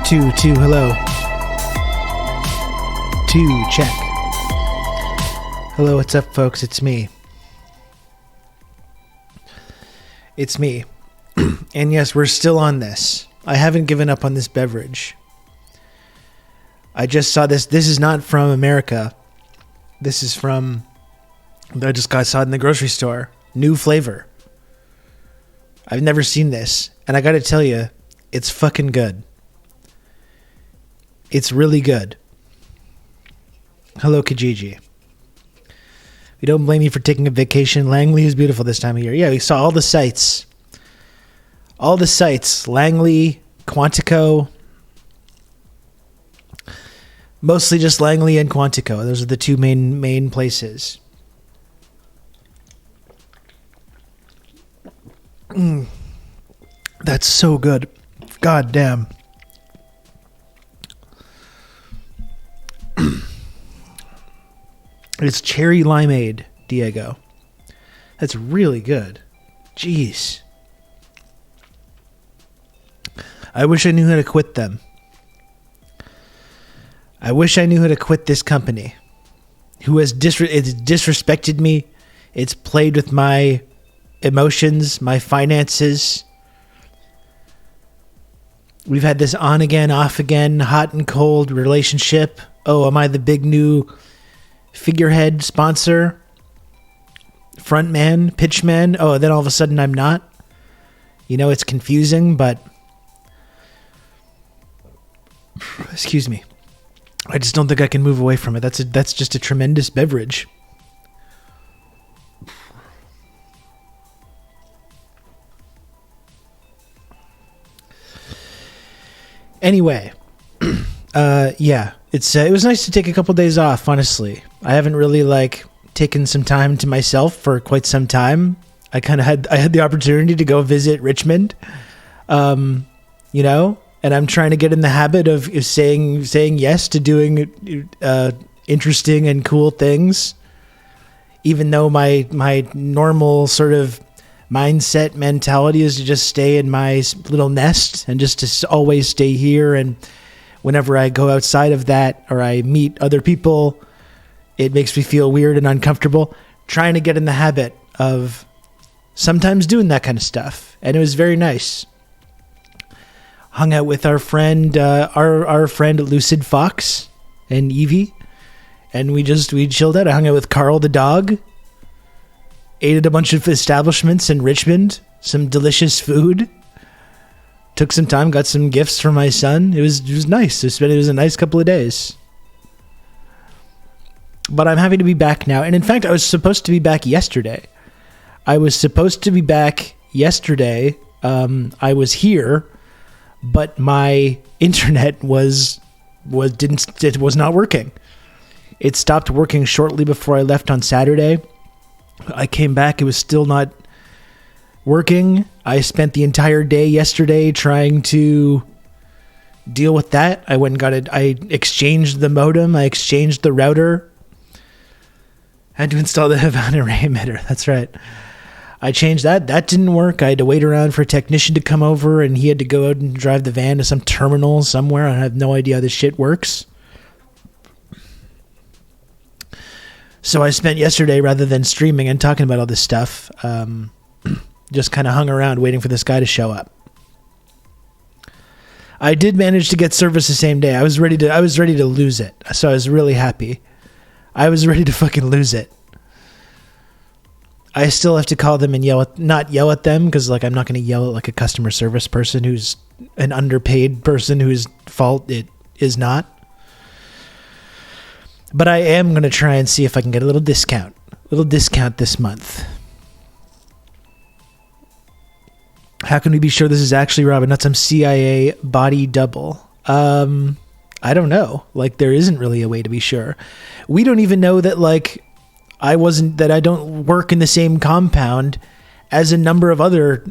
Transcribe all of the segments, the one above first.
Two, hello. Two, check. Hello, what's up, folks? It's me. It's me. And yes, we're still on this. I haven't given up on this beverage. I just saw this. This is not from America. This is from... I just saw it in the grocery store. New flavor. I've never seen this. And I gotta tell you, it's fucking good. It's really good. Hello, Kijiji. We don't blame you for taking a vacation. Langley is beautiful this time of year. Yeah, we saw all the sites. All the sites. Langley, Quantico. Mostly just Langley and Quantico. Those are the two main places. That's so good. God damn. It's cherry limeade, Diego. That's really good. Jeez. I wish I knew how to quit them. I wish I knew how to quit this company. Who has it's disrespected me. It's played with my emotions, my finances. We've had this on again, off again, hot and cold relationship. Oh, am I the big new figurehead sponsor? Frontman, pitchman? Oh, then all of a sudden I'm not. You know, it's confusing, but... Excuse me. I just don't think I can move away from it. That's just a tremendous beverage. Anyway, yeah, it was nice to take a couple days off. Honestly, I haven't really taken some time to myself for quite some time. I had the opportunity to go visit Richmond, you know. And I'm trying to get in the habit of saying yes to doing interesting and cool things, even though my normal sort of mindset mentality is to just stay in my little nest and just to always stay here. And whenever I go outside of that or I meet other people, it makes me feel weird and uncomfortable. Trying to get in the habit of sometimes doing that kind of stuff, and it was very nice. Hung out with our friend, our friend Lucid Fox and Evie, and we chilled out. I hung out with Carl the dog. Ate at a bunch of establishments in Richmond. Some delicious food. Took some time, got some gifts for my son. It was nice. It was a nice couple of days. But I'm happy to be back now. And in fact, I was supposed to be back yesterday. I was here. But my internet was not working. It stopped working shortly before I left on Saturday. I came back, it was still not working. I spent the entire day yesterday trying to deal with that. I went and got it. I exchanged the modem. I exchanged the router. I had to install the Havana array emitter. That's right. I changed that. That didn't work. I had to wait around for a technician to come over, and he had to go out and drive the van to some terminal somewhere. I have no idea how this shit works. So I spent yesterday, rather than streaming and talking about all this stuff, just kind of hung around waiting for this guy to show up. I did manage to get service the same day. I was ready to lose it. So I was really happy. I was ready to fucking lose it. I still have to call them and not yell at them, because I'm not going to yell at a customer service person who's an underpaid person whose fault it is not. But I am going to try and see if I can get a little discount this month. How can we be sure this is actually Robin, not some CIA body double? I don't know. There isn't really a way to be sure. We don't even know that I don't work in the same compound as a number of other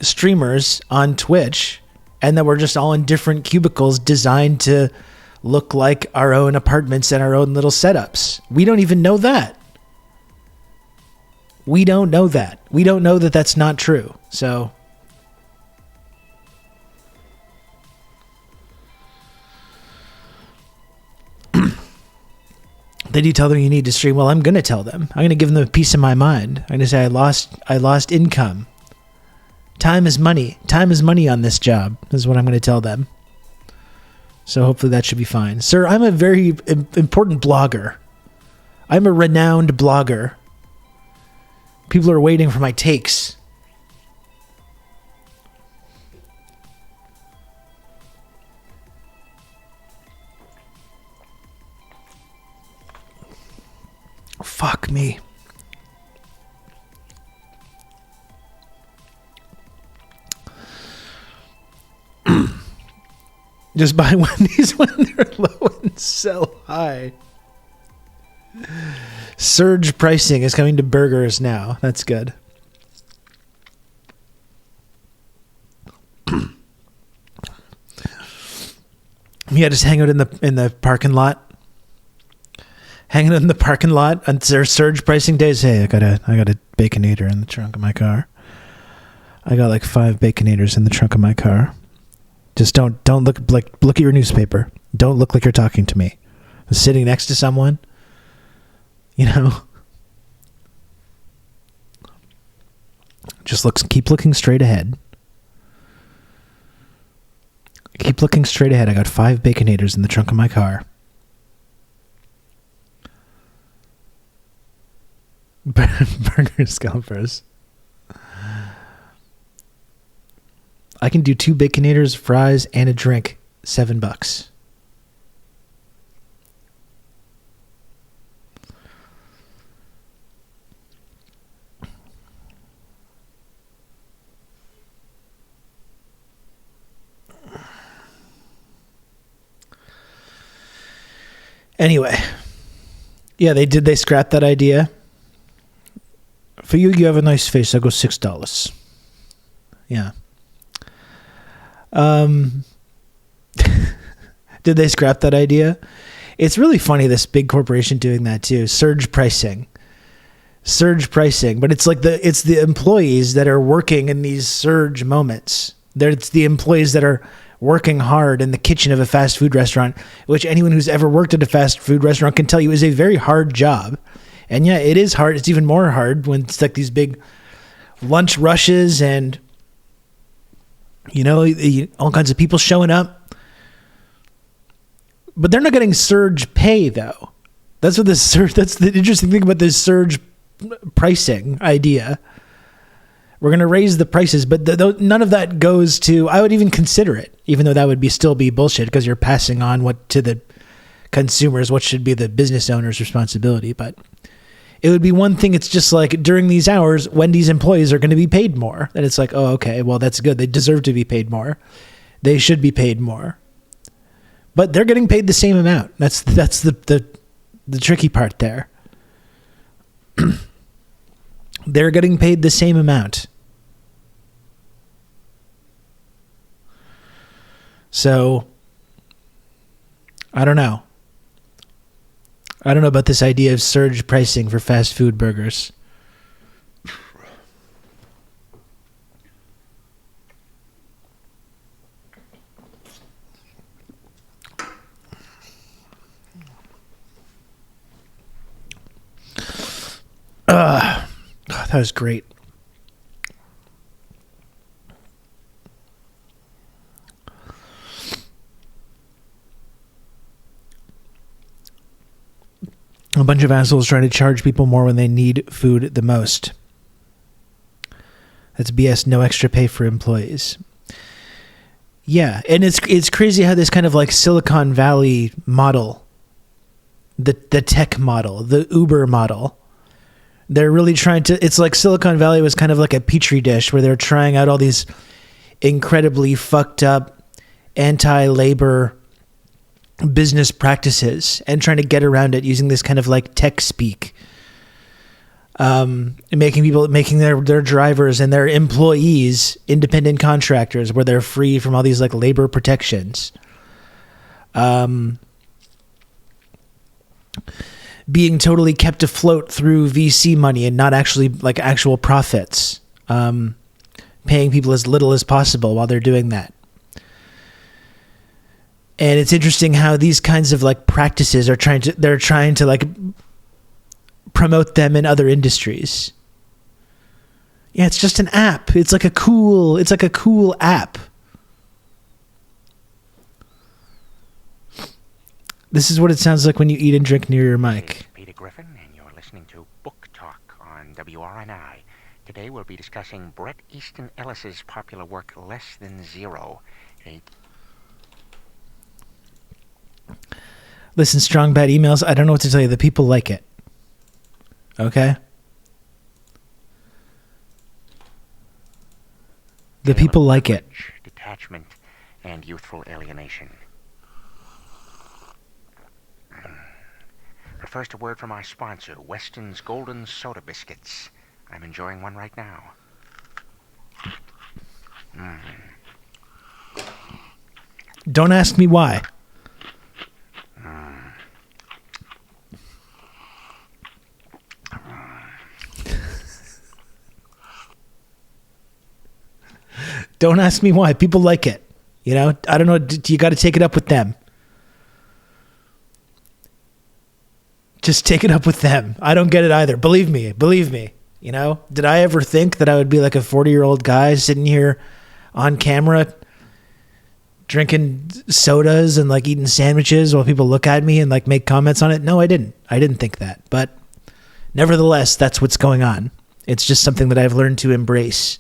streamers on Twitch, and that we're just all in different cubicles designed to look like our own apartments and our own little setups. We don't even know that. We don't know that. We don't know that that's not true. So Then you tell them you need to stream. Well, I'm going to tell them. I'm going to give them a piece of my mind. I'm going to say I lost income. Time is money. Time is money on this job, is what I'm going to tell them. So hopefully that should be fine. Sir, I'm a very important blogger. I'm a renowned blogger. People are waiting for my takes. Fuck me. Just buy Wendy's when they're low and sell high. Surge pricing is coming to burgers now. That's good. Yeah, just hang out in the parking lot. Hanging out in the parking lot on their surge pricing days. Hey, I got a Baconator in the trunk of my car. I got like 5 Baconators in the trunk of my car. Just don't look at your newspaper. Don't look like you're talking to me. I'm sitting next to someone. You know. Just keep looking straight ahead. Keep looking straight ahead. I got 5 Baconators in the trunk of my car. Burger scalpers. I can do 2 Baconators, fries, and a drink. $7. Anyway. Yeah, they scrapped that idea. For you have a nice face. I'll go $6. Yeah. Did they scrap that idea? It's really funny, this big corporation doing that too. Surge pricing, but it's like it's the employees that are working in these surge moments. It's the employees that are working hard in the kitchen of a fast food restaurant, which anyone who's ever worked at a fast food restaurant can tell you is a very hard job. And yeah, it is hard. It's even more hard when it's like these big lunch rushes and, you know, all kinds of people showing up. But they're not getting surge pay, though. That's the interesting thing about this surge pricing idea. We're going to raise the prices, but none of that goes to, I would even consider it, even though that would still be bullshit because you're passing on what to the consumers, what should be the business owner's responsibility. But it would be one thing. It's just like during these hours, Wendy's employees are going to be paid more. And it's like, oh, okay, well, that's good. They deserve to be paid more. They should be paid more. But they're getting paid the same amount. That's the tricky part there. They're getting paid the same amount. So, I don't know. I don't know about this idea of surge pricing for fast food burgers. That was great. A bunch of assholes trying to charge people more when they need food the most. That's BS. No extra pay for employees. Yeah, and it's crazy how this kind of like Silicon Valley model, the tech model, the Uber model, they're really trying to, it's like Silicon Valley was kind of like a petri dish where they're trying out all these incredibly fucked up anti-labor business practices and trying to get around it using this kind of like tech speak, making their drivers and their employees independent contractors where they're free from all these like labor protections. Being totally kept afloat through VC money and not actually like actual profits, paying people as little as possible while they're doing that. And it's interesting how these kinds of like practices are trying to like promote them in other industries. Yeah, it's just an app. It's like a cool app. This is what it sounds like when you eat and drink near your mic. Peter Griffin, and you're listening to Book Talk on WRNI. Today we'll be discussing Bret Easton Ellis's popular work, Less Than Zero. Listen, strong bad emails, I don't know what to tell you. The people like it. Okay? The people like it. Detachment and youthful alienation. But first, a word from our sponsor, Weston's Golden Soda Biscuits. I'm enjoying one right now. Don't ask me why. Don't ask me why. People like it. You know, I don't know. You got to take it up with them. Just take it up with them. I don't get it either. Believe me. You know, did I ever think that I would be like a 40-year-old guy sitting here on camera drinking sodas and like eating sandwiches while people look at me and like make comments on it? No, I didn't. I didn't think that. But nevertheless, that's what's going on. It's just something that I've learned to embrace.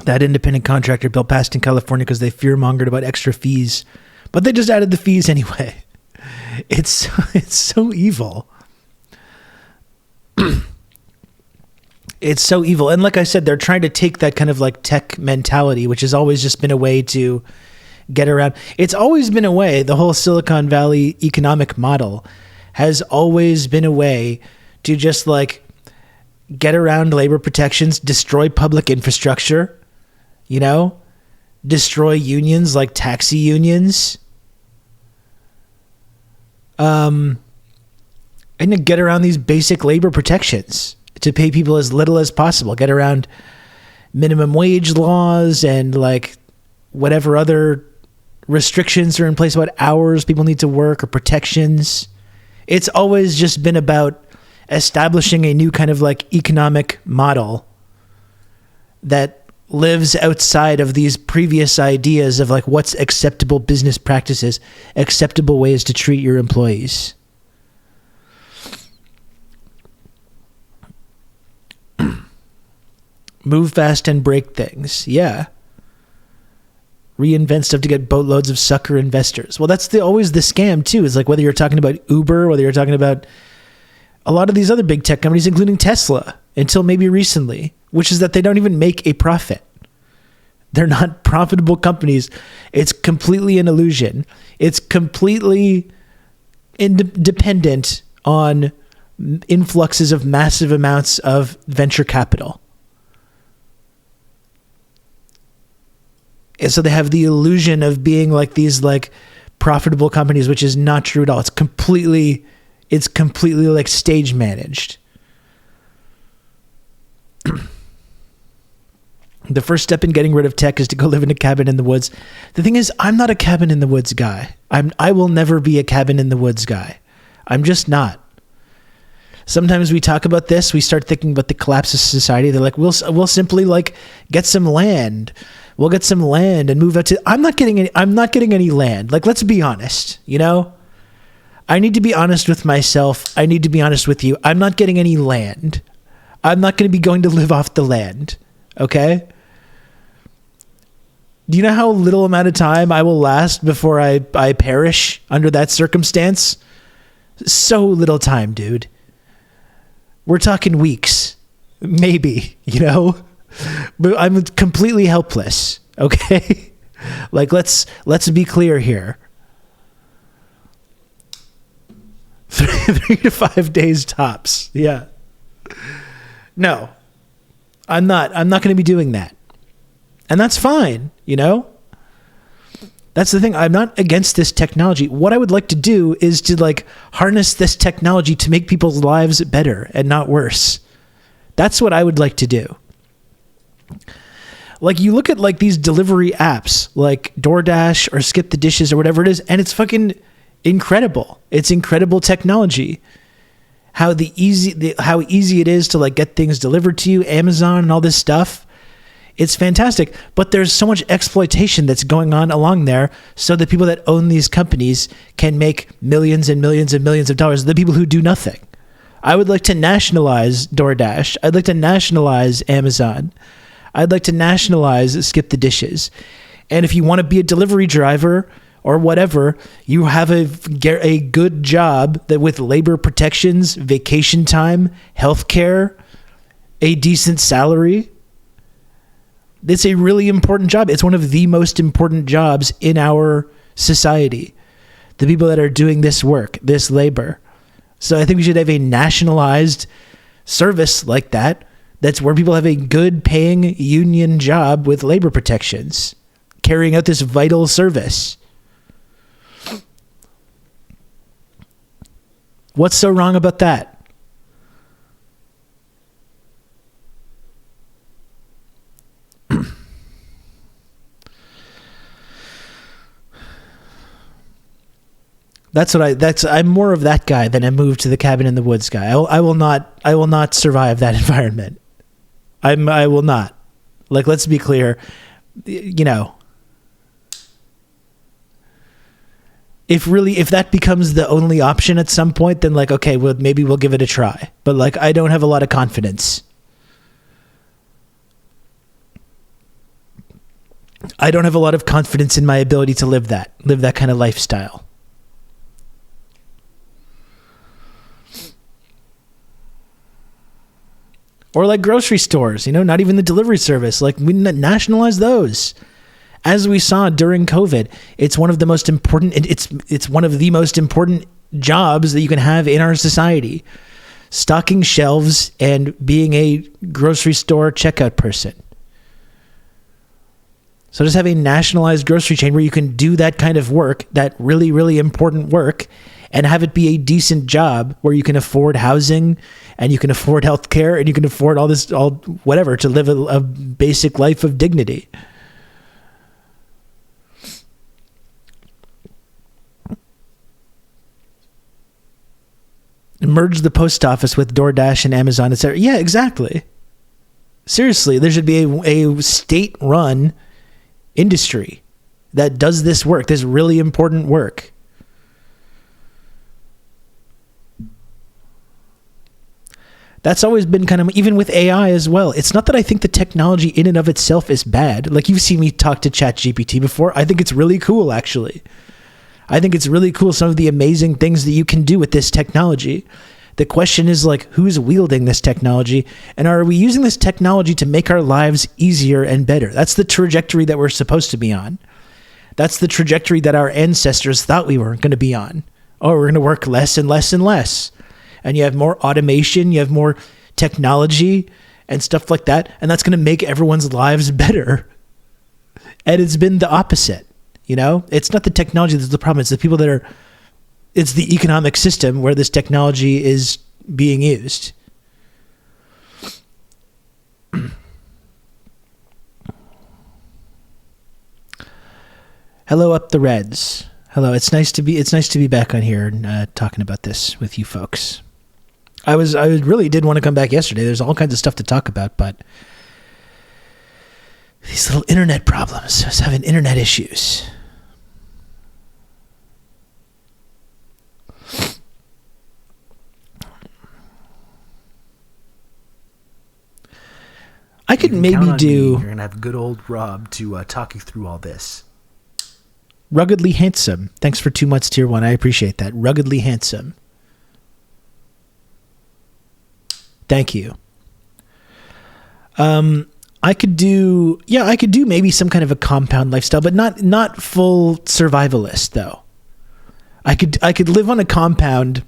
That independent contractor built past in California because they fear-mongered about extra fees. But they just added the fees anyway. It's so evil. It's so evil. And like I said, they're trying to take that kind of like tech mentality, which has always just been a way to get around. It's always been a way. The whole Silicon Valley economic model has always been a way to just like get around labor protections, destroy public infrastructure, you know, destroy unions like taxi unions. And to get around these basic labor protections, to pay people as little as possible, get around minimum wage laws and like whatever other restrictions are in place about hours people need to work or protections. It's always just been about establishing a new kind of like economic model that lives outside of these previous ideas of like what's acceptable business practices, acceptable ways to treat your employees. Move fast and break things. Yeah. Reinvent stuff to get boatloads of sucker investors. Well, that's always the scam too. Is like whether you're talking about Uber, whether you're talking about a lot of these other big tech companies, including Tesla, until maybe recently, which is that they don't even make a profit. They're not profitable companies. It's completely an illusion. It's completely dependent on influxes of massive amounts of venture capital. And so they have the illusion of being like these like profitable companies, which is not true at all. It's completely like stage managed. The first step in getting rid of tech is to go live in a cabin in the woods. The thing is, I'm not a cabin in the woods guy. I will never be a cabin in the woods guy. I'm just not. Sometimes we talk about this, we start thinking about the collapse of society. They're like, we'll simply like get some land. We'll get some land and move out to. I'm not getting any land. Like, let's be honest. You know, I need to be honest with myself. I need to be honest with you. I'm not getting any land. I'm not going to be going to live off the land. Okay. Do you know how little amount of time I will last before I perish under that circumstance? So little time, dude. We're talking weeks, maybe, you know, but I'm completely helpless. Okay. Like, let's be clear here. 3 to 5 days tops. Yeah. No, I'm not going to be doing that. And that's fine, you know? That's the thing. I'm not against this technology. What I would like to do is to like harness this technology to make people's lives better and not worse. That's what I would like to do. Like, you look at like these delivery apps like DoorDash or Skip the Dishes or whatever it is, and it's fucking incredible. It's incredible technology. How easy it is to like get things delivered to you, Amazon and all this stuff. It's fantastic. But there's so much exploitation that's going on along there, so the people that own these companies can make millions and millions and millions of dollars. The people who do nothing. I would like to nationalize DoorDash. I'd like to nationalize Amazon. I'd like to nationalize Skip the Dishes. And if you want to be a delivery driver or whatever, you have a good job that with labor protections, vacation time, healthcare, a decent salary. It's a really important job. It's one of the most important jobs in our society. The people that are doing this work, this labor. So I think we should have a nationalized service like that. That's where people have a good paying union job with labor protections, carrying out this vital service. What's so wrong about that? I'm more of that guy than a move to the cabin in the woods guy. I will not survive that environment. I will not. Like, let's be clear, you know, if that becomes the only option at some point, then like, okay, well, maybe we'll give it a try. But like, I don't have a lot of confidence. I don't have a lot of confidence in my ability to live that kind of lifestyle. Or like grocery stores, you know, not even the delivery service. Like, we nationalize those. As we saw during COVID, it's one of the most important. It's one of the most important jobs that you can have in our society: stocking shelves and being a grocery store checkout person. So just have a nationalized grocery chain where you can do that kind of work, that really, really important work, and have it be a decent job where you can afford housing and you can afford healthcare and you can afford whatever to live a basic life of dignity. Merge the post office with DoorDash and Amazon, etc. Yeah, exactly. Seriously, there should be a state-run industry that does this work, this really important work. That's always been kind of, even with AI as well. It's not that I think the technology in and of itself is bad. Like, you've seen me talk to ChatGPT before. I think it's really cool, actually. I think it's really cool, some of the amazing things that you can do with this technology. The question is, like, who's wielding this technology? And are we using this technology to make our lives easier and better? That's the trajectory that we're supposed to be on. That's the trajectory that our ancestors thought we were going to be on. Oh, we're going to work less and less and less. And you have more automation, you have more technology and stuff like that. And that's going to make everyone's lives better. And it's been the opposite, you know? It's not the technology that's the problem. It's the people it's the economic system where this technology is being used. Hello, Up the Reds. Hello, it's nice to be back on here and talking about this with you folks. I really did want to come back yesterday. There's all kinds of stuff to talk about, but these little internet problems. I was having internet issues. I could maybe do. You're gonna have good old Rob to talk you through all this. Ruggedly Handsome. Thanks for 2 months tier 1. I appreciate that. Ruggedly Handsome. Thank you. I could do maybe some kind of a compound lifestyle, but not full survivalist though. I could live on a compound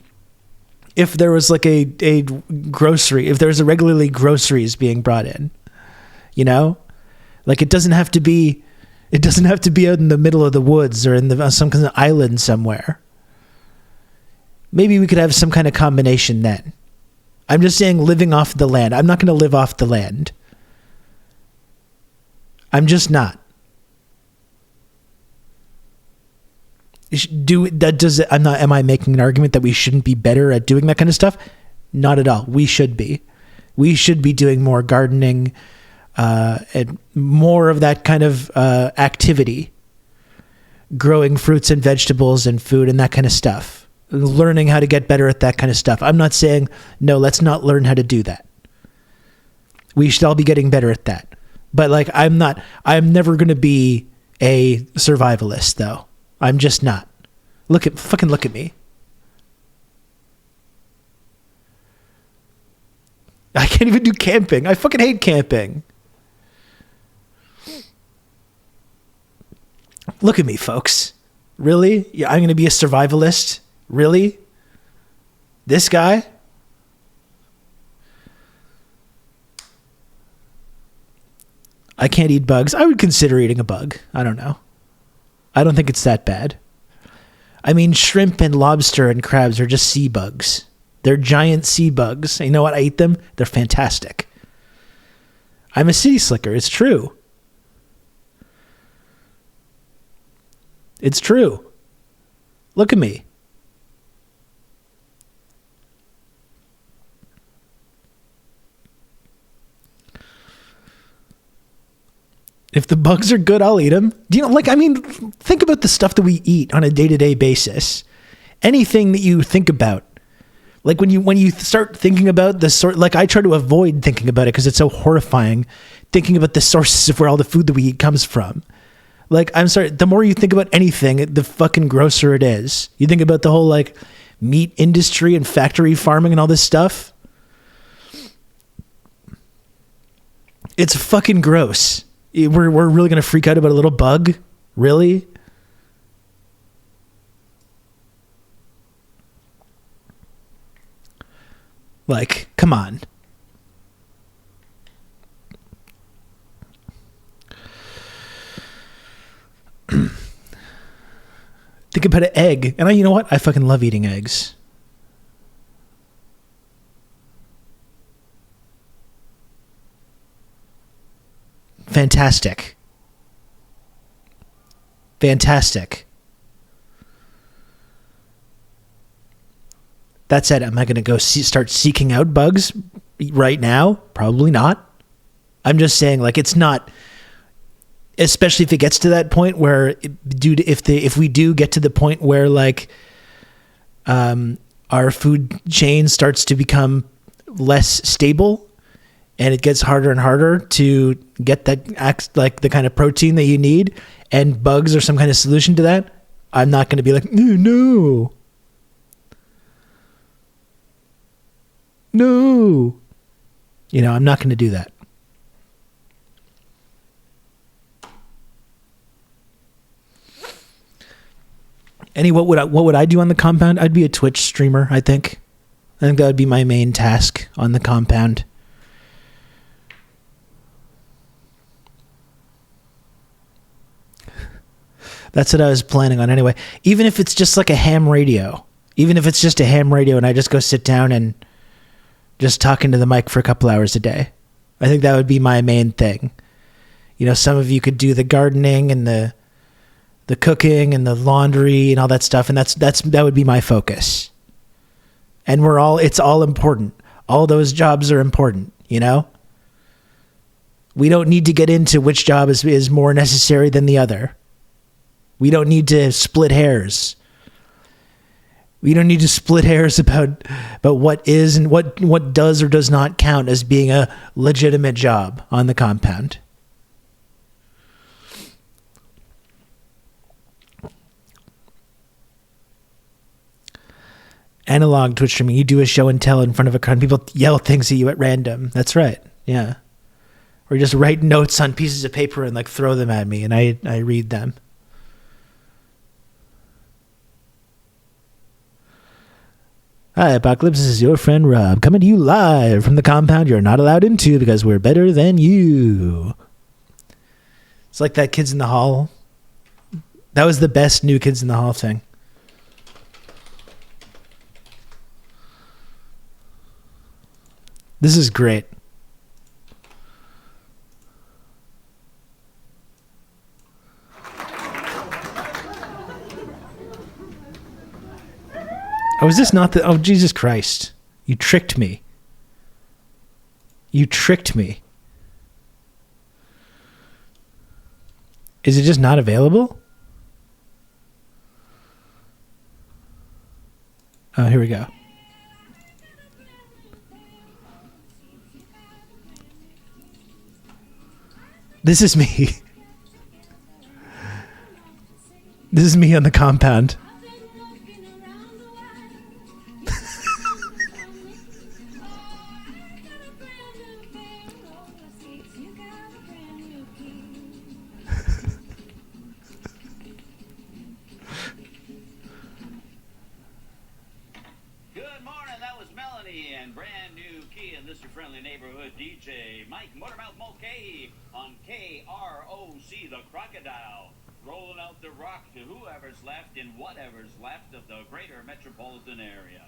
if there was like a grocery, if there was regularly groceries being brought in, you know, like it doesn't have to be out in the middle of the woods or in some kind of island somewhere. Maybe we could have some kind of combination then. I'm just saying living off the land. I'm not going to live off the land. I'm just not. Am I making an argument that we shouldn't be better at doing that kind of stuff? Not at all. We should be. We should be doing more gardening, and more of that kind of activity, growing fruits and vegetables and food and that kind of stuff, learning how to get better at that kind of stuff. I'm not saying, no, let's not learn how to do that. We should all be getting better at that. But like, I'm never going to be a survivalist though. I'm just not. Look at me. I can't even do camping. I fucking hate camping. Look at me, folks. Really? Yeah, I'm going to be a survivalist? Really? This guy? I can't eat bugs. I would consider eating a bug. I don't know. I don't think it's that bad. I mean, shrimp and lobster and crabs are just sea bugs. They're giant sea bugs. You know what? I eat them. They're fantastic. I'm a city slicker. It's true. It's true. Look at me. If the bugs are good, I'll eat them. Do you know, like, I mean, think about the stuff that we eat on a day-to-day basis. Anything that you think about. Like when you start thinking about the sort, like I try to avoid thinking about it because it's so horrifying, thinking about the sources of where all the food that we eat comes from. Like, I'm sorry, the more you think about anything, the fucking grosser it is. You think about the whole like meat industry and factory farming and all this stuff. It's fucking gross. We're really going to freak out about a little bug? Really? Like, come on. Think about an egg. And you know what? I fucking love eating eggs. Fantastic. Fantastic. That said, am I going to go start seeking out bugs right now? Probably not. I'm just saying, like, it's not, especially if it gets to that point where, if we do get to the point where, like, our food chain starts to become less stable, and it gets harder and harder to get like the kind of protein that you need, and bugs are some kind of solution to that, I'm not going to be like, no. No. You know, I'm not going to do that. What would I do on the compound? I'd be a Twitch streamer, I think. I think that would be my main task on the compound. That's what I was planning on anyway. Even if it's just like a ham radio. Even if it's just a ham radio and I just go sit down and just talk into the mic for a couple hours a day. I think that would be my main thing. You know, some of you could do the gardening and the cooking and the laundry and all that stuff, and that would be my focus. And it's all important. All those jobs are important, you know? We don't need to get into which job is more necessary than the other. We don't need to split hairs. We don't need to split hairs about what is and what does or does not count as being a legitimate job on the compound. Analog Twitch streaming, you do a show and tell in front of a crowd, people yell things at you at random. That's right. Yeah. Or just write notes on pieces of paper and like throw them at me and I read them. Hi, Apocalypse. This is your friend Rob coming to you live from the compound you're not allowed into because we're better than you. It's like that Kids in the Hall. That was the best new Kids in the Hall thing. This is great. Oh, is this not the... Oh, Jesus Christ. You tricked me. You tricked me. Is it just not available? Oh, here we go. This is me. This is me on the compound. DJ Mike Motormouth Mulcahy on KROC the Crocodile, rolling out the rock to whoever's left in whatever's left of the greater metropolitan area.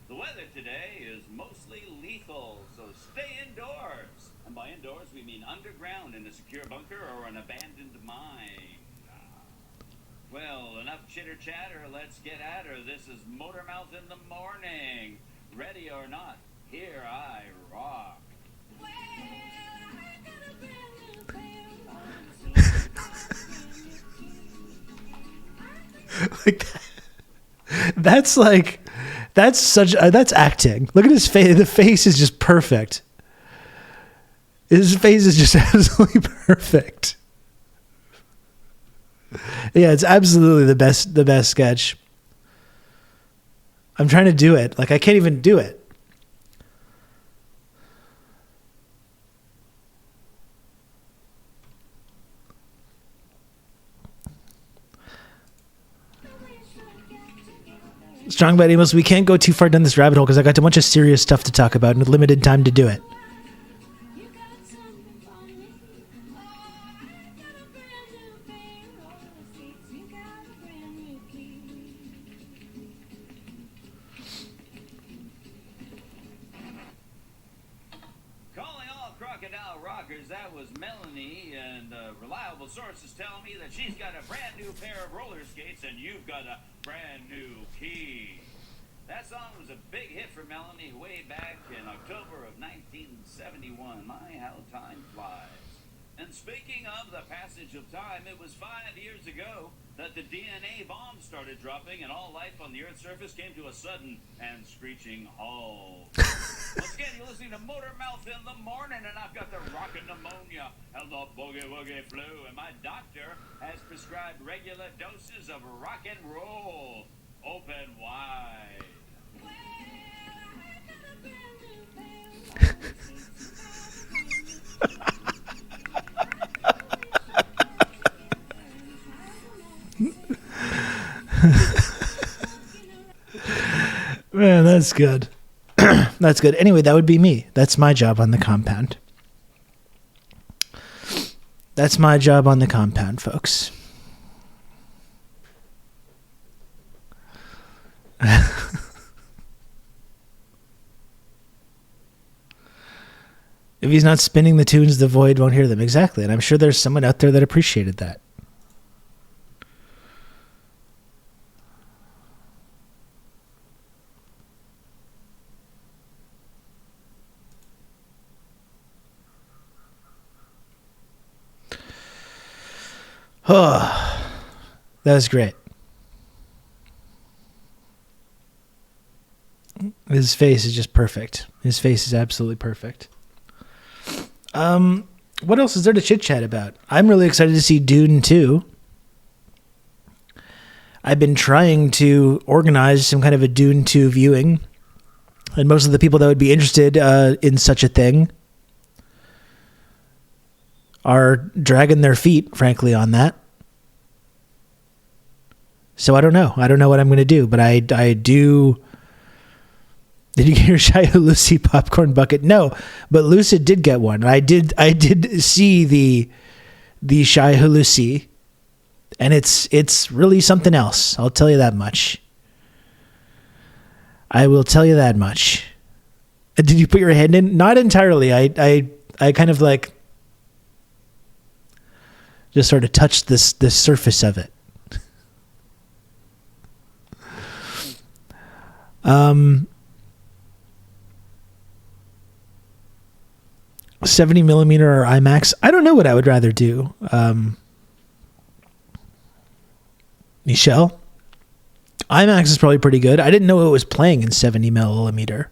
The weather today is mostly lethal, so stay indoors. And by indoors, we mean underground in a secure bunker or an abandoned mine. Well, enough chitter-chatter, let's get at her. This is Motormouth in the morning. Ready or not, here I rock. Like that's like that's such that's acting. Look at his face. The face is just perfect. His face is just absolutely perfect. Yeah, it's absolutely the best sketch. I'm trying to do it. Like I can't even do it. Strong Bad Amos, we can't go too far down this rabbit hole because I got a bunch of serious stuff to talk about and limited time to do it. Calling all Crocodile Rockers, that was Melanie, and reliable sources tell me that she's got a brand new pair of roller skates and you've got a brand new key. That song was a big hit for Melanie way back in October of 1971. My, how time flies. And speaking of the passage of time, it was 5 years ago that the DNA bomb started dropping and all life on the Earth's surface came to a sudden and screeching halt. Once again, you're listening to Motormouth in the morning, and I've got the rockin' pneumonia and the boogie-woogie flu, and my doctor has prescribed regular doses of rock and roll. Open wide. Man, that's good. That's good. Anyway, that would be me. That's my job on the compound. That's my job on the compound, folks. If he's not spinning the tunes, the void won't hear them. Exactly. And I'm sure there's someone out there that appreciated that. Oh, that was great. His face is just perfect. His face is absolutely perfect. What else is there to chit chat about? I'm really excited to see Dune 2. I've been trying to organize some kind of a Dune 2 viewing, and most of the people that would be interested in such a thing are dragging their feet, frankly, on that. So I don't know. I don't know what I'm going to do, but I do. Did you get your Shia Lucy popcorn bucket? No, but Lucid did get one. I did see the Shia Lucy, and it's really something else. I'll tell you that much. I will tell you that much. Did you put your hand in? Not entirely. I kind of like just sort of touched the surface of it. $70 millimeter or IMAX. I don't know what I would rather do. Michelle? IMAX is probably pretty good. I didn't know it was playing in 70 millimeter.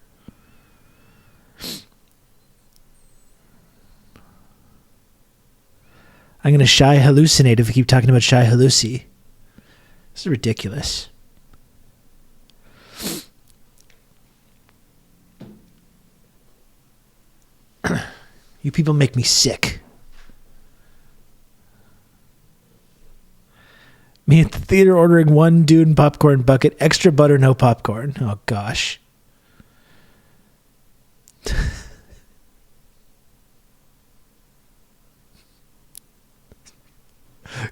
I'm going to shy hallucinate if we keep talking about shy halluci. This is ridiculous. You people make me sick. Me at the theater ordering one Dune popcorn bucket, extra butter, no popcorn. Oh, gosh.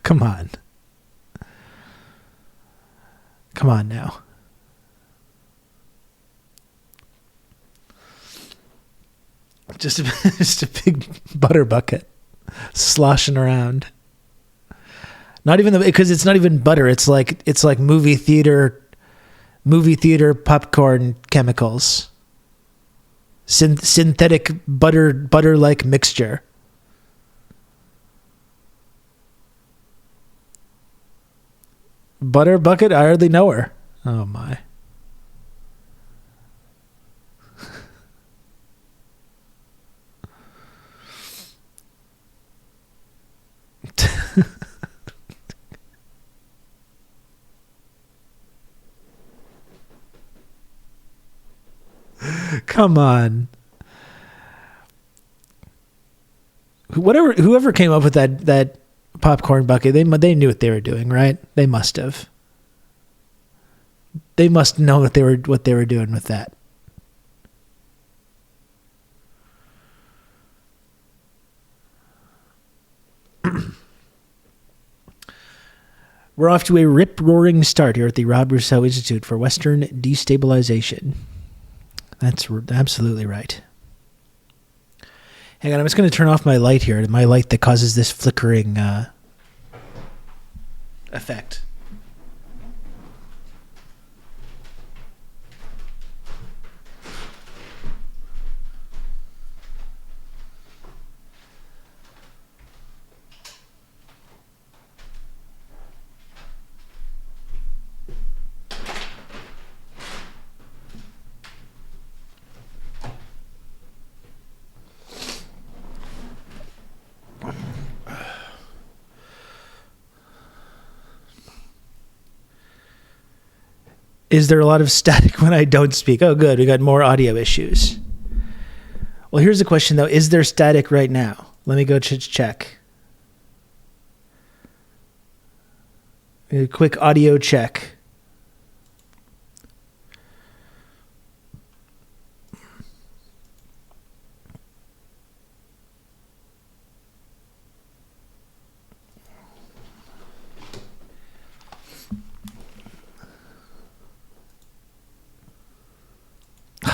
Come on. Come on now. Just a big butter bucket sloshing around. Not even because it's not even butter. It's like movie theater popcorn chemicals. Synthetic butter-like mixture. Butter bucket? I hardly know her. Oh my. Come on. Whoever came up with that popcorn bucket, they knew what they were doing, right? They must have. They must know what they were doing with that. We're off to a rip-roaring start here at the Rob Rousseau Institute for Western Destabilization. That's absolutely right. Hang on, I'm just going to turn off my light here. My light that causes this flickering effect. Is there a lot of static when I don't speak? Oh, good. We got more audio issues. Well, here's the question, though. Is there static right now? Let me go check. A quick audio check.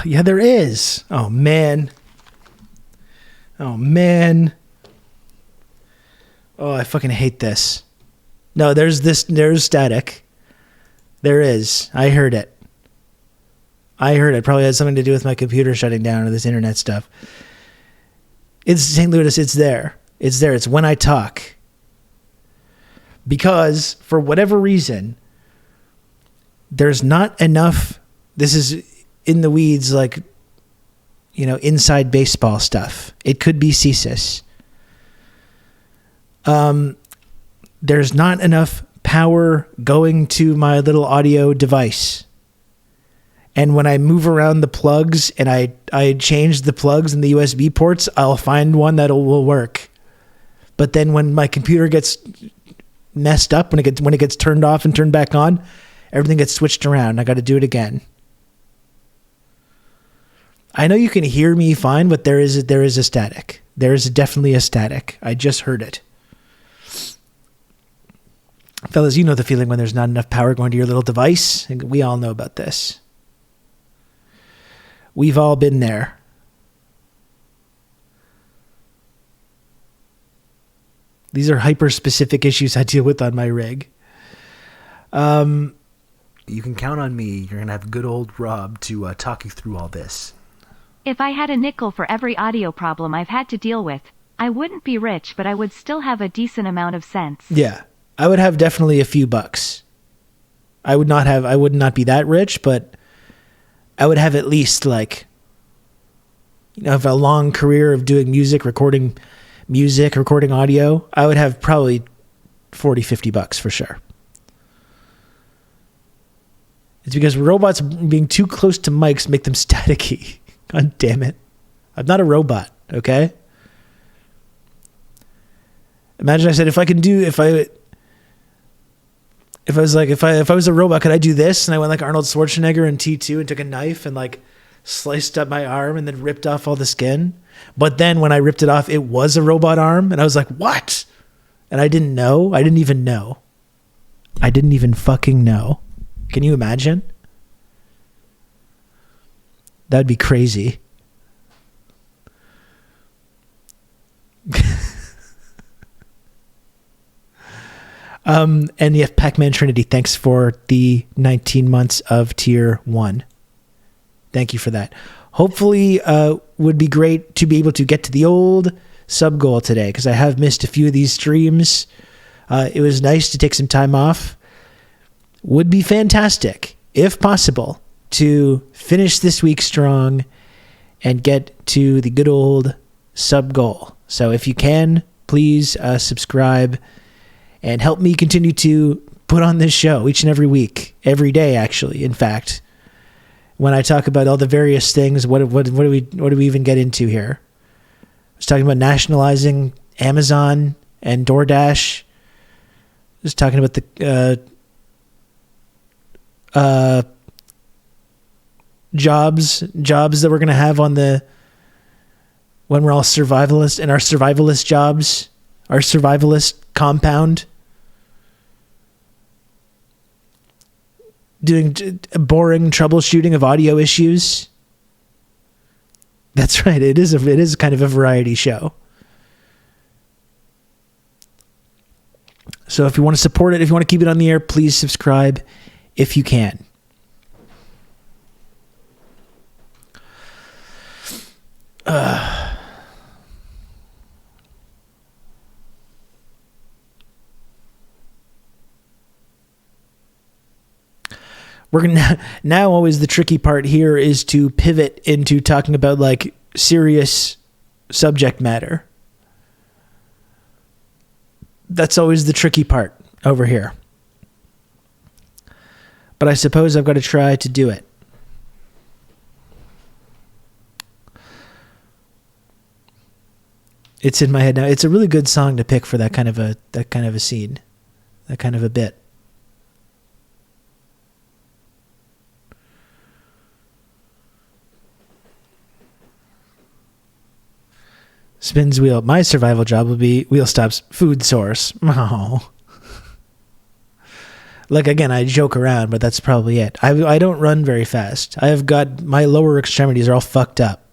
Yeah, there is. Oh, man. Oh, man. Oh, I fucking hate this. No, there's static. There is. I heard it. Probably had something to do with my computer shutting down or this internet stuff. It's St. Louis. It's there. It's there. It's when I talk. Because, for whatever reason, there's not enough. This is in the weeds, like, inside baseball stuff. It could be CSIS. There's not enough power going to my little audio device. And when I move around the plugs and I change the plugs in the USB ports, I'll find one that will work. But then when my computer gets messed up, when it gets turned off and turned back on, everything gets switched around. I got to do it again. I know you can hear me fine, but there is a static. There is definitely a static. I just heard it. Fellas, you know the feeling when there's not enough power going to your little device. We all know about this. We've all been there. These are hyper-specific issues I deal with on my rig. You can count on me. You're gonna have good old Rob to talk you through all this. If I had a nickel for every audio problem I've had to deal with, I wouldn't be rich, but I would still have a decent amount of sense. Yeah, I would have definitely a few bucks. I would not be that rich, but I would have at least like, have a long career of doing recording audio. I would have probably 40, 50 bucks for sure. It's because robots being too close to mics make them staticky. God damn it. I'm not a robot, okay? Imagine I said, if I was a robot, could I do this? And I went like Arnold Schwarzenegger in T2 and took a knife and like sliced up my arm and then ripped off all the skin. But then when I ripped it off, it was a robot arm. And I was like, what? And I didn't know. I didn't even know. I didn't even fucking know. Can you imagine? That'd be crazy. And yeah, Pac-Man Trinity, thanks for the 19 months of tier 1. Thank you for that. Hopefully, would be great to be able to get to the old sub goal today, because I have missed a few of these streams. It was nice to take some time off. Would be fantastic, if possible, to finish this week strong and get to the good old sub goal. So if you can, please subscribe and help me continue to put on this show each and every week, every day, actually. In fact, when I talk about all the various things, what do we even get into here? I was talking about nationalizing Amazon and DoorDash. I was talking about the jobs that we're going to have when we're all survivalists, and our survivalist jobs, our survivalist compound, doing boring troubleshooting of audio issues. That's right. It is kind of a variety show. So if you want to support it, if you want to keep it on the air, please subscribe if you can. We're gonna now. Always the tricky part here is to pivot into talking about like serious subject matter. That's always the tricky part over here. But I suppose I've got to try to do it. It's in my head now. It's a really good song to pick for that kind of a scene, that kind of a bit. Spins wheel. My survival job would be wheel stops food source. Oh. Like, again, I joke around, but that's probably it. I don't run very fast. I have got, my lower extremities are all fucked up.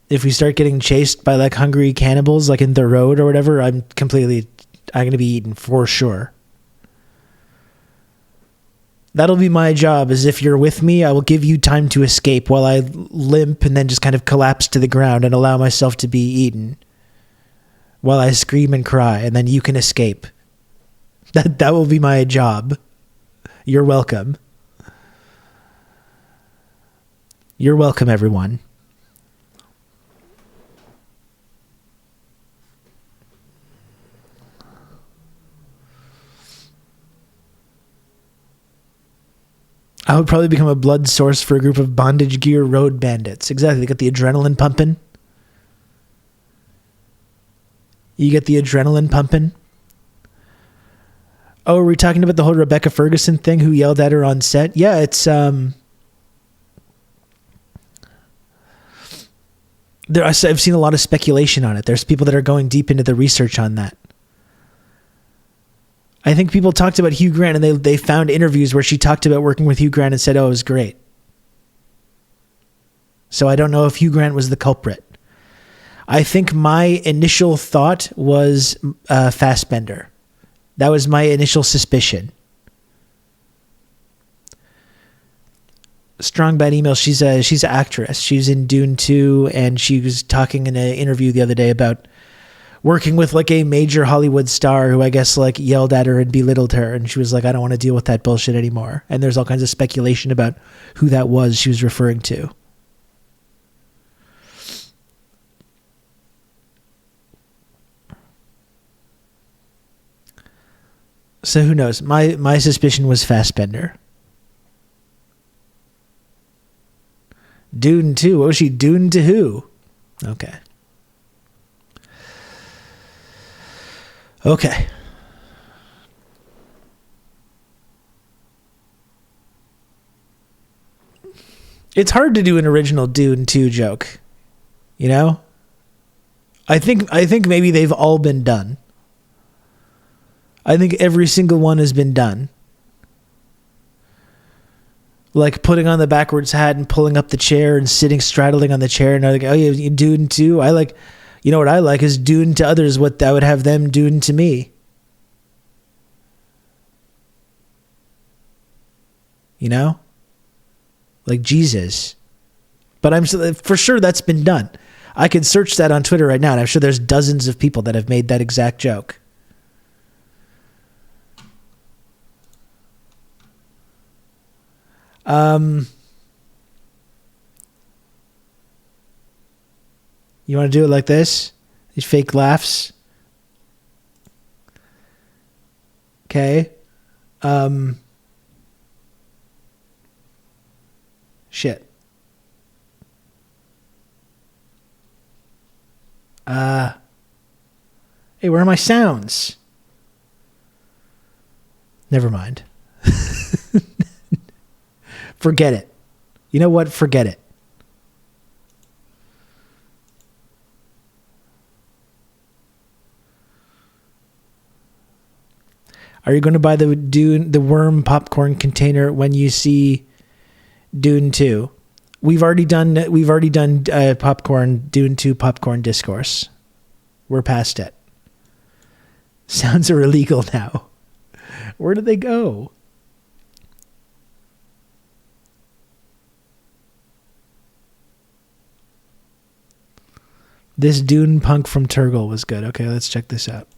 If we start getting chased by like hungry cannibals, like in the road or whatever, I'm going to be eaten for sure. That'll be my job, is if you're with me, I will give you time to escape while I limp and then just kind of collapse to the ground and allow myself to be eaten while I scream and cry, and then you can escape. That will be my job. You're welcome. You're welcome, everyone. I would probably become a blood source for a group of bondage gear road bandits. Exactly. They got the adrenaline pumping. You get the adrenaline pumping. Oh, are we talking about the whole Rebecca Ferguson thing, who yelled at her on set? Yeah, it's I've seen a lot of speculation on it. There's people that are going deep into the research on that. I think people talked about Hugh Grant, and they found interviews where she talked about working with Hugh Grant and said, oh, it was great. So I don't know if Hugh Grant was the culprit. I think my initial thought was Fassbender. That was my initial suspicion. Strong Bad Email. She's an actress. She was in Dune 2, and she was talking in an interview the other day about working with like a major Hollywood star who I guess like yelled at her and belittled her, and she was like, I don't want to deal with that bullshit anymore. And there's all kinds of speculation about who that was she was referring to. So who knows? My suspicion was Fassbender. Dune 2. What was she? Dune to who? Okay. Okay. It's hard to do an original Dune 2 joke. You know? I think maybe they've all been done. I think every single one has been done. Like putting on the backwards hat and pulling up the chair and sitting straddling on the chair, and I'm like, oh, you Dune 2? I like, you know what I like is Dune to others what I would have them Dune to me. You know? Like Jesus. But I'm for sure that's been done. I can search that on Twitter right now, and I'm sure there's dozens of people that have made that exact joke. You want to do it like this? These fake laughs. Okay. Shit. Hey, where are my sounds? Never mind. Forget it. You know what? Forget it. Are you going to buy the worm popcorn container when you see Dune 2? We've already done popcorn Dune 2 popcorn discourse. We're past it. Sounds are illegal now. Where did they go? This Dune punk from Turgle was good. Okay, let's check this out.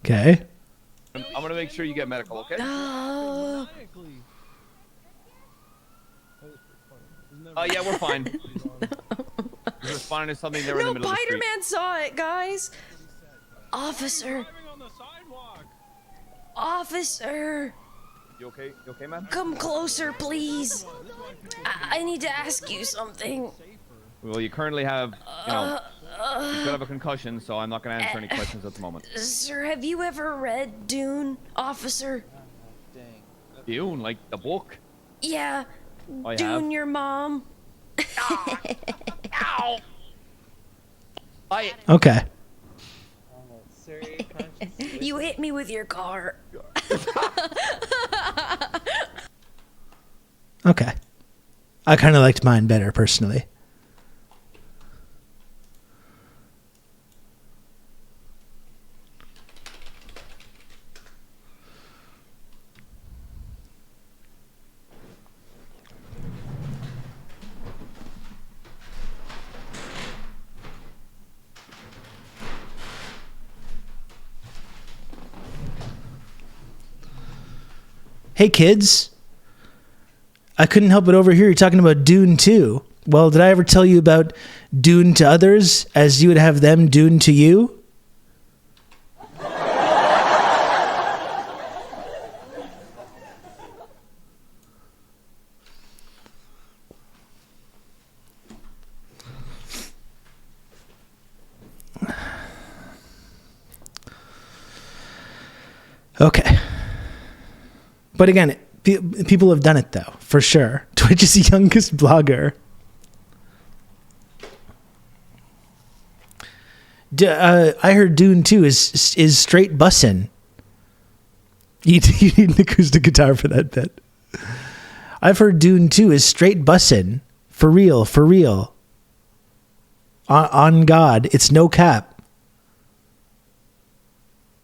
Okay. I'm gonna make sure you get medical, okay? Yeah, we're fine. We're responding to something. They were in the middle of the street. Spider-Man saw it, guys. Officer. Officer. You okay? You okay, man? Come closer, please. I need to ask you something. Well, you currently have, you know, you could have a concussion, so I'm not going to answer any questions at the moment. Sir, have you ever read Dune, officer? Dune, like the book? Yeah. I Dune, have. your mom. Ow! Okay. You hit me with your car. Okay. I kind of liked mine better, personally. Hey kids, I couldn't help but overhear you talking about Dune 2. Well, did I ever tell you about Dune to others as you would have them Dune to you? Okay. But again, people have done it, though, for sure. Twitch is the youngest blogger. I heard Dune 2 is straight bussin'. You need an acoustic guitar for that bit. I've heard Dune 2 is straight bussin'. For real, for real. On God, it's no cap.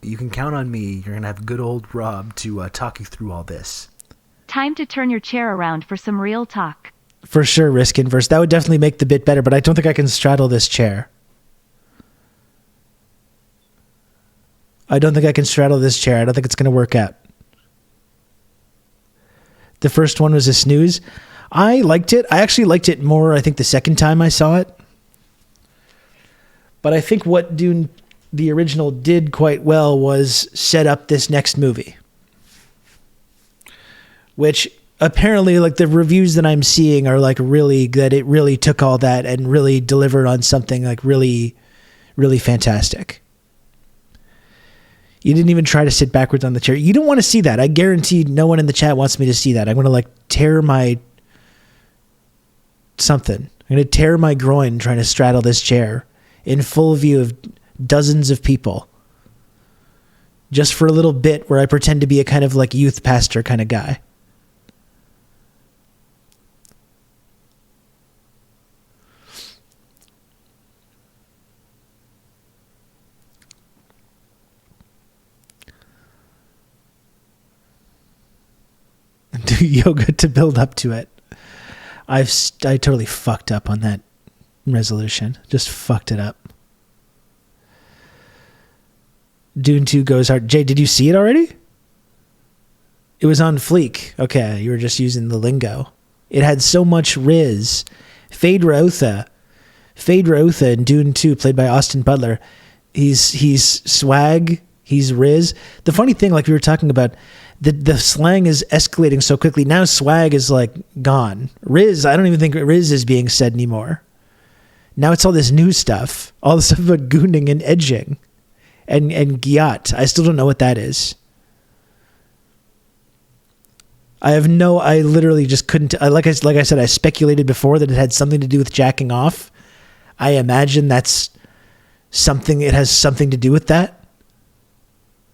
You can count on me. You're gonna have good old Rob to talk you through all this. Time to turn your chair around for some real talk. For sure, risk inverse. That would definitely make the bit better, but I don't think I can straddle this chair. I don't think I can straddle this chair. I don't think it's going to work out. The first one was a snooze. I liked it. I actually liked it more, I think, the second time I saw it. But I think what Dune, the original, did quite well was set up this next movie. Which apparently, like, the reviews that I'm seeing are like really, that it really took all that and really delivered on something like really, really fantastic. You didn't even try to sit backwards on the chair. You don't want to see that. I guarantee no one in the chat wants me to see that. I'm going to like tear my something. I'm going to tear my groin trying to straddle this chair in full view of dozens of people. Just for a little bit where I pretend to be a kind of like youth pastor kind of guy. Do yoga to build up to it. I totally fucked up on that resolution. Just fucked it up. Dune 2 goes hard. Jay, did you see it already? It was on fleek. Okay, you were just using the lingo. It had so much Riz. Fade Rautha in Dune 2, played by Austin Butler. He's swag. He's Riz. The funny thing, like we were talking about, the slang is escalating so quickly. Now swag is like gone. Riz, I don't even think Riz is being said anymore. Now it's all this new stuff. All this stuff about gooning and edging. And gyat. I still don't know what that is. I literally just couldn't. Like I said, I speculated before that it had something to do with jacking off. I imagine that's something, it has something to do with that.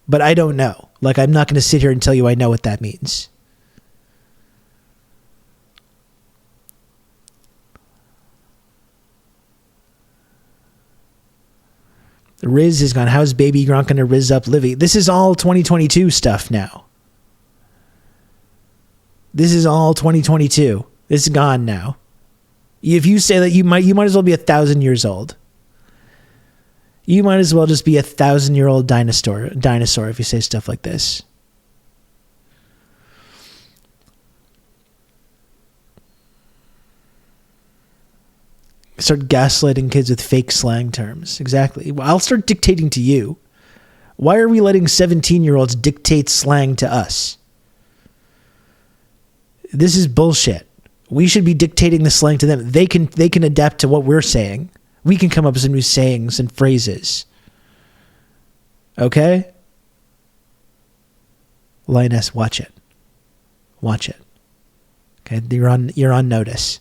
But I don't know. Like, I'm not going to sit here and tell you I know what that means. Riz is gone. How's Baby Gronk going to Riz up Livy? This is all 2022 stuff now. This is all 2022. It's gone now. If you say that, you might as well be 1,000 years old. You might as well just be 1,000-year-old dinosaur if you say stuff like this. Start gaslighting kids with fake slang terms. Exactly. Well, I'll start dictating to you. Why are we letting 17-year-olds dictate slang to us? This is bullshit. We should be dictating the slang to them. They can adapt to what we're saying. We can come up with some new sayings and phrases. Okay? Lioness, watch it. Watch it. Okay, you're on notice.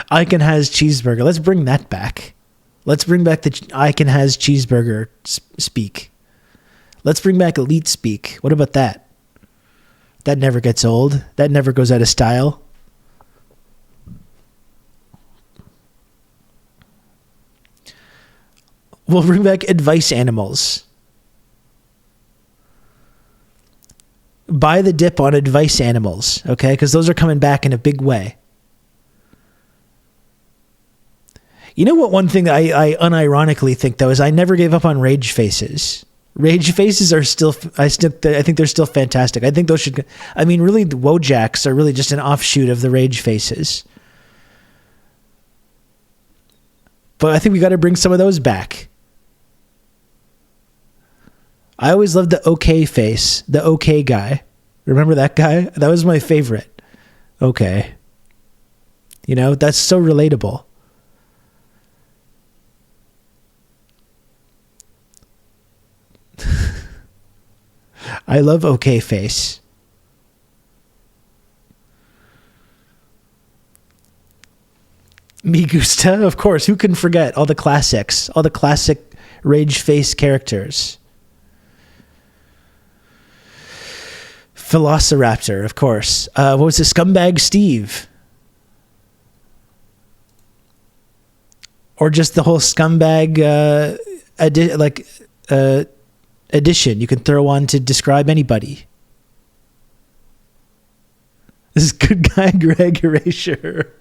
I can has cheeseburger. Let's bring that back. Let's bring back the I can has cheeseburger speak. Let's bring back elite speak. What about that? That never gets old. That never goes out of style. We'll bring back advice animals. Buy the dip on advice animals, okay? Because those are coming back in a big way. You know what? One thing that I unironically think, though, is I never gave up on rage faces. Rage faces are still, I think they're still fantastic. I think those should, I mean, really, the Wojaks are really just an offshoot of the rage faces. But I think we got to bring some of those back. I always loved the okay face, the okay guy. Remember that guy? That was my favorite. Okay. You know, that's so relatable. I love okay face. Me Gusta, of course. Who can forget all the classics, all the classic Rage Face characters? Velociraptor, of course. What was it? Scumbag Steve. Or just the whole scumbag addition you can throw on to describe anybody. This is good guy Greg Erasure.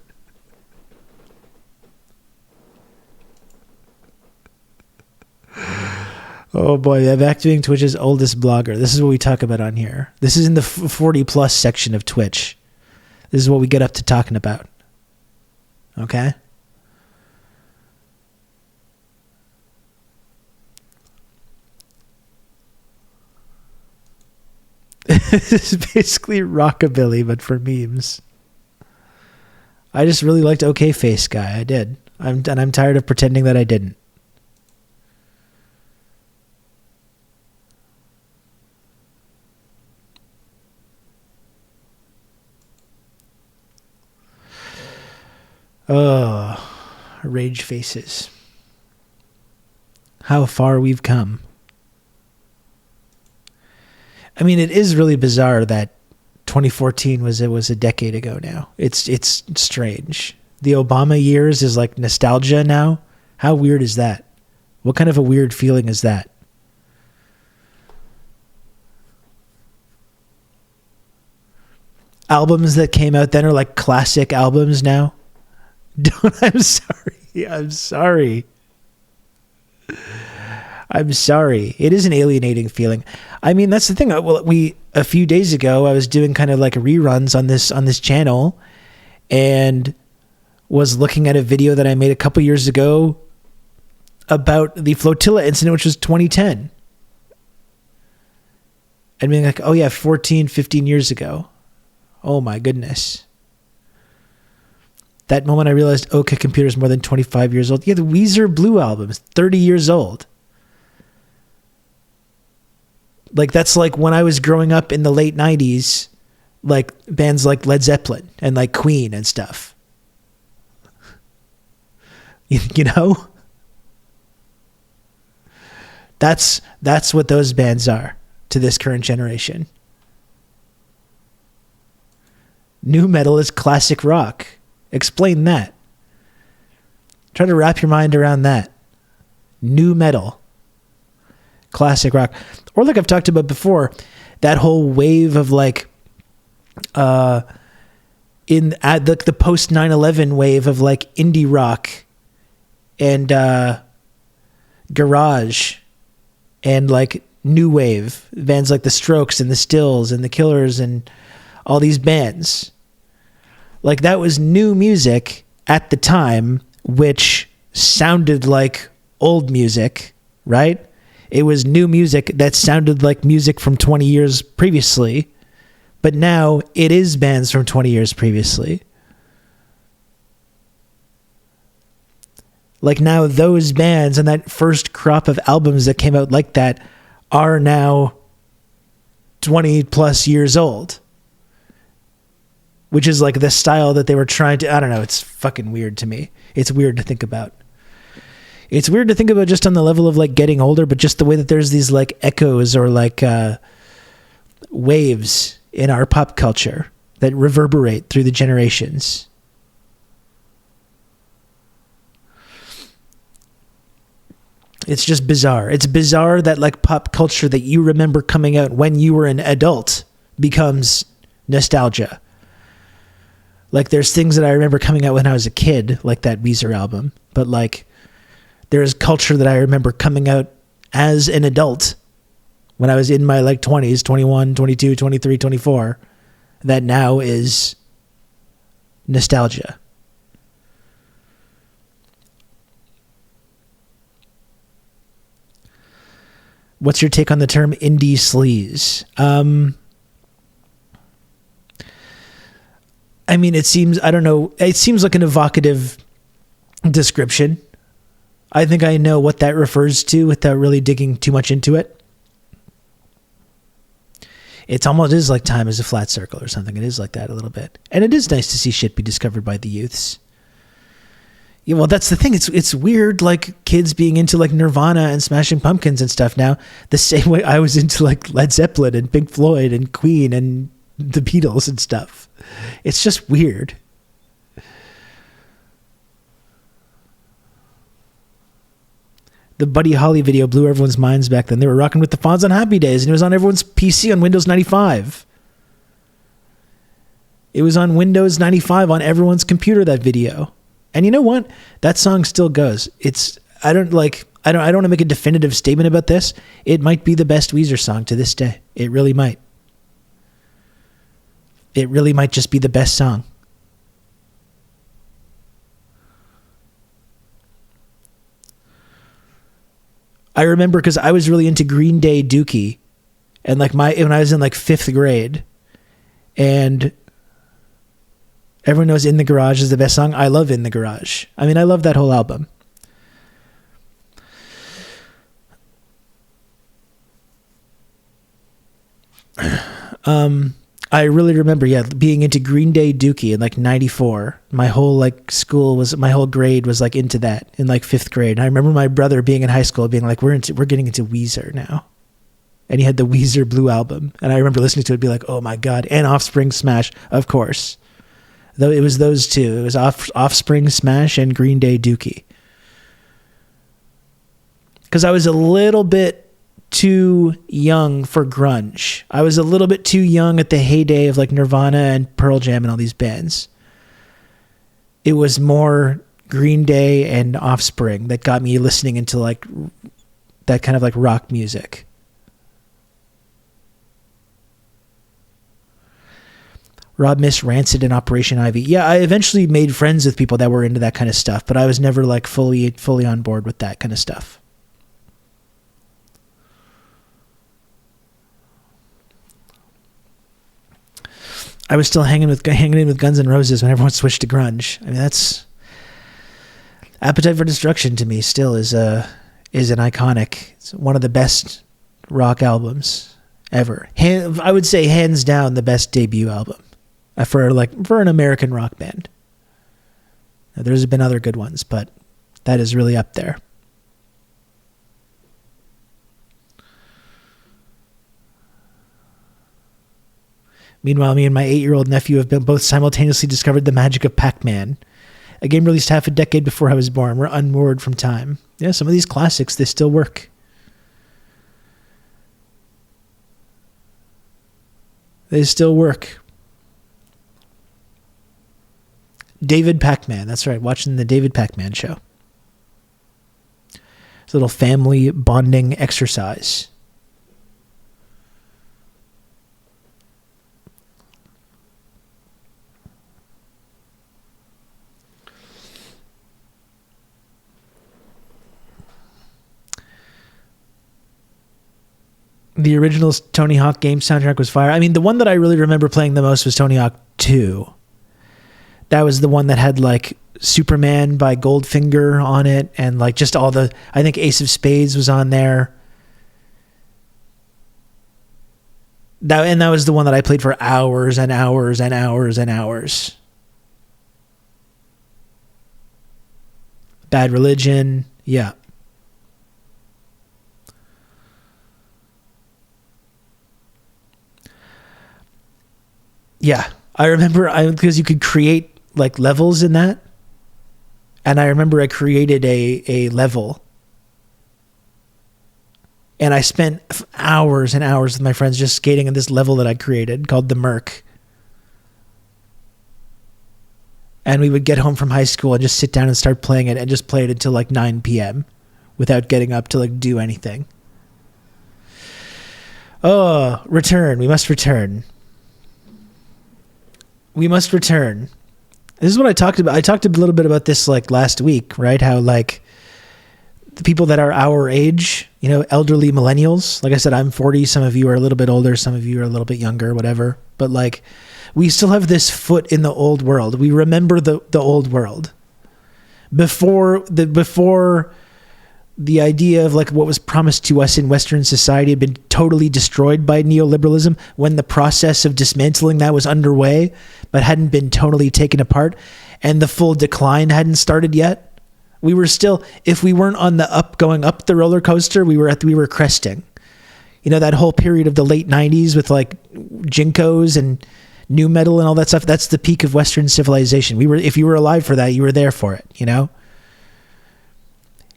Oh boy, I'm activating Twitch's oldest blogger. This is what we talk about on here. This is in the 40 plus section of Twitch. This is what we get up to talking about. Okay? This is basically rockabilly, but for memes. I just really liked OK Face Guy. I did. I'm tired of pretending that I didn't. Oh, rage faces. How far we've come. I mean, it is really bizarre that 2014 was a decade ago now. It's strange. The Obama years is like nostalgia now. How weird is that? What kind of a weird feeling is that? Albums that came out then are like classic albums now. I'm sorry. I'm sorry. I'm sorry. It is an alienating feeling. I mean, that's the thing. Well, a few days ago, I was doing kind of like reruns on this channel, and was looking at a video that I made a couple years ago about the flotilla incident, which was 2010. And being like, oh yeah, 14, 15 years ago. Oh my goodness. That moment I realized OK Computer's more than 25 years old. Yeah, the Weezer Blue album is 30 years old. Like, that's like when I was growing up in the late 90s, like bands like Led Zeppelin and like Queen and stuff. You know? That's what those bands are to this current generation. New metal is classic rock. Explain that. Try to wrap your mind around that. New metal. Classic rock. Or like I've talked about before, that whole wave of like the post 9/11 wave of like indie rock and garage and like new wave bands like the Strokes and the Stills and the Killers and all these bands. Like, that was new music at the time, which sounded like old music, right? It was new music that sounded like music from 20 years previously, but now it is bands from 20 years previously. Like, now those bands and that first crop of albums that came out like that are now 20 plus years old. Which is like the style that they were trying to, I don't know, it's fucking weird to me. It's weird to think about. It's weird to think about just on the level of like getting older, but just the way that there's these like echoes or like waves in our pop culture that reverberate through the generations. It's just bizarre. It's bizarre that like pop culture that you remember coming out when you were an adult becomes nostalgia. Like, there's things that I remember coming out when I was a kid, like that Weezer album. But, like, there's culture that I remember coming out as an adult when I was in my, like, 20s, 21, 22, 23, 24, that now is nostalgia. What's your take on the term indie sleaze? I mean, it seems, I don't know, it seems like an evocative description. I think I know what that refers to without really digging too much into it. It's almost is like time is a flat circle or something. It is like that a little bit. And it is nice to see shit be discovered by the youths. Yeah, well, that's the thing. It's weird, like kids being into like Nirvana and Smashing Pumpkins and stuff now, the same way I was into like Led Zeppelin and Pink Floyd and Queen and the Beatles and stuff. It's just weird. The Buddy Holly video blew everyone's minds back then. They were rocking with the Fonz on Happy Days, and it was on everyone's PC on Windows 95. It was on Windows 95 on everyone's computer, that video. And you know what? That song still goes. I don't want to make a definitive statement about this. It might be the best Weezer song to this day. It really might. It really might just be the best song. I remember because I was really into Green Day Dookie, and like when I was in like 5th grade, and everyone knows In the Garage is the best song. I love In the Garage. I mean, I love that whole album. I really remember, being into Green Day Dookie in like 94. My whole my whole grade was like into that in like 5th grade. And I remember my brother being in high school being like, we're getting into Weezer now. And he had the Weezer Blue album. And I remember listening to it and be like, oh my God. And Offspring Smash, of course. Though it was those two. It was Offspring Smash and Green Day Dookie. Because I was a little bit too young for grunge. I was a little bit too young at the heyday of like Nirvana and Pearl Jam and all these bands. It was more Green Day and Offspring that got me listening into like that kind of like rock music. Rob Miss Rancid and Operation Ivy. Yeah, I eventually made friends with people that were into that kind of stuff, but I was never like fully on board with that kind of stuff. I was still hanging in with Guns N' Roses when everyone switched to grunge. I mean, that's Appetite for Destruction to me still is an iconic. It's one of the best rock albums ever. I would say hands down the best debut album for an American rock band. Now, there's been other good ones, but that is really up there. Meanwhile, me and my 8-year-old nephew have both simultaneously discovered the magic of Pac-Man, a game released half a decade before I was born. We're unmoored from time. Yeah, some of these classics, they still work. They still work. David Pac-Man, that's right, watching the David Pac-Man show. It's a little family bonding exercise. The original Tony Hawk game soundtrack was fire. I mean, the one that I really remember playing the most was Tony Hawk 2. That was the one that had like Superman by Goldfinger on it, and like just all the, I think Ace of Spades was on there. That was the one that I played for hours and hours and hours and hours. Bad Religion, yeah. Yeah, I remember because you could create like levels in that. And I remember I created a level. And I spent hours and hours with my friends just skating in this level that I created called the Merc. And we would get home from high school and just sit down and start playing it and just play it until like 9 p.m. without getting up to like do anything. Oh, return. We must return. We must return. This is what I talked about. I talked a little bit about this like last week, right? How like the people that are our age, you know, elderly millennials. Like I said, I'm 40. Some of you are a little bit older. Some of you are a little bit younger, whatever. But like, we still have this foot in the old world. We remember the old world. Before the idea of like what was promised to us in Western society had been totally destroyed by neoliberalism, when the process of dismantling that was underway, but hadn't been totally taken apart, and the full decline hadn't started yet. We were still, if we weren't on the going up the roller coaster, we were cresting. You know, that whole period of the late 90s with like Jinkos and new metal and all that stuff. That's the peak of Western civilization. If you were alive for that, you were there for it, you know?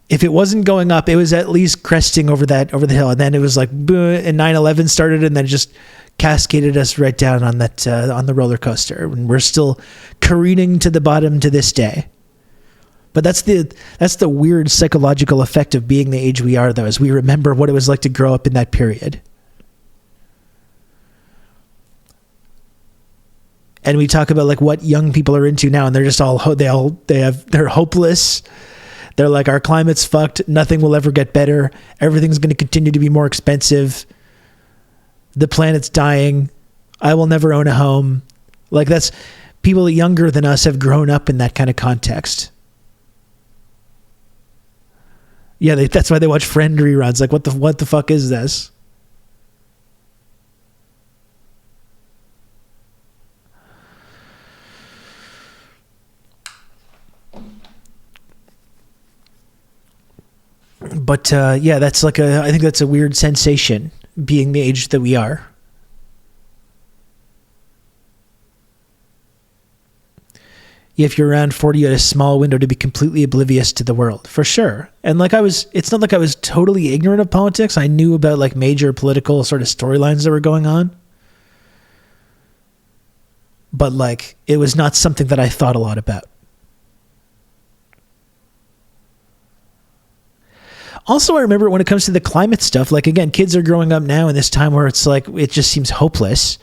If it wasn't going up, it was at least cresting over the hill. And then it was like, and 9/11 started and then just cascaded us right down on that, on the roller coaster. And we're still careening to the bottom to this day. But that's the weird psychological effect of being the age we are, though, is we remember what it was like to grow up in that period. And we talk about like what young people are into now, and they're just they're hopeless. They're like, our climate's fucked. Nothing will ever get better. Everything's going to continue to be more expensive. The planet's dying. I will never own a home. Like, that's people younger than us have grown up in that kind of context. Yeah, that's why they watch Friend reruns. Like, what the fuck is this? But yeah, that's like I think that's a weird sensation, being the age that we are. Yeah, if you're around 40, you had a small window to be completely oblivious to the world, for sure. And like it's not like I was totally ignorant of politics. I knew about like major political sort of storylines that were going on. But like, it was not something that I thought a lot about. Also, I remember when it comes to the climate stuff, like, again, kids are growing up now in this time where it's like, it just seems hopeless.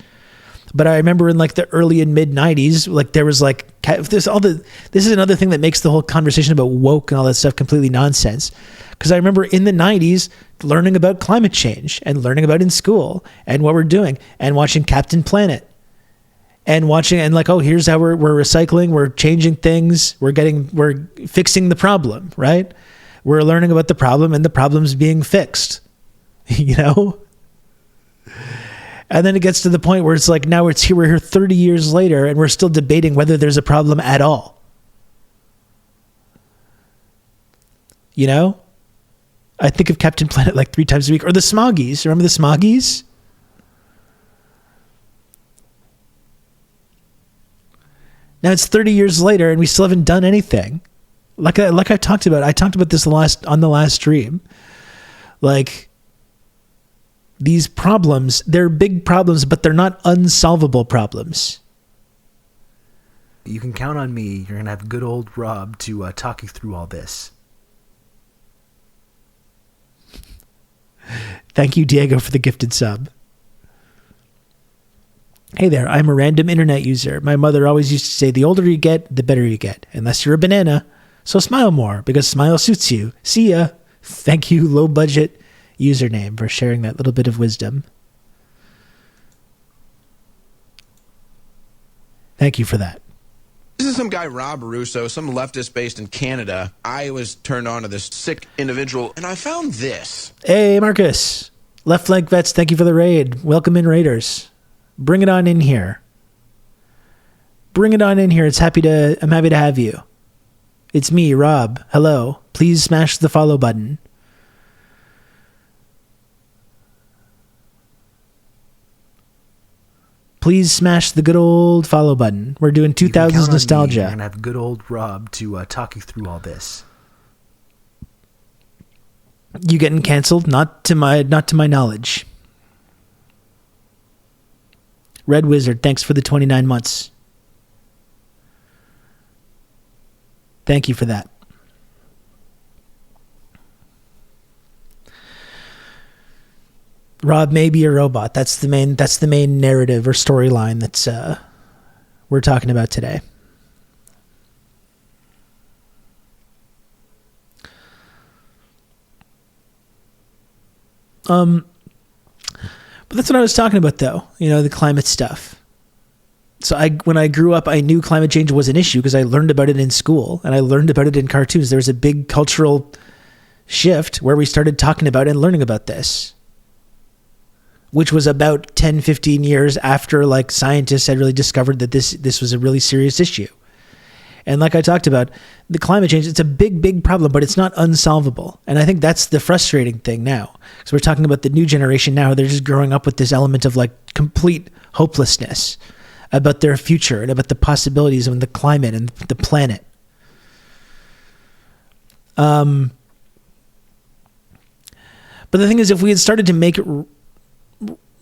But I remember in like the early and mid 90s, like there was like, this is another thing that makes the whole conversation about woke and all that stuff completely nonsense. Because I remember in the 90s learning about climate change and learning about in school and what we're doing and watching Captain Planet and watching and like, oh, here's how we're recycling, we're changing things, we're fixing the problem, right? We're learning about the problem and the problem's being fixed, you know? And then it gets to the point where it's like, now we're here 30 years later and we're still debating whether there's a problem at all. You know? I think of Captain Planet like 3 times a week. Or the Smoggies. Remember the Smoggies? Now it's 30 years later and we still haven't done anything. Like I talked about. I talked about this on the last stream. Like, these problems, they're big problems, but they're not unsolvable problems. You can count on me. You're going to have good old Rob to talk you through all this. Thank you, Diego, for the gifted sub. Hey there, I'm a random internet user. My mother always used to say, the older you get, the better you get. Unless you're a banana. So smile more, because smile suits you. See ya. Thank you, low budget username, for sharing that little bit of wisdom. Thank you for that. This is some guy, Rob Russo, some leftist based in Canada. I was turned on to this sick individual, and I found this. Hey, Marcus. Left Flank Vets, thank you for the raid. Welcome in, Raiders. Bring it on in here. Bring it on in here. I'm happy to have you. It's me, Rob. Hello. Please smash the follow button. Please smash the good old follow button. We're doing 2000s nostalgia. You're going to have good old Rob to talk you through all this. You getting canceled? Not to my knowledge. Red Wizard, thanks for the 29 months. Thank you for that. Rob may be a robot. That's the main narrative or storyline that's we're talking about today. But that's what I was talking about, though. You know, the climate stuff. So when I grew up, I knew climate change was an issue because I learned about it in school and I learned about it in cartoons. There was a big cultural shift where we started talking about and learning about this, which was about 10, 15 years after like scientists had really discovered that this was a really serious issue. And like I talked about, the climate change, it's a big, big problem, but it's not unsolvable. And I think that's the frustrating thing now. So we're talking about the new generation now. They're just growing up with this element of like complete hopelessness about their future and about the possibilities of the climate and the planet. But the thing is, if we had started to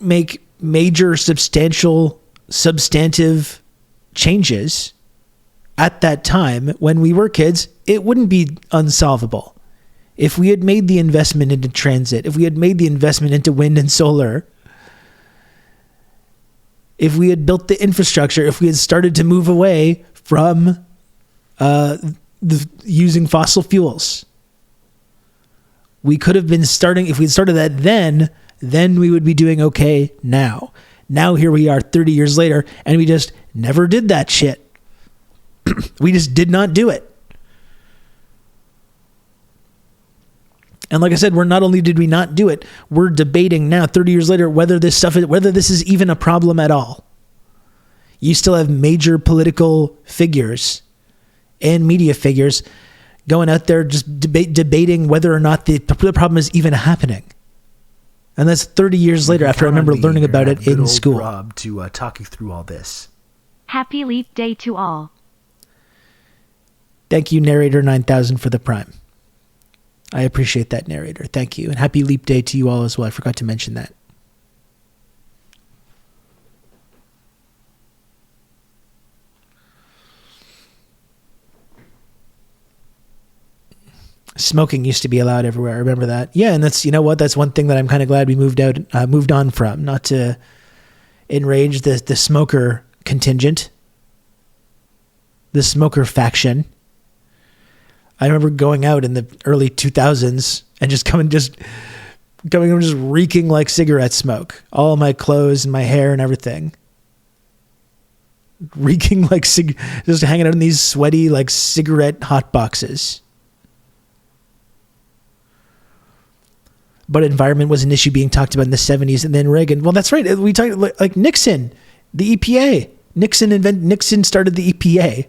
make major, substantive changes at that time when we were kids, it wouldn't be unsolvable. If we had made the investment into transit, if we had made the investment into wind and solar, if we had built the infrastructure, if we had started to move away from using fossil fuels, we could have been starting, if we'd started that then we would be doing okay now. Now here we are 30 years later, and we just never did that shit. We just did not do it. And like I said, not only did we not do it, we're debating now 30 years later whether this is even a problem at all. You still have major political figures and media figures going out there just debating whether or not the problem is even happening. And that's 30 years later after I remember learning about it in school. Rob to talk you through all this. Happy Leap Day to all. Thank you, Narrator 9000, for the Prime. I appreciate that, Narrator. Thank you. And happy Leap Day to you all as well. I forgot to mention that. Smoking used to be allowed everywhere. I remember that. Yeah, and that's, you know what? That's one thing that I'm kind of glad we moved on from. Not to enrage the smoker contingent, the smoker faction. I remember going out in the early 2000s and just reeking like cigarette smoke. All my clothes and my hair and everything. Reeking like just hanging out in these sweaty like cigarette hot boxes. But environment was an issue being talked about in the 70s, and then Reagan. Well, that's right. We talked like Nixon, the EPA. Nixon started the EPA.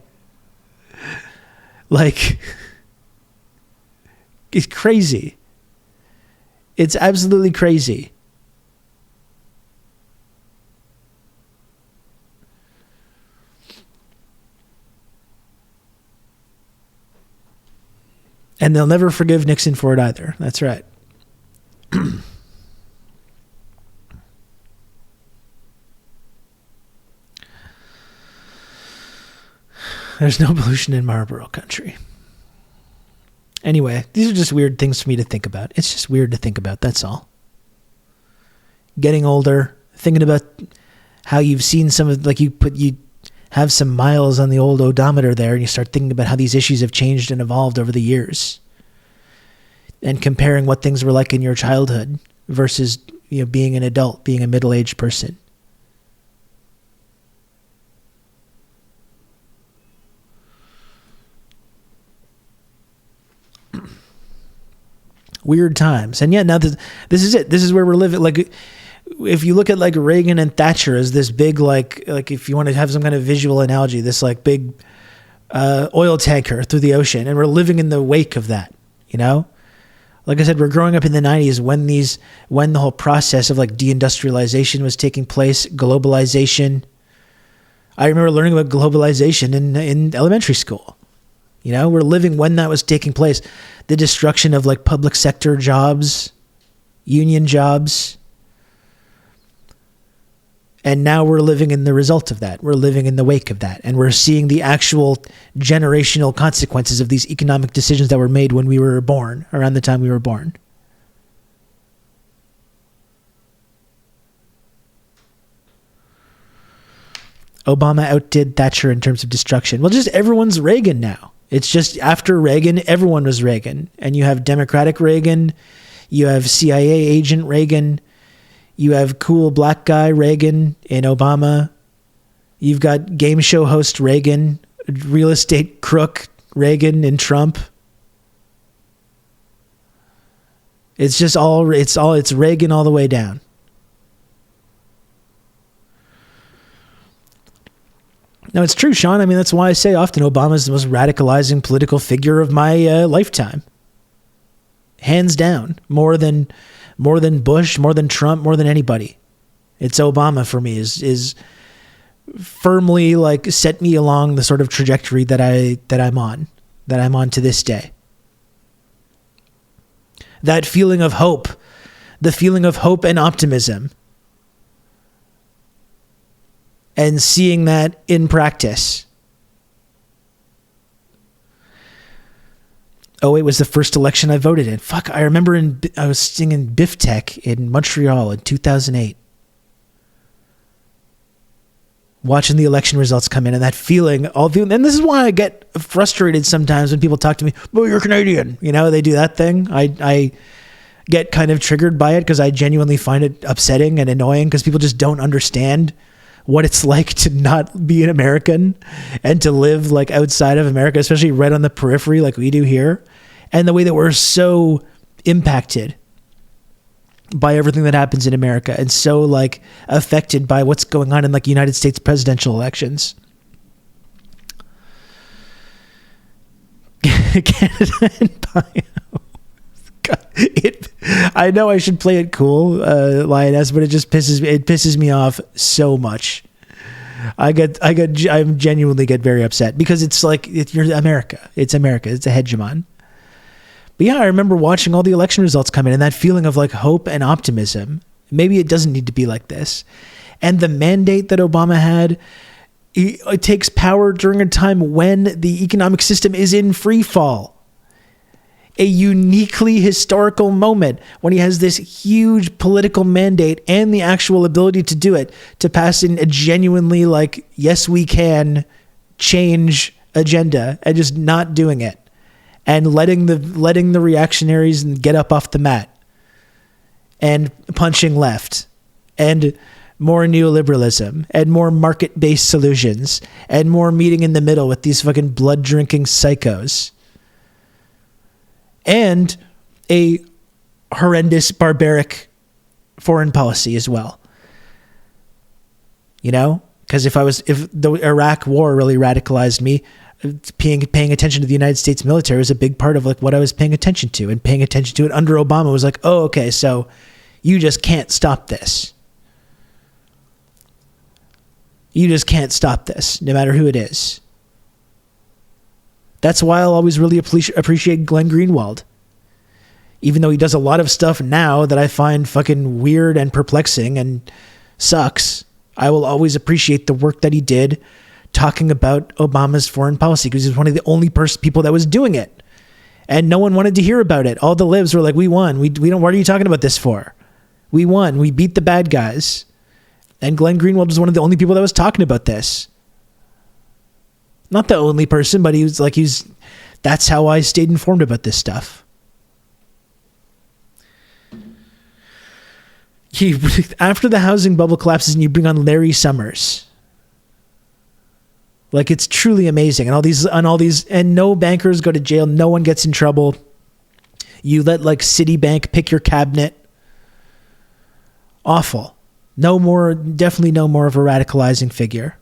Like, it's crazy. It's absolutely crazy. And they'll never forgive Nixon for it either. That's right. There's no pollution in Marlboro country. Anyway, these are just weird things for me to think about. It's just weird to think about, that's all. Getting older, thinking about how you've seen some of, like you have some miles on the old odometer there, and you start thinking about how these issues have changed and evolved over the years. And comparing what things were like in your childhood versus, being an adult, being a middle-aged person. Weird times. And yeah, now this is it. This is where we're living. Like, if you look at like Reagan and Thatcher as this big, like if you want to have some kind of visual analogy, this like big oil tanker through the ocean, and we're living in the wake of that, Like I said, we're growing up in the 90s when the whole process of like deindustrialization was taking place, globalization. I remember learning about globalization in elementary school. We're living when that was taking place. The destruction of like public sector jobs, union jobs. And now we're living in the result of that. We're living in the wake of that. And we're seeing the actual generational consequences of these economic decisions that were made when we were born, around the time we were born. Obama outdid Thatcher in terms of destruction. Well, just everyone's Reagan now. It's just after Reagan, everyone was Reagan. And you have Democratic Reagan, you have CIA agent Reagan, you have cool black guy Reagan in Obama. You've got game show host Reagan, real estate crook Reagan in Trump. It's Reagan all the way down. No, it's true, Sean. I mean, that's why I say often Obama is the most radicalizing political figure of my lifetime. Hands down. More than Bush, more than Trump, more than anybody. It's Obama for me is firmly like set me along the sort of trajectory that I'm on to this day. That feeling of hope, the feeling of hope and optimism, and seeing that in practice. Oh, it was the first election I voted in. Fuck, I remember I was singing Biff Tech in Montreal in 2008. Watching the election results come in and that feeling, and this is why I get frustrated sometimes when people talk to me, well, you're Canadian. You know, they do that thing. I get kind of triggered by it because I genuinely find it upsetting and annoying because people just don't understand what it's like to not be an American and to live like outside of America, especially right on the periphery like we do here. And the way that we're so impacted by everything that happens in America and so like affected by what's going on in like United States presidential elections. Canada and bio. God, I know I should play it cool, Lioness, but it just pisses me off so much. I genuinely get very upset because it's like you're America. It's America. It's a hegemon. But yeah, I remember watching all the election results come in and that feeling of like hope and optimism. Maybe it doesn't need to be like this. And the mandate that Obama had, it takes power during a time when the economic system is in free fall. A uniquely historical moment when he has this huge political mandate and the actual ability to do it, to pass in a genuinely like, yes, we can change agenda and just not doing it. And letting the reactionaries get up off the mat and punching left and more neoliberalism and more market-based solutions and more meeting in the middle with these fucking blood-drinking psychos and a horrendous, barbaric foreign policy as well. You know, because if the Iraq war really radicalized me, paying attention to the United States military was a big part of like what I was paying attention to, and paying attention to it under Obama was like, oh, okay, so you just can't stop this. You just can't stop this, no matter who it is. That's why I'll always really appreciate Glenn Greenwald. Even though he does a lot of stuff now that I find fucking weird and perplexing and sucks, I will always appreciate the work that he did talking about Obama's foreign policy because he's one of the only people that was doing it. And no one wanted to hear about it. All the libs were like, we won. We don't, what are you talking about this for? We won. We beat the bad guys. And Glenn Greenwald was one of the only people that was talking about this. Not the only person, but that's how I stayed informed about this stuff. After the housing bubble collapses and you bring on Larry Summers, like it's truly amazing. And no bankers go to jail. No one gets in trouble. You let like Citibank pick your cabinet. Awful. Definitely no more of a radicalizing figure.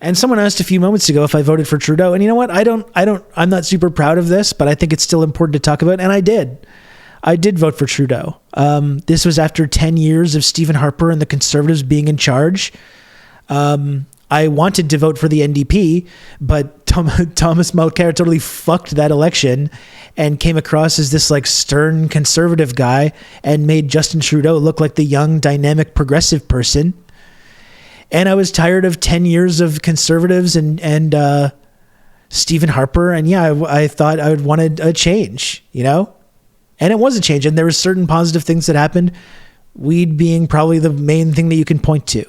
And someone asked a few moments ago if I voted for Trudeau. And you know what? I'm not super proud of this, but I think it's still important to talk about. And I did. I did vote for Trudeau. This was after 10 years of Stephen Harper and the Conservatives being in charge. I wanted to vote for the NDP, but Thomas Mulcair totally fucked that election and came across as this like stern conservative guy and made Justin Trudeau look like the young, dynamic, progressive person. And I was tired of 10 years of Conservatives and Stephen Harper. And yeah, I thought I would wanted a change, you know? And it was a change. And there were certain positive things that happened, weed being probably the main thing that you can point to.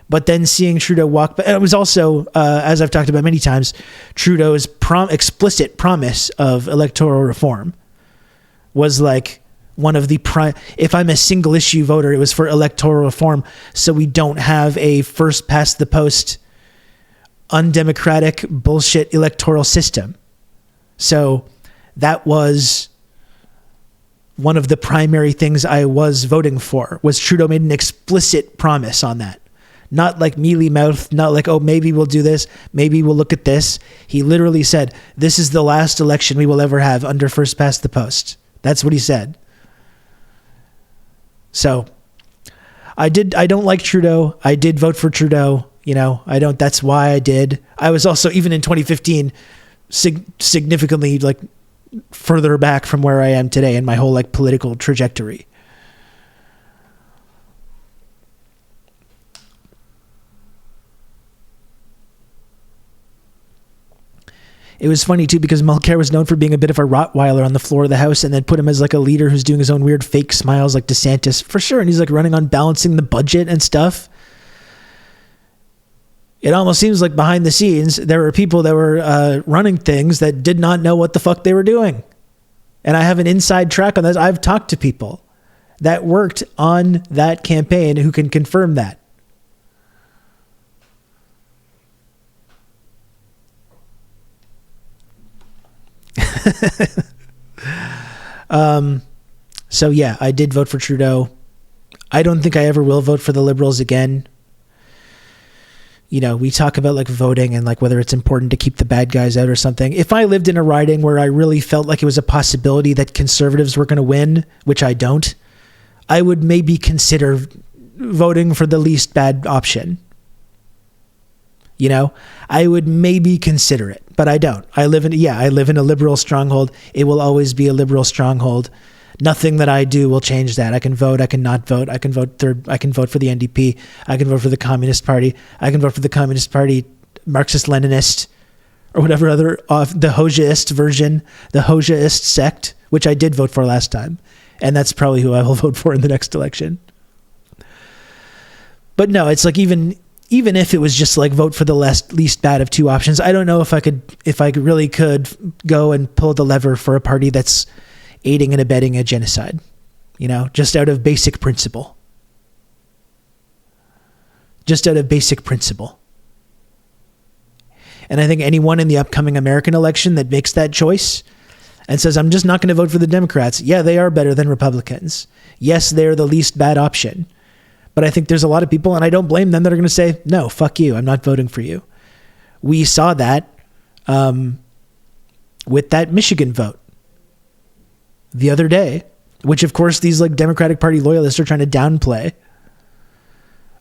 But then seeing Trudeau walk, and it was also, as I've talked about many times, Trudeau's explicit promise of electoral reform was like one of the if I'm a single issue voter, it was for electoral reform, so we don't have a first past the post undemocratic bullshit electoral system. So that was one of the primary things I was voting for. Was Trudeau made an explicit promise on that. Not like mealy mouth, not like, oh, maybe we'll do this, maybe we'll look at this. He literally said, this is the last election we will ever have under first past the post. That's what he said. So I don't like Trudeau. I did vote for Trudeau. That's why I did. I was also, even in 2015, significantly like further back from where I am today in my whole like political trajectory. It was funny too because Mulcair was known for being a bit of a Rottweiler on the floor of the House, and then put him as like a leader who's doing his own weird fake smiles like DeSantis for sure. And he's like running on balancing the budget and stuff. It almost seems like behind the scenes, there were people that were running things that did not know what the fuck they were doing. And I have an inside track on this. I've talked to people that worked on that campaign who can confirm that. So yeah, I did vote for Trudeau. I don't think I ever will vote for the Liberals again. We talk about like voting and like whether it's important to keep the bad guys out or something. If I lived in a riding where I really felt like it was a possibility that conservatives were going to win, which I don't, I would maybe consider voting for the least bad option. I would maybe consider it, but I don't. I live in a liberal stronghold. It will always be a liberal stronghold. Nothing that I do will change that. I can vote. I can not vote. I can vote third. I can vote for the NDP. I can vote for the Communist Party. I can vote for the Communist Party, Marxist-Leninist, or whatever other, the Hojaist version, the Hojaist sect, which I did vote for last time. And that's probably who I will vote for in the next election. But no, it's like even if it was just like vote for the least bad of two options, I don't know if I really could go and pull the lever for a party that's aiding and abetting a genocide, just out of basic principle. Just out of basic principle. And I think anyone in the upcoming American election that makes that choice and says, I'm just not going to vote for the Democrats. Yeah, they are better than Republicans. Yes, they're the least bad option. But I think there's a lot of people, and I don't blame them, that are going to say, no, fuck you. I'm not voting for you. We saw that with that Michigan vote the other day, which of course these like Democratic Party loyalists are trying to downplay.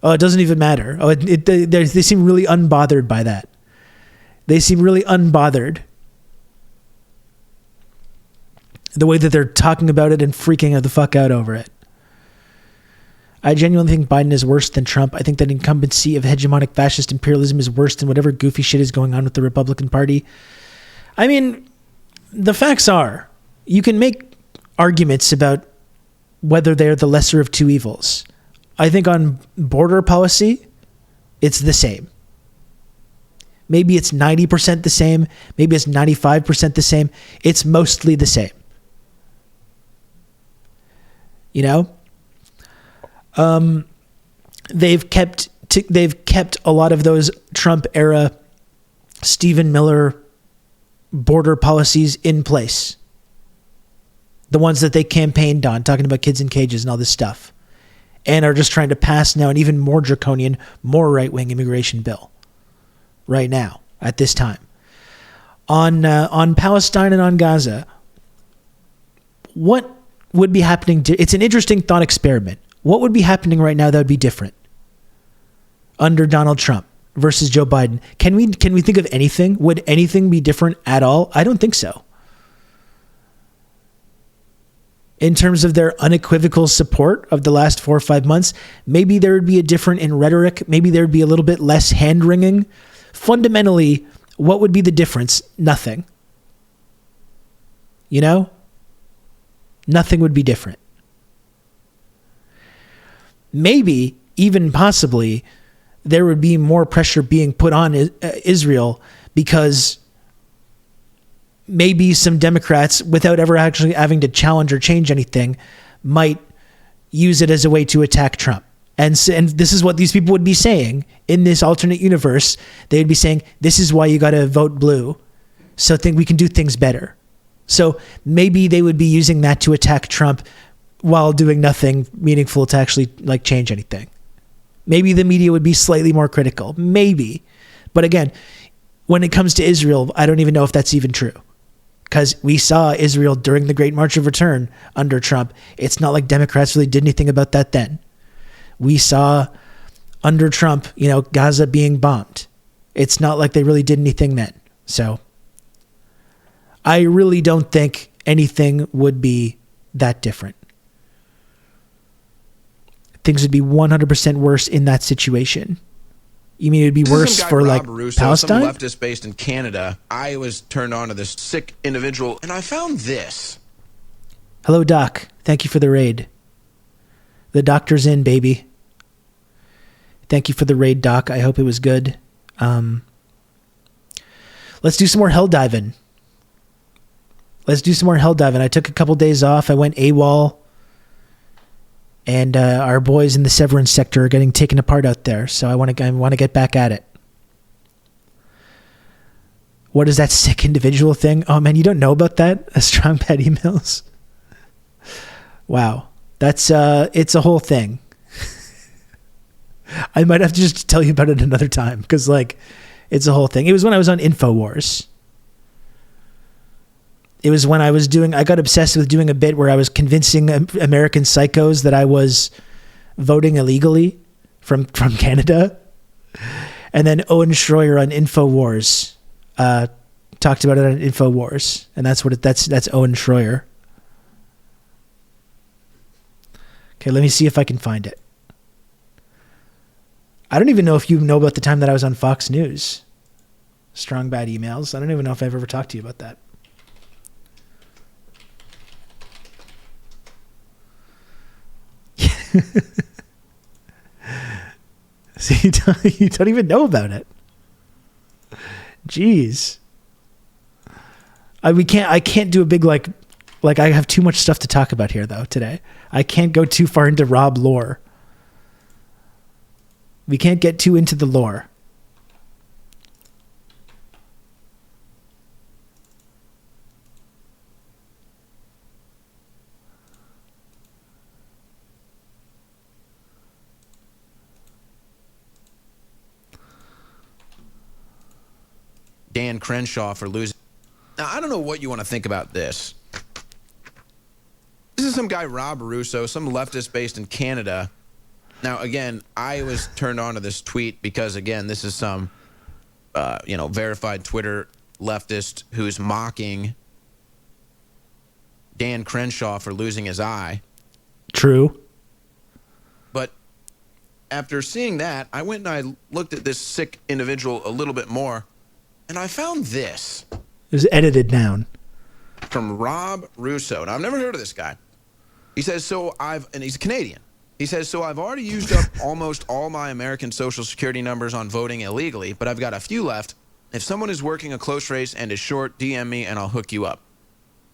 Oh, it doesn't even matter. Oh, they seem really unbothered by that. They seem really unbothered. The way that they're talking about it and freaking the fuck out over it. I genuinely think Biden is worse than Trump. I think that incumbency of hegemonic fascist imperialism is worse than whatever goofy shit is going on with the Republican Party. I mean, the facts are, you can make arguments about whether they're the lesser of two evils. I think on border policy, it's the same. Maybe it's 90% the same. Maybe it's 95% the same. It's mostly the same. They've kept a lot of those Trump era Stephen Miller border policies in place. The ones that they campaigned on, talking about kids in cages and all this stuff, and are just trying to pass now an even more draconian, more right-wing immigration bill right now at this time. On Palestine and on Gaza, what would be happening? It's an interesting thought experiment. What would be happening right now that would be different under Donald Trump versus Joe Biden? Can we think of anything? Would anything be different at all? I don't think so. In terms of their unequivocal support of the last 4 or 5 months, maybe there would be a different in rhetoric. Maybe there would be a little bit less hand-wringing. Fundamentally, what would be the difference? Nothing. Nothing would be different. Maybe, even possibly, there would be more pressure being put on Israel because maybe some Democrats, without ever actually having to challenge or change anything, might use it as a way to attack Trump. And this is what these people would be saying in this alternate universe. They'd be saying, this is why you got to vote blue. So think we can do things better. So maybe they would be using that to attack Trump while doing nothing meaningful to actually like change anything. Maybe the media would be slightly more critical. Maybe. But again, when it comes to Israel, I don't even know if that's even true. Because we saw Israel during the Great March of Return under Trump. It's not like Democrats really did anything about that then. We saw under Trump, Gaza being bombed. It's not like they really did anything then. So I really don't think anything would be that different. Things would be 100% worse in that situation. You mean it would be worse for like Palestine? Some leftist based in Canada. I was turned on to this sick individual, and I found this. Hello, Doc. Thank you for the raid. The doctor's in, baby. Thank you for the raid, Doc. I hope it was good. Let's do some more hell diving. I took a couple days off. I went AWOL. And our boys in the Severance sector are getting taken apart out there. So I want to get back at it. What is that sick individual thing? Oh, man, you don't know about that? Strong bad emails? Wow. That's, it's a whole thing. I might have to just tell you about it another time. Because, it's a whole thing. It was when I was on InfoWars. It was when I got obsessed with doing a bit where I was convincing American psychos that I was voting illegally from Canada. And then Owen Schroyer on InfoWars talked about it on InfoWars. And that's Owen Schroyer. Okay, let me see if I can find it. I don't even know if you know about the time that I was on Fox News. Strong bad emails. I don't even know if I've ever talked to you about that. See, you don't even know about it. Jeez. I can't do a big like I have too much stuff to talk about here though today. I can't go too far into Rob lore. We can't get too into the lore. Dan Crenshaw for losing. Now, I don't know what you want to think about this. This is some guy, Rob Russo, some leftist based in Canada. Now, again, I was turned on to this tweet because, again, this is some, verified Twitter leftist who's mocking Dan Crenshaw for losing his eye. True. But after seeing that, I went and I looked at this sick individual a little bit more. And I found this. It was edited down. From Rob Russo. Now, I've never heard of this guy. He says, and he's Canadian. He says, so I've already used up almost all my American Social Security numbers on voting illegally, but I've got a few left. If someone is working a close race and is short, DM me and I'll hook you up.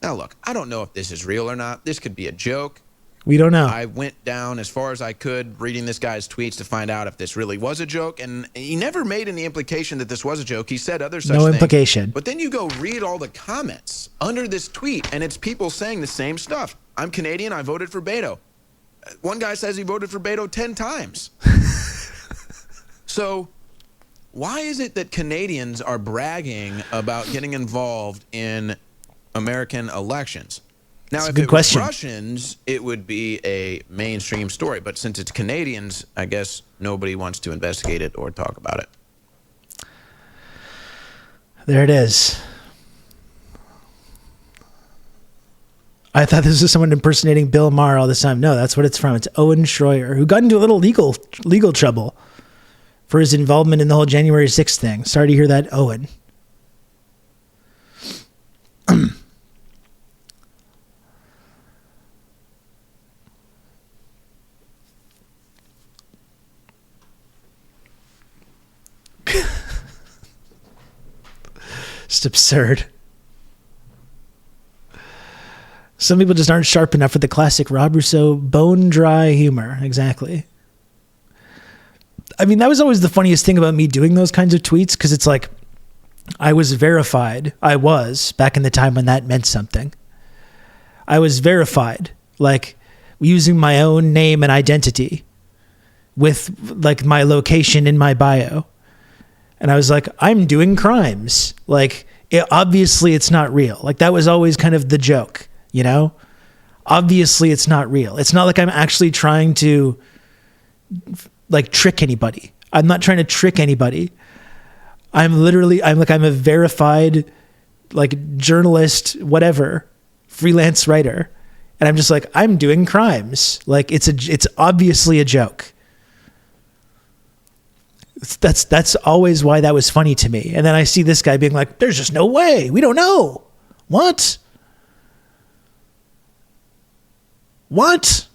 Now, look, I don't know if this is real or not. This could be a joke. We don't know. I went down as far as I could reading this guy's tweets to find out if this really was a joke. And he never made any implication that this was a joke. He said other such things. No implication. But then you go read all the comments under this tweet, and it's people saying the same stuff. I'm Canadian. I voted for Beto. One guy says he voted for Beto 10 times. So why is it that Canadians are bragging about getting involved in American elections? Now, if it was Russians, it would be a mainstream story. But since it's Canadians, I guess nobody wants to investigate it or talk about it. There it is. I thought this was someone impersonating Bill Maher all this time. No, that's what it's from. It's Owen Schroyer, who got into a little legal trouble for his involvement in the whole January 6th thing. Sorry to hear that, Owen. Just absurd. Some people just aren't sharp enough for the classic Rob Rousseau bone dry humor. Exactly. I mean, that was always the funniest thing about me doing those kinds of tweets, because it's like, I was verified. I was, back in the time when that meant something. I was verified, like using my own name and identity with like my location in my bio. And I was like, I'm doing crimes. Like, obviously it's not real. Like, that was always kind of the joke, you know? Obviously it's not real. It's not like I'm actually trying to like trick anybody. I'm not trying to trick anybody. I'm a verified like journalist, whatever, freelance writer. And I'm just like, I'm doing crimes. Like, it's obviously a joke. That's always why that was funny to me. And then I see this guy being like, there's just no way. We don't know. What? What?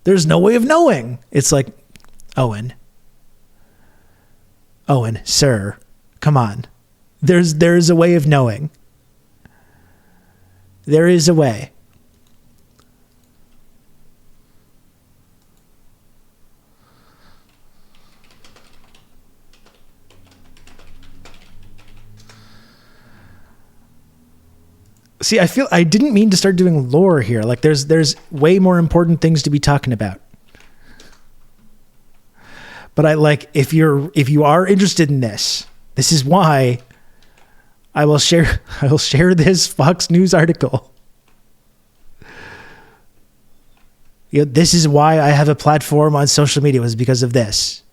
There's no way of knowing. It's like, Owen, sir, come on. There's a way of knowing. There is a way. See, I feel I didn't mean to start doing lore here. Like, there's way more important things to be talking about. But I like, if you are interested in this is why I will share this Fox News article. You know, this is why I have a platform on social media, was because of this,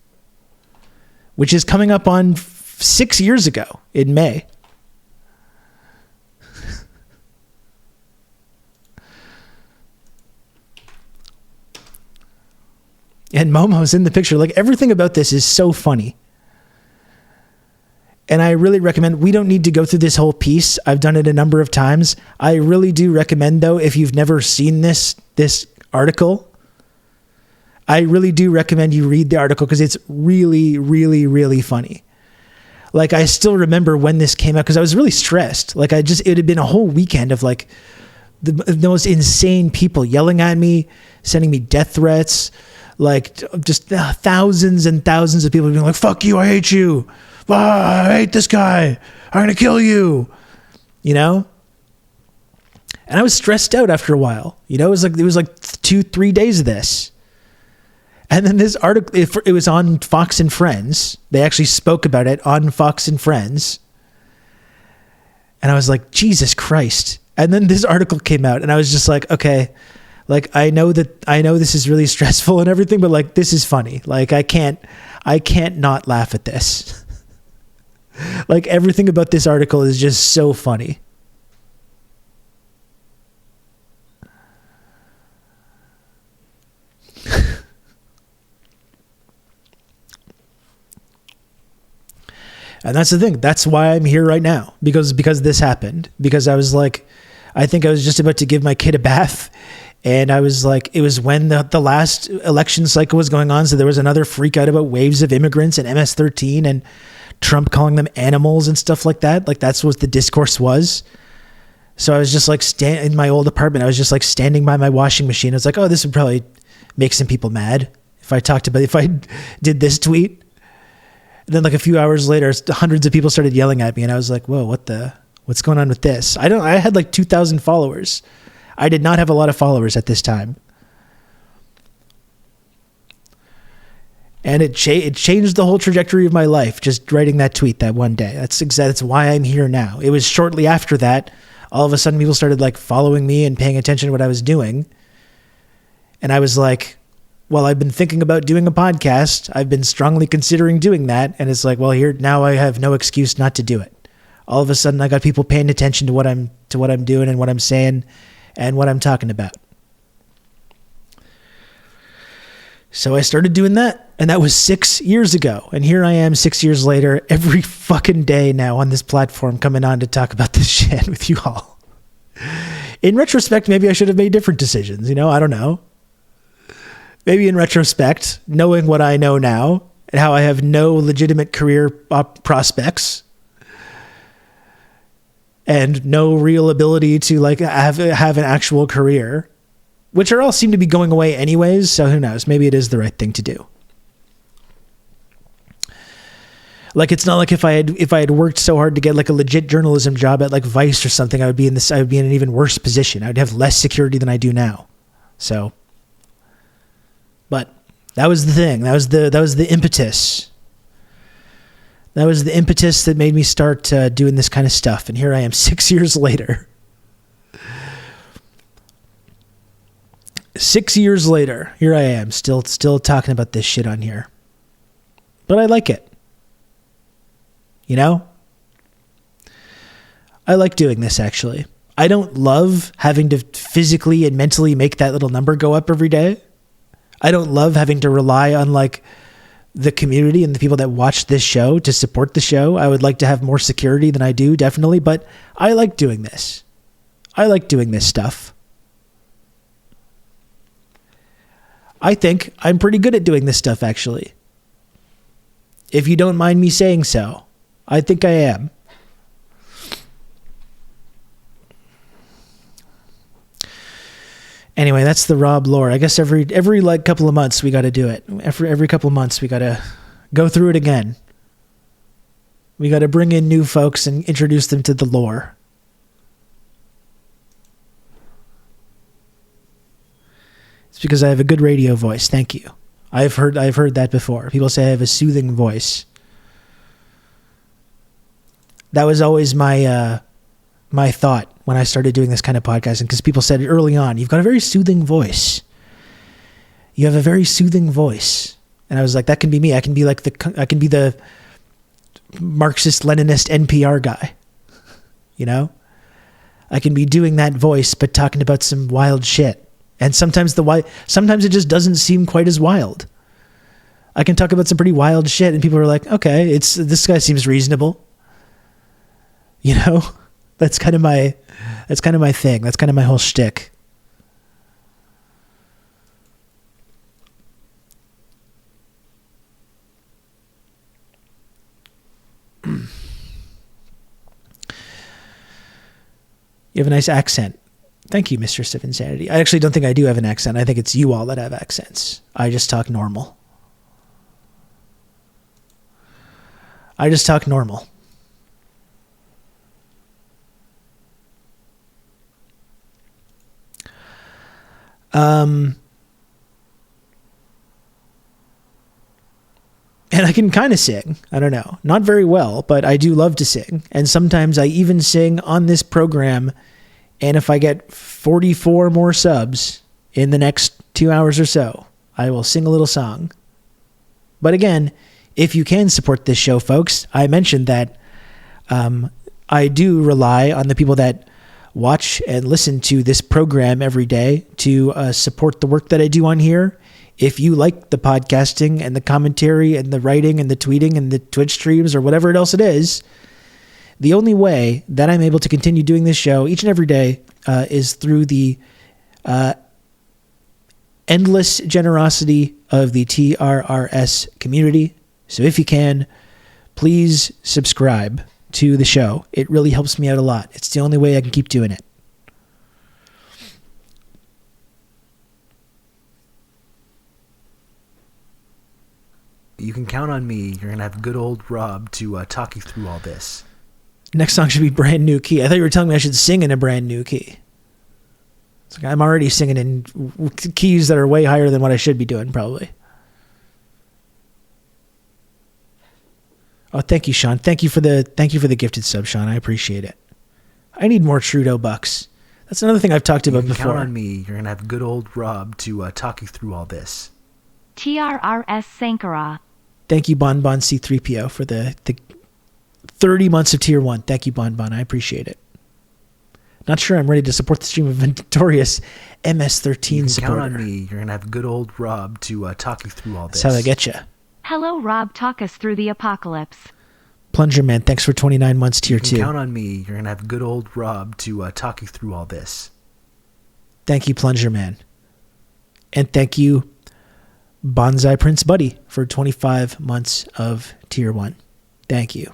which is coming up on 6 years ago in May. And Momo's in the picture. Like, everything about this is so funny. And I really recommend, we don't need to go through this whole piece. I've done it a number of times. I really do recommend, though, if you've never seen this article, I really do recommend you read the article, because it's really, really, really funny. Like, I still remember when this came out, because I was really stressed. Like, it had been a whole weekend of like the most insane people yelling at me, sending me death threats. Like, just thousands and thousands of people being like, fuck you, I hate you. I hate this guy. I'm going to kill you. You know? And I was stressed out after a while. You know, it was like 2-3 days of this. And then this article, it was on Fox and Friends. They actually spoke about it on Fox and Friends. And I was like, Jesus Christ. And then this article came out, and I was just like, okay, like, I know this is really stressful and everything, but like, this is funny. Like, I can't not laugh at this. Like, everything about this article is just so funny. And that's the thing. That's why I'm here right now, because this happened. Because I was like, I think I was just about to give my kid a bath. And I was like, it was when the last election cycle was going on. So there was another freak out about waves of immigrants and MS-13 and Trump calling them animals and stuff like that. Like, that's what the discourse was. So I was just like, in my old apartment, I was just like standing by my washing machine. I was like, oh, this would probably make some people mad if I did this tweet. And then like a few hours later, hundreds of people started yelling at me. And I was like, whoa, what's going on with this? I had like 2,000 followers. I did not have a lot of followers at this time. And it changed the whole trajectory of my life, just writing that tweet that one day. That's why I'm here now. It was shortly after that, all of a sudden people started like following me and paying attention to what I was doing. And I was like, well, I've been thinking about doing a podcast. I've been strongly considering doing that. And it's like, well, now I have no excuse not to do it. All of a sudden I got people paying attention to what I'm doing and what I'm saying and what I'm talking about. So I started doing that, and that was 6 years ago. And here I am 6 years later, every fucking day now on this platform, coming on to talk about this shit with you all. In retrospect, maybe I should have made different decisions. You know, I don't know. Maybe in retrospect, knowing what I know now and how I have no legitimate career prospects and no real ability to like have an actual career, which all seem to be going away anyways. So who knows? Maybe it is the right thing to do. Like, it's not like if I had worked so hard to get like a legit journalism job at like Vice or something, I would be in an even worse position. I would have less security than I do now. So, but that was the thing. That was the impetus. That was the impetus that made me start doing this kind of stuff. And here I am 6 years later. 6 years later, here I am still talking about this shit on here. But I like it. You know? I like doing this, actually. I don't love having to physically and mentally make that little number go up every day. I don't love having to rely on like the community and the people that watch this show to support the show. I would like to have more security than I do, definitely, but I like doing this. I like doing this stuff. I think I'm pretty good at doing this stuff, actually. If you don't mind me saying so, I think I am. Anyway, that's the Rob lore. I guess every like couple of months we got to do it. Every couple of months we got to go through it again. We got to bring in new folks and introduce them to the lore. It's because I have a good radio voice. Thank you. I've heard that before. People say I have a soothing voice. That was always my thought when I started doing this kind of podcasting, because people said early on, you've got a very soothing voice. You have a very soothing voice. And I was like, that can be me. I can be the Marxist Leninist NPR guy. You know? I can be doing that voice but talking about some wild shit. And sometimes it just doesn't seem quite as wild. I can talk about some pretty wild shit and people are like, okay, this guy seems reasonable. You know? That's kind of my thing. That's kind of my whole shtick. You have a nice accent. Thank you, Mistress of Insanity. I actually don't think I do have an accent. I think it's you all that have accents. I just talk normal. And I can kind of sing. I don't know. Not very well, but I do love to sing. And sometimes I even sing on this program. And if I get 44 more subs in the next 2 hours or so, I will sing a little song. But again, if you can support this show, folks, I mentioned that I do rely on the people that watch and listen to this program every day to support the work that I do on here. If you like the podcasting and the commentary and the writing and the tweeting and the Twitch streams or whatever else it is, the only way that I'm able to continue doing this show each and every day is through the endless generosity of the TRRS community. So if you can, please subscribe to the show. It really helps me out a lot. It's the only way I can keep doing it. You can count on me. You're going to have good old Rob to talk you through all this. Next song should be Brand New Key. I thought you were telling me I should sing in a brand new key. It's like I'm already singing in keys that are way higher than what I should be doing, probably. Oh, thank you, Sean. Thank you for the gifted sub, Sean. I appreciate it. I need more Trudeau bucks. That's another thing I've talked about before. Count on me. You're going to have good old Rob to talk you through all this. TRRS Sankara. Thank you, Bon Bon C3PO, for the 30 months of Tier 1. Thank you, Bon Bon. I appreciate it. Not sure I'm ready to support the stream of Victorious MS13 supporter. Count on me. You're going to have good old Rob to talk you through all this. That's how I get you. Hello, Rob. Talk us through the apocalypse. Plunger Man, thanks for 29 months Tier 2. Count on me. You're going to have good old Rob to talk you through all this. Thank you, Plunger Man. And thank you, Bonsai Prince Buddy, for 25 months of Tier 1. Thank you.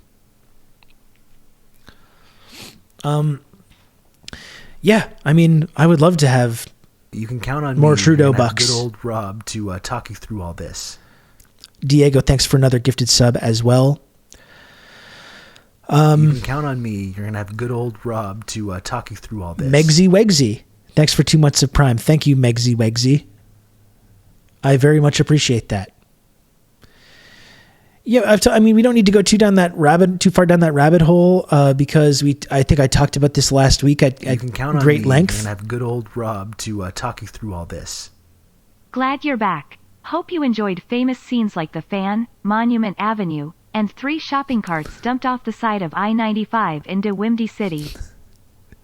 Yeah, I mean, I would love to have you can count on more me. Trudeau bucks. Good old Rob to talk you through all this. Diego, thanks for another gifted sub as well. You can count on me. You're going to have good old Rob to talk you through all this. Megsy Wegsy. Thanks for 2 months of Prime. Thank you, Megsy Wegsy. I very much appreciate that. Yeah, I mean, we don't need to go too far down that rabbit hole because I think I talked about this last week at great length. You're going to have good old Rob to talk you through all this. Glad you're back. Hope you enjoyed famous scenes like the fan, Monument Avenue, and 3 shopping carts dumped off the side of I-95 into Windy City.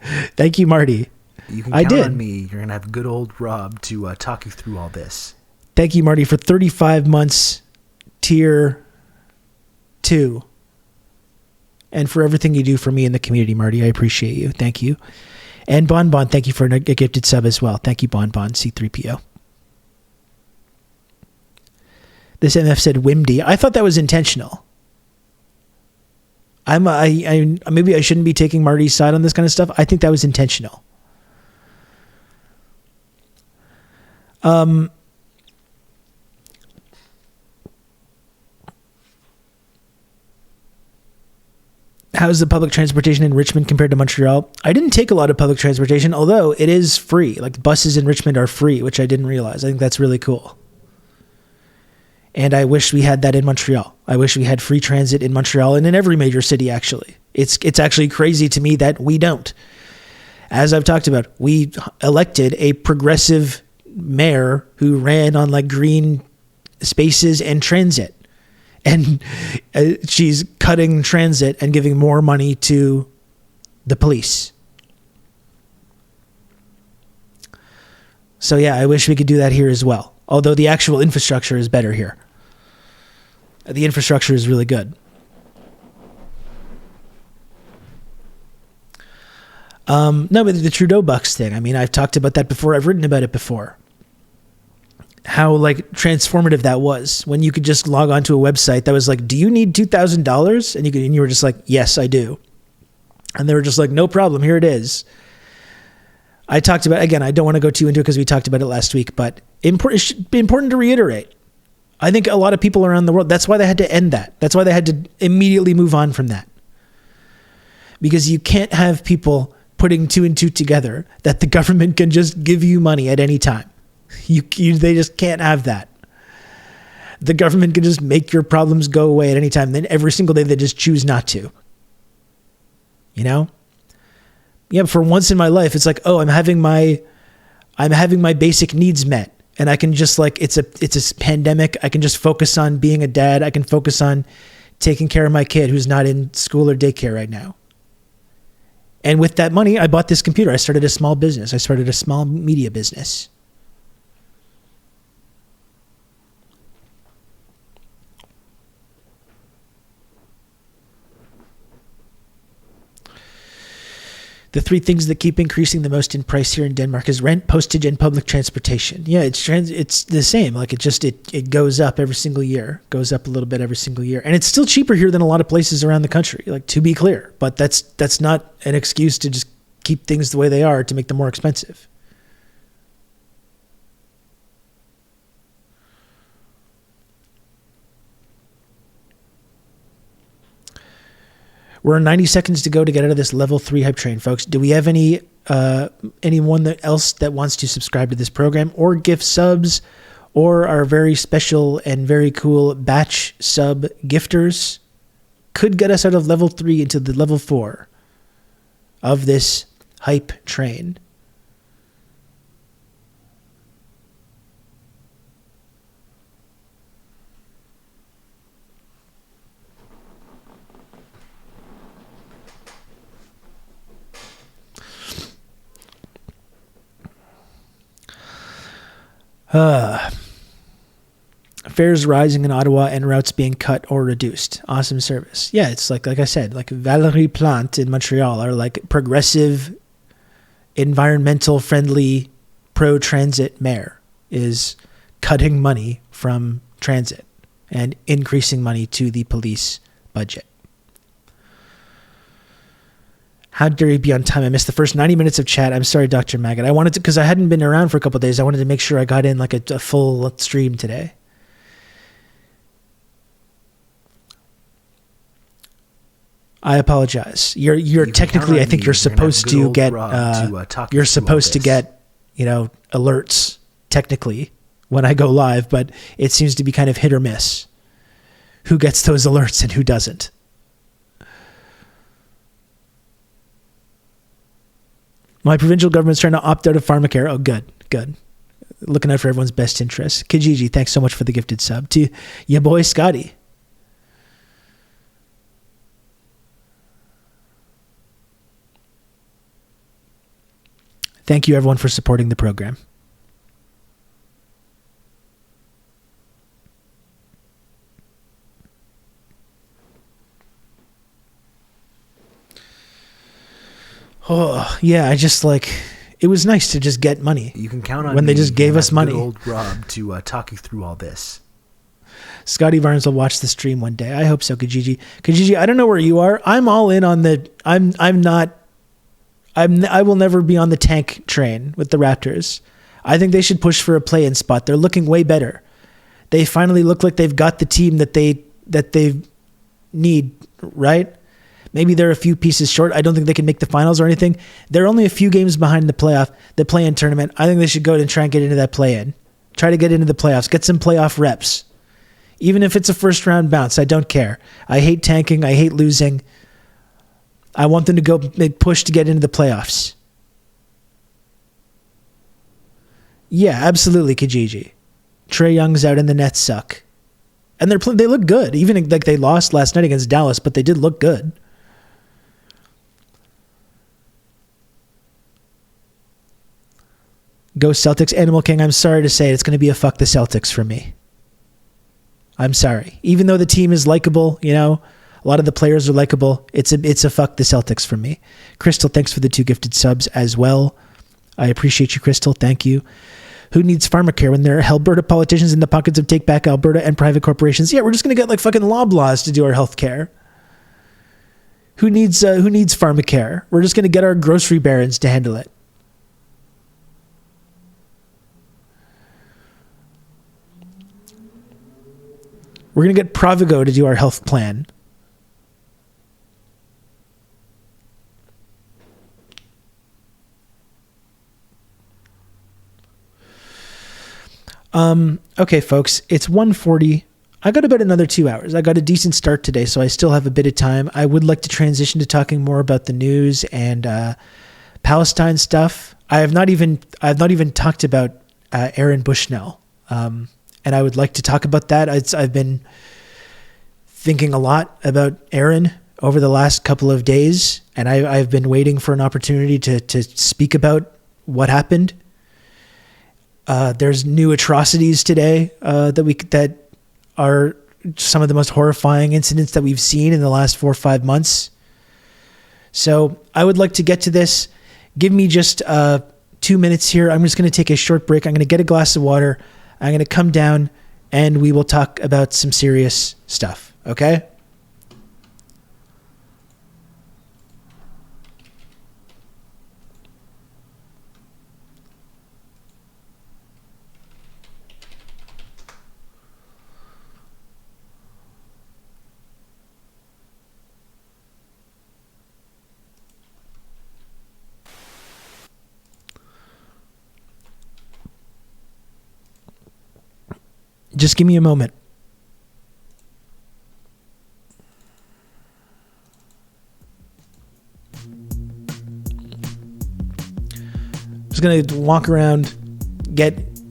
Thank you, Marty. You can count on me. You're going to have good old Rob to talk you through all this. Thank you, Marty, for 35 months, tier 2. And for everything you do for me in the community, Marty. I appreciate you. Thank you. And Bon Bon, thank you for a gifted sub as well. Thank you, Bon Bon, C3PO. This MF said Wimdy. I thought that was intentional. Maybe I shouldn't be taking Marty's side on this kind of stuff. I think that was intentional. How's the public transportation in Richmond compared to Montreal? I didn't take a lot of public transportation, although it is free. Like buses in Richmond are free, which I didn't realize. I think that's really cool. And I wish we had that in Montreal. I wish we had free transit in Montreal and in every major city, actually. It's actually crazy to me that we don't. As I've talked about, we elected a progressive mayor who ran on like green spaces and transit. And she's cutting transit and giving more money to the police. So yeah, I wish we could do that here as well. Although the actual infrastructure is better here. The infrastructure is really good. No, but the Trudeau bucks thing, I mean, I've talked about that before. I've written about it before. How like transformative that was when you could just log onto a website that was like, do you need $2,000? And you were just like, yes, I do. And they were just like, no problem. Here it is. I talked about, again, I don't want to go too into it because we talked about it last week, but it should be important to reiterate. I think a lot of people around the world, that's why they had to end that. That's why they had to immediately move on from that. Because you can't have people putting 2 and 2 together that the government can just give you money at any time. They just can't have that. The government can just make your problems go away at any time. Then every single day they just choose not to. You know? Yeah, for once in my life, it's like, oh, I'm having my basic needs met. And I can just like, it's a pandemic. I can just focus on being a dad. I can focus on taking care of my kid who's not in school or daycare right now. And with that money, I bought this computer. I started a small business. I started a small media business. The 3 things that keep increasing the most in price here in Denmark is rent, postage, and public transportation. Yeah, it's the same. Like it goes up every single year, goes up a little bit every single year, and it's still cheaper here than a lot of places around the country. Like to be clear, but that's not an excuse to just keep things the way they are to make them more expensive. We're 90 seconds to go to get out of this level 3 hype train, folks. Do we have anyone else that wants to subscribe to this program or gift subs or our very special and very cool batch sub gifters? Could get us out of level 3 into the level 4 of this hype train. Fares rising in Ottawa and routes being cut or reduced. Awesome service. Yeah, it's like I said, like Valérie Plante in Montreal are like progressive, environmental friendly, pro-transit mayor is cutting money from transit and increasing money to the police budget. How dare you be on time? I missed the first 90 minutes of chat. I'm sorry, Dr. Maggot. I wanted to, because I hadn't been around for a couple of days, I wanted to make sure I got in like a full stream today. I apologize. You're You can technically, count I on think me. you're You're gonna have supposed good to old get Rob to, talk you you're through all supposed to this. get, alerts technically when I go live, but it seems to be kind of hit or miss. Who gets those alerts and who doesn't? My provincial government's trying to opt out of pharmacare. Oh, good. Looking out for everyone's best interests. Kijiji, thanks so much for the gifted sub. To your boy Scotty. Thank you, everyone, for supporting the program. Oh, yeah, it was nice to just get money. You can count on when me. they just gave us money. Good old Rob to talk you through all this. Scotty Barnes will watch the stream one day. I hope so, Kijiji. Kijiji, I don't know where you are. I'm all in on the. I will never be on the tank train with the Raptors. I think they should push for a play-in spot. They're looking way better. They finally look like they've got the team that they need, right? Maybe they're a few pieces short. I don't think they can make the finals or anything. They're only a few games behind the play-in tournament. I think they should go and try and get into that play-in. Try to get into the playoffs. Get some playoff reps. Even if it's a first-round bounce, I don't care. I hate tanking. I hate losing. I want them to go push to get into the playoffs. Yeah, absolutely, Kijiji. Trae Young's out and the Nets suck. And they look good. Even like they lost last night against Dallas, but they did look good. Go Celtics. Animal King, I'm sorry to say it's going to be a fuck the Celtics for me. I'm sorry. Even though the team is likable, a lot of the players are likable, it's a fuck the Celtics for me. Crystal, thanks for the 2 gifted subs as well. I appreciate you, Crystal. Thank you. Who needs pharmacare when there are Alberta politicians in the pockets of Take Back Alberta and private corporations? Yeah, we're just going to get like fucking Loblaws to do our health care. Who needs pharmacare? We're just going to get our grocery barons to handle it. We're going to get Provigo to do our health plan. Okay, folks, it's 1:40. I got about another 2 hours. I got a decent start today, so I still have a bit of time. I would like to transition to talking more about the news and Palestine stuff. I have not even talked about Aaron Bushnell. And I would like to talk about that. I've been thinking a lot about Aaron over the last couple of days, and I've been waiting for an opportunity to speak about what happened. There's new atrocities today that are some of the most horrifying incidents that we've seen in the last 4 or 5 months. So I would like to get to this. Give me just 2 minutes here. I'm just going to take a short break. I'm going to get a glass of water. I'm going to come down and we will talk about some serious stuff. Okay? Just give me a moment. Just going to walk around,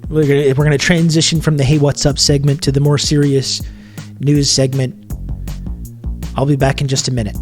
we're going to transition from the Hey What's Up segment to the more serious news segment. I'll be back in just a minute.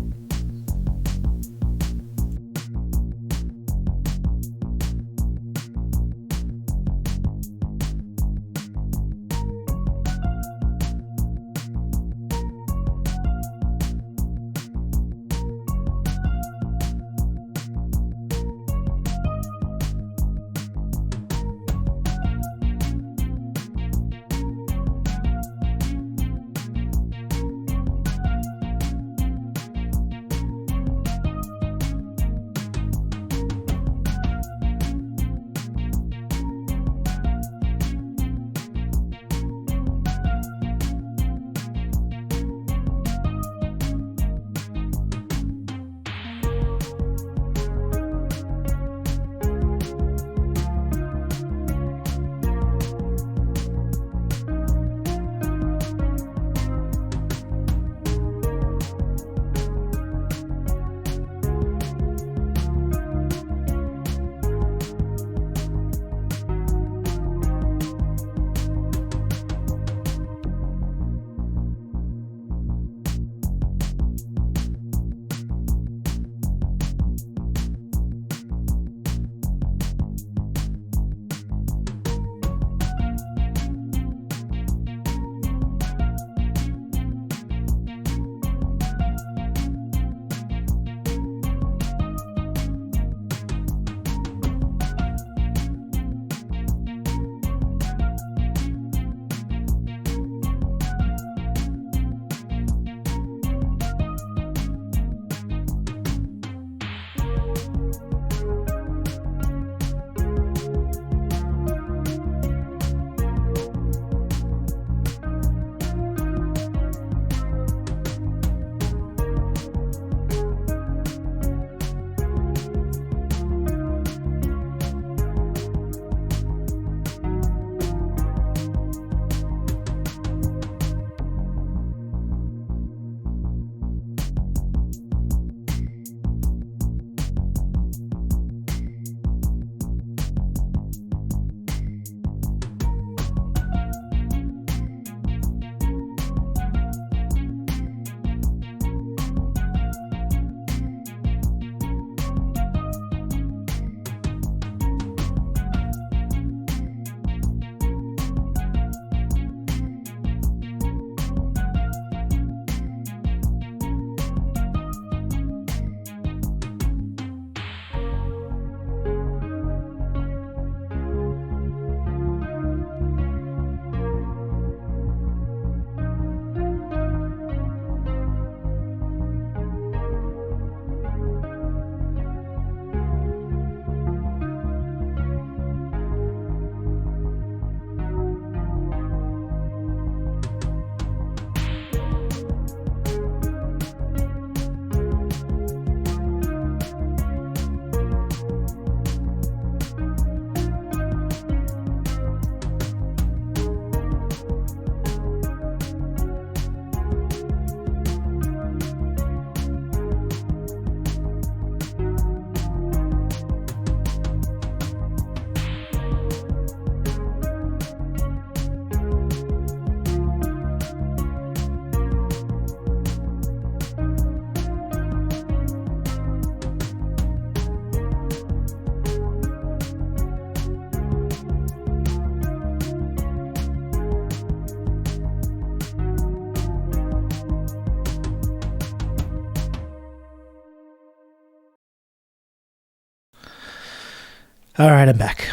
All right, I'm back.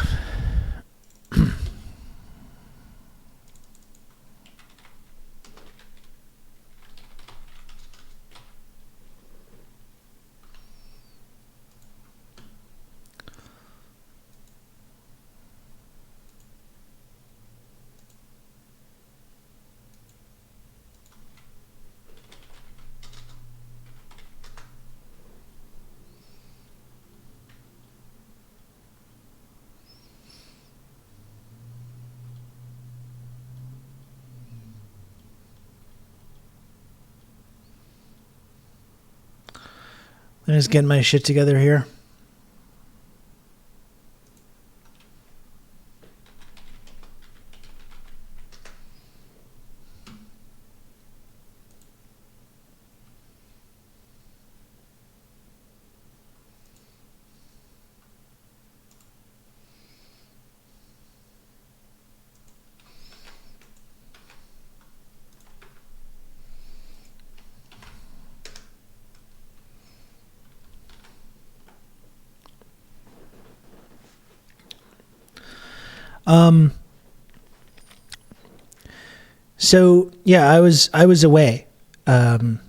I'm just getting my shit together here. So yeah, I was away, and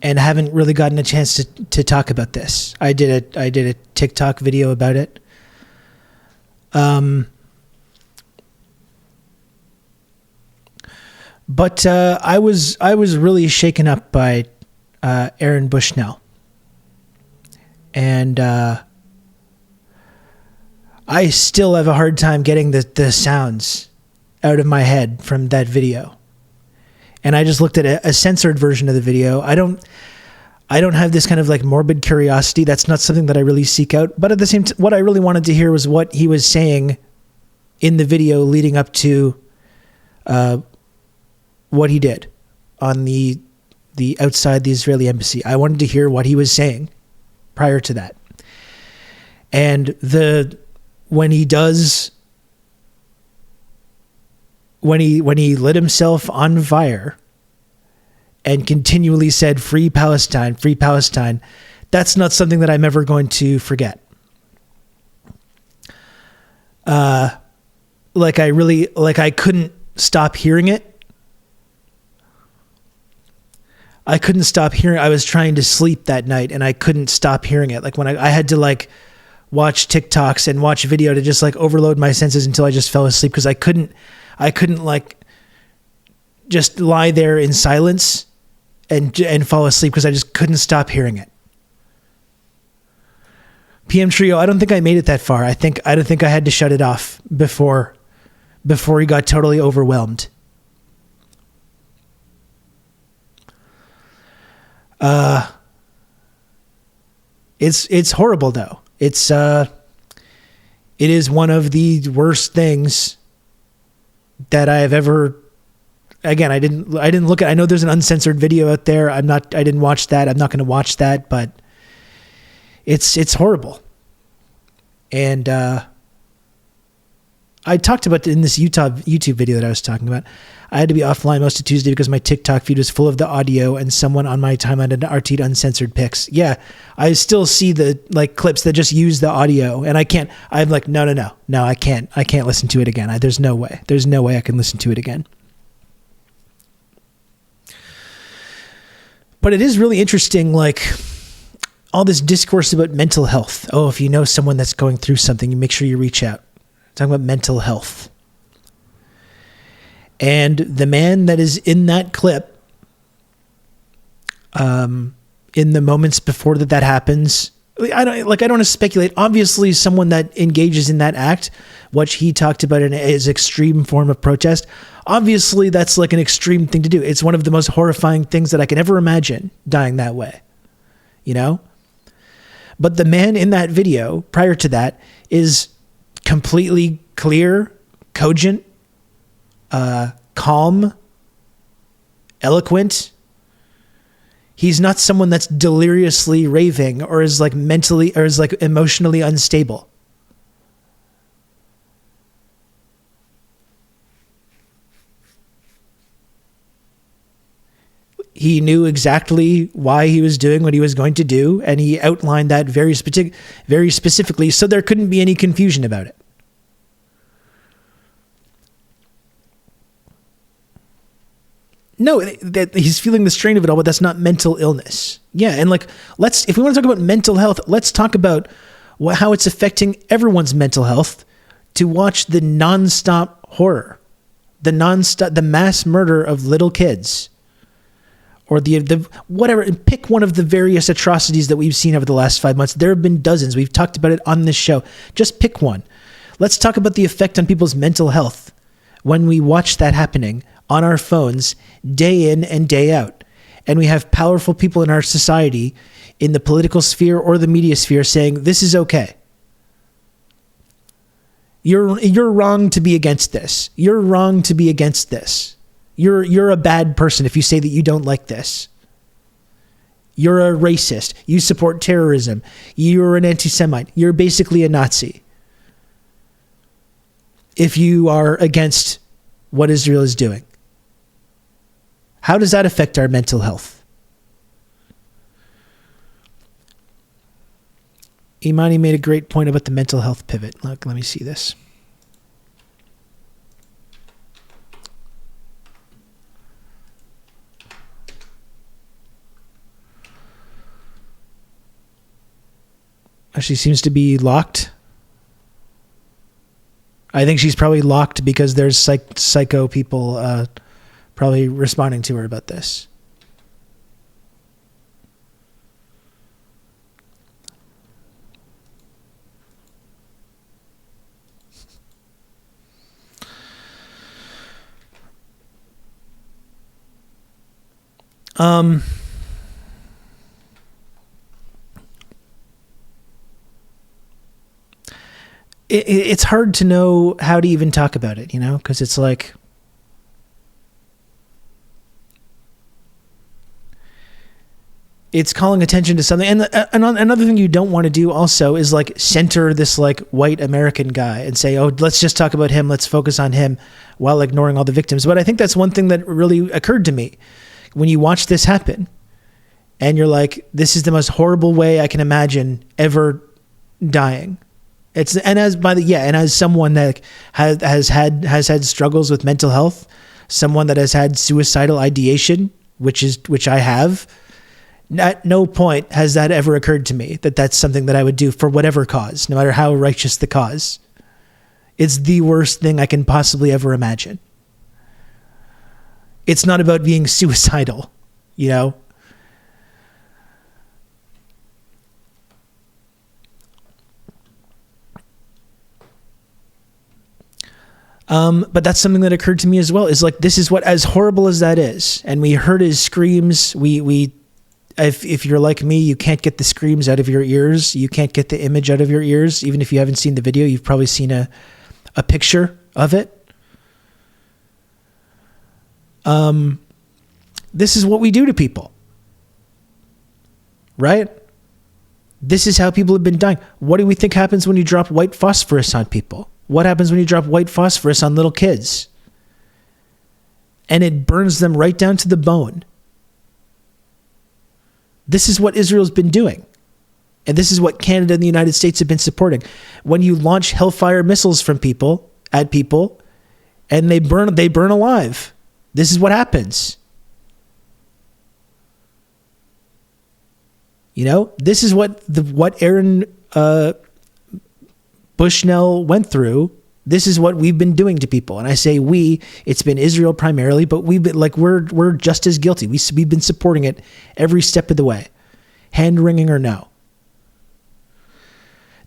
haven't really gotten a chance to talk about this. I did a TikTok video about it. But I was really shaken up by Aaron Bushnell, and I still have a hard time getting the sounds out of my head from that video. And I just looked at a censored version of the video. I don't have this kind of like morbid curiosity. That's not something that I really seek out. But at the same time, what I really wanted to hear was what he was saying in the video leading up to what he did on the outside the Israeli embassy. I wanted to hear what he was saying prior to that. And when he lit himself on fire and continually said, "Free Palestine, free Palestine," that's not something that I'm ever going to forget. I couldn't stop hearing it. I couldn't stop hearing. I was trying to sleep that night and I couldn't stop hearing it. Like when I had to like watch TikToks and watch video to just like overload my senses until I just fell asleep, because I couldn't like just lie there in silence and fall asleep because I just couldn't stop hearing it. PM Trio, I don't think I made it that far. I don't think I had to shut it off before he got totally overwhelmed. It's horrible though. It is one of the worst things that I have ever. Again, I didn't look at. I know there's an uncensored video out there. I didn't watch that. I'm not going to watch that. But it's horrible. And I talked about it in this YouTube video that I was talking about. I had to be offline most of Tuesday because my TikTok feed was full of the audio, and someone on my timeline had RT'd uncensored pics. Yeah, I still see the like clips that just use the audio, and I can't. I'm like, no, I can't listen to it again. There's no way I can listen to it again. But it is really interesting, like all this discourse about mental health. Oh, if you know someone that's going through something, you make sure you reach out. Talking about mental health. And the man that is in that clip, in the moments before that happens, I don't want to speculate. Obviously, someone that engages in that act, what he talked about in his extreme form of protest, obviously that's like an extreme thing to do. It's one of the most horrifying things that I can ever imagine, dying that way, you know? But the man in that video, prior to that, is completely clear, cogent, calm, eloquent. He's not someone that's deliriously raving or is like mentally or is like emotionally unstable. He knew exactly why he was doing what he was going to do, and he outlined that very specifically, so there couldn't be any confusion about it. No, that he's feeling the strain of it all, but that's not mental illness. Yeah, and like, if we want to talk about mental health, let's talk about how it's affecting everyone's mental health to watch the nonstop horror, the mass murder of little kids, or the whatever. And pick one of the various atrocities that we've seen over the last 5 months. There have been dozens. We've talked about it on this show. Just pick one. Let's talk about the effect on people's mental health when we watch that happening on our phones day in and day out. And we have powerful people in our society, in the political sphere or the media sphere, saying this is okay. You're wrong to be against this. You're wrong to be against this. You're a bad person if you say that you don't like this. You're a racist. You support terrorism. You're an anti-Semite. You're basically a Nazi if you are against what Israel is doing. How does that affect our mental health? Imani made a great point about the mental health pivot. Look, let me see this. She seems to be locked. I think she's probably locked because there's psycho people probably responding to her about this. It's hard to know how to even talk about it, because it's like, it's calling attention to something. And another thing you don't want to do also is like center this like white American guy and say, oh, let's just talk about him. Let's focus on him while ignoring all the victims. But I think that's one thing that really occurred to me when you watch this happen and you're like, this is the most horrible way I can imagine ever dying. As someone that has had struggles with mental health, someone that has had suicidal ideation, which I have, at no point has that ever occurred to me that that's something that I would do for whatever cause, no matter how righteous the cause. It's the worst thing I can possibly ever imagine. It's not about being suicidal, But that's something that occurred to me as well, is like, this is what, as horrible as that is, and we heard his screams, if you're like me, you can't get the screams out of your ears, you can't get the image out of your ears, even if you haven't seen the video, you've probably seen a picture of it. This is what we do to people, right? This is how people have been dying. What do we think happens when you drop white phosphorus on people? What happens when you drop white phosphorus on little kids? And it burns them right down to the bone. This is what Israel's been doing. And this is what Canada and the United States have been supporting. When you launch Hellfire missiles from people, at people, and they burn alive. This is what happens. This is what Aaron Bushnell went through. This is what we've been doing to people. And I say we, it's been Israel primarily, but we're just as guilty. We've been supporting it every step of the way, hand-wringing or no.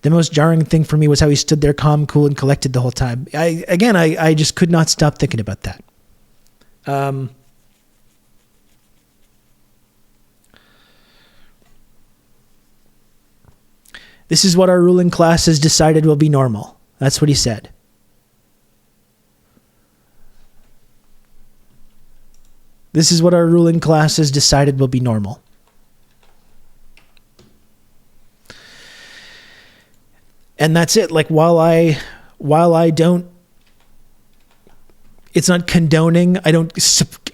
The most jarring thing for me was how he stood there calm, cool, and collected the whole time. I just could not stop thinking about that. This is what our ruling class has decided will be normal. That's what he said. This is what our ruling class has decided will be normal. And that's it. Like, while I don't, it's not condoning. I don't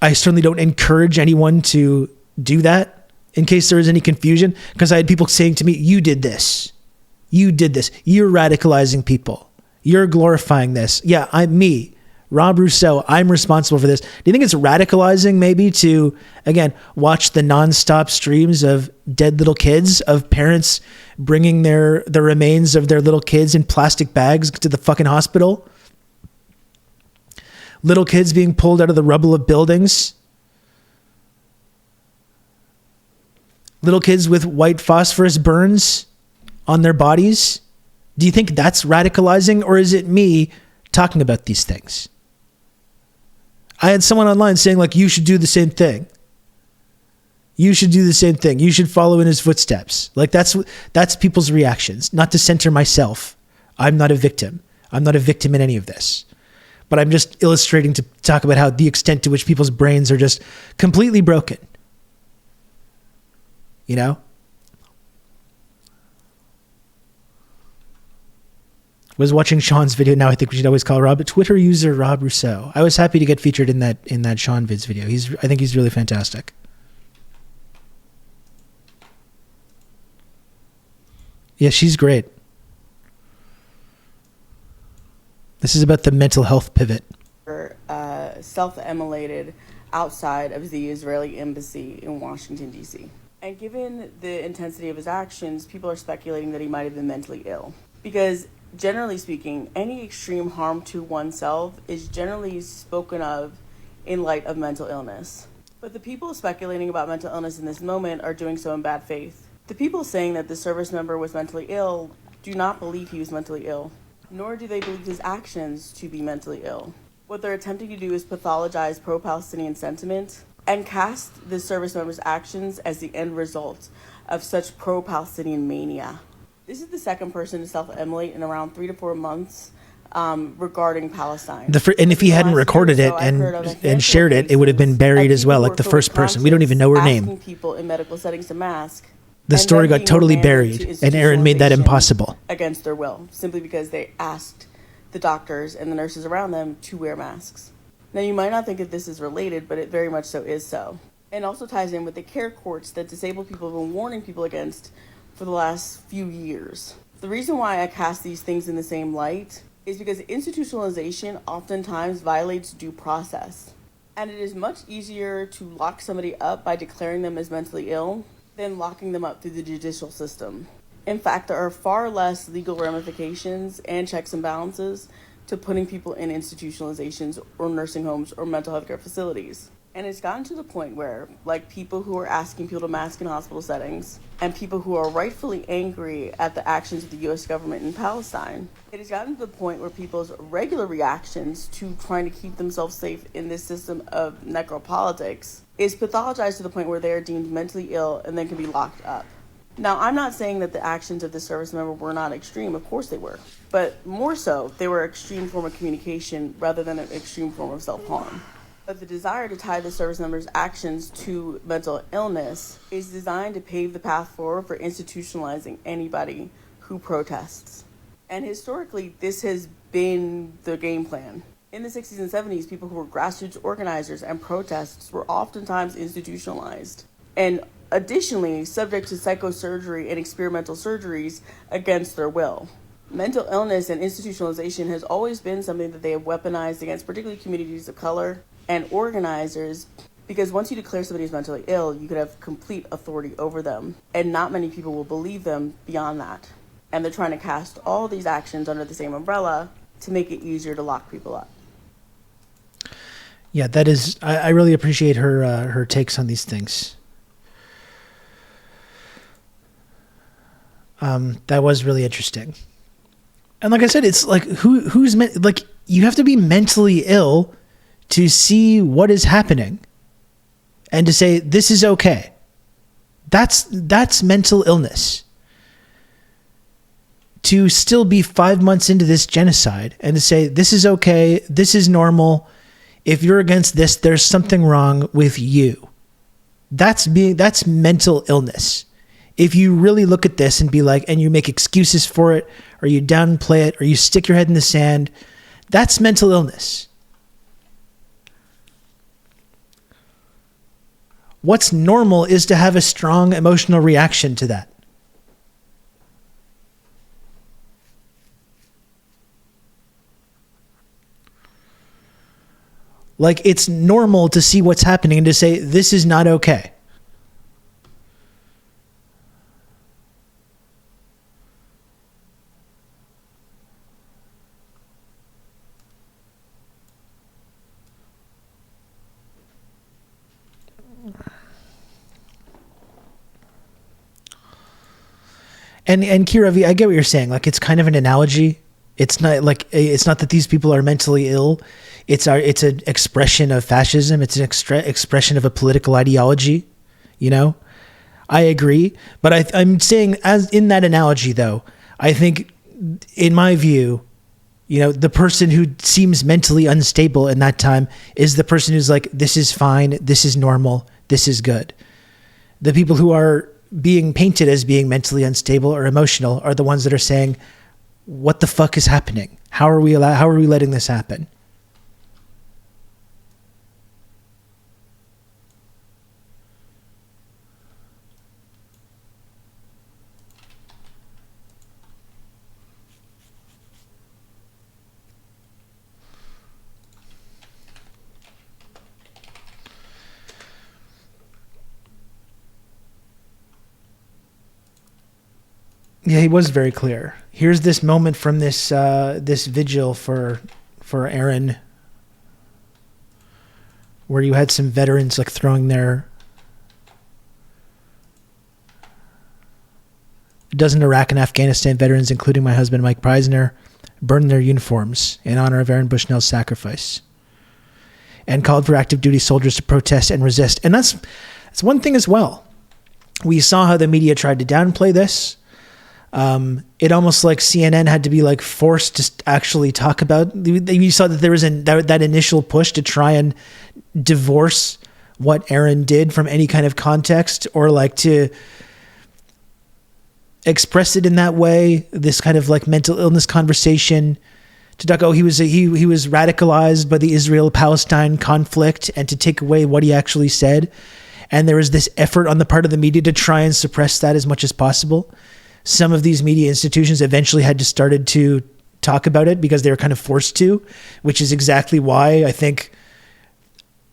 I certainly don't encourage anyone to do that, in case there is any confusion, because I had people saying to me, you did this. You're radicalizing people. You're glorifying this. Yeah, I'm me, Rob Rousseau. I'm responsible for this. Do you think it's radicalizing maybe to, again, watch the nonstop streams of dead little kids, of parents bringing the remains of their little kids in plastic bags to the fucking hospital? Little kids being pulled out of the rubble of buildings. Little kids with white phosphorus burns on their bodies. Do you think that's radicalizing, or is it me talking about these things? I had someone online saying, like, you should do the same thing. You should do the same thing. You should follow in his footsteps. Like, that's people's reactions. Not to center myself. I'm not a victim. I'm not a victim in any of this. But I'm just illustrating to talk about how the extent to which people's brains are just completely broken. You know? Was watching Sean's video. Now I think we should always call Rob, Twitter user Rob Rousseau. I was happy to get featured in that Sean Vids video. I think he's really fantastic. Yeah, she's great. This is about the mental health pivot. Self-immolated outside of the Israeli embassy in Washington, D.C. And given the intensity of his actions, people are speculating that he might have been mentally ill. Because generally speaking, any extreme harm to oneself is generally spoken of in light of mental illness. But the people speculating about mental illness in this moment are doing so in bad faith. The people saying that the service member was mentally ill do not believe he was mentally ill, nor do they believe his actions to be mentally ill. What they're attempting to do is pathologize pro-Palestinian sentiment and cast the service member's actions as the end result of such pro-Palestinian mania. This is the second person to self-immolate in around 3 to 4 months regarding Palestine. And if he hadn't recorded it and shared it, it would have been buried as well, like the first person. We don't even know her name. Asking people in medical settings to mask. The story got totally buried, and Aaron made that impossible. Against their will, simply because they asked the doctors and the nurses around them to wear masks. Now, you might not think that this is related, but it very much so is so. And also ties in with the care courts that disabled people have been warning people against for the last few years. The reason why I cast these things in the same light is because institutionalization oftentimes violates due process. And it is much easier to lock somebody up by declaring them as mentally ill than locking them up through the judicial system. In fact, there are far less legal ramifications and checks and balances to putting people in institutionalizations or nursing homes or mental health care facilities. And it's gotten to the point where, like people who are asking people to mask in hospital settings and people who are rightfully angry at the actions of the U.S. government in Palestine, it has gotten to the point where people's regular reactions to trying to keep themselves safe in this system of necropolitics is pathologized to the point where they are deemed mentally ill and then can be locked up. Now, I'm not saying that the actions of the service member were not extreme. Of course they were. But more so, they were an extreme form of communication rather than an extreme form of self-harm. But the desire to tie the service member's actions to mental illness is designed to pave the path forward for institutionalizing anybody who protests. And historically, this has been the game plan. In the 60s and 70s, people who were grassroots organizers and protests were oftentimes institutionalized. And additionally, subject to psychosurgery and experimental surgeries against their will. Mental illness and institutionalization has always been something that they have weaponized against particularly communities of color and organizers, because once you declare somebody is mentally ill, you could have complete authority over them, and not many people will believe them beyond that. And they're trying to cast all these actions under the same umbrella to make it easier to lock people up. Yeah, that is, I really appreciate her takes on these things. That was really interesting. And like I said, it's like, who's like, you have to be mentally ill to see what is happening and to say, this is okay. That's mental illness. To still be 5 months into this genocide and to say, this is okay, this is normal. If you're against this, there's something wrong with you. That's mental illness. If you really look at this and be like, and you make excuses for it, or you downplay it, or you stick your head in the sand, that's mental illness. What's normal is to have a strong emotional reaction to that. Like, it's normal to see what's happening and to say, this is not okay. And Kira V, I get what you're saying. Like, it's kind of an analogy. It's not that these people are mentally ill. It's an expression of fascism. It's an expression of a political ideology. You know, I agree. But I'm saying, as in that analogy, though, I think, in my view, you know, the person who seems mentally unstable in that time is the person who's like, this is fine, this is normal, this is good. The people who are being painted as being mentally unstable or emotional are the ones that are saying, what the fuck is happening? How are we letting this happen? Yeah, he was very clear. Here's this moment from this vigil for Aaron, where you had some veterans like throwing a dozen Iraq and Afghanistan veterans, including my husband Mike Preisner, burned their uniforms in honor of Aaron Bushnell's sacrifice, and called for active duty soldiers to protest and resist. And that's one thing as well. We saw how the media tried to downplay this. It almost like CNN had to be like forced to actually talk about. You saw that there was that initial push to try and divorce what Aaron did from any kind of context, or like to express it in that way. This kind of like mental illness conversation to talk. Oh, he was radicalized by the Israel-Palestine conflict, and to take away what he actually said. And there was this effort on the part of the media to try and suppress that as much as possible. Some of these media institutions eventually had to started to talk about it because they were kind of forced to, which is exactly why I think,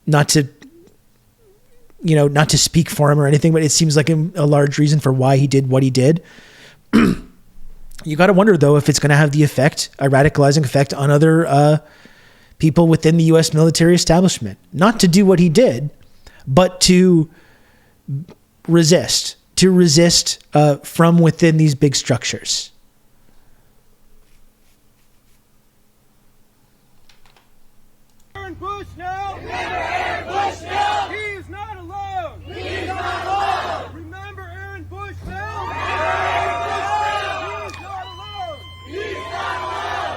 not to speak for him or anything, but it seems like a large reason for why he did what he did. You got to wonder, though, if it's going to have the effect, a radicalizing effect on other people within the U.S. military establishment. Not to do what he did, but to resist from within these big structures. Aaron Bushnell! Remember Aaron Bushnell! He is not alone! He is not alone! Remember Aaron Bushnell! Remember Aaron Bushnell! He is not alone! He is not alone!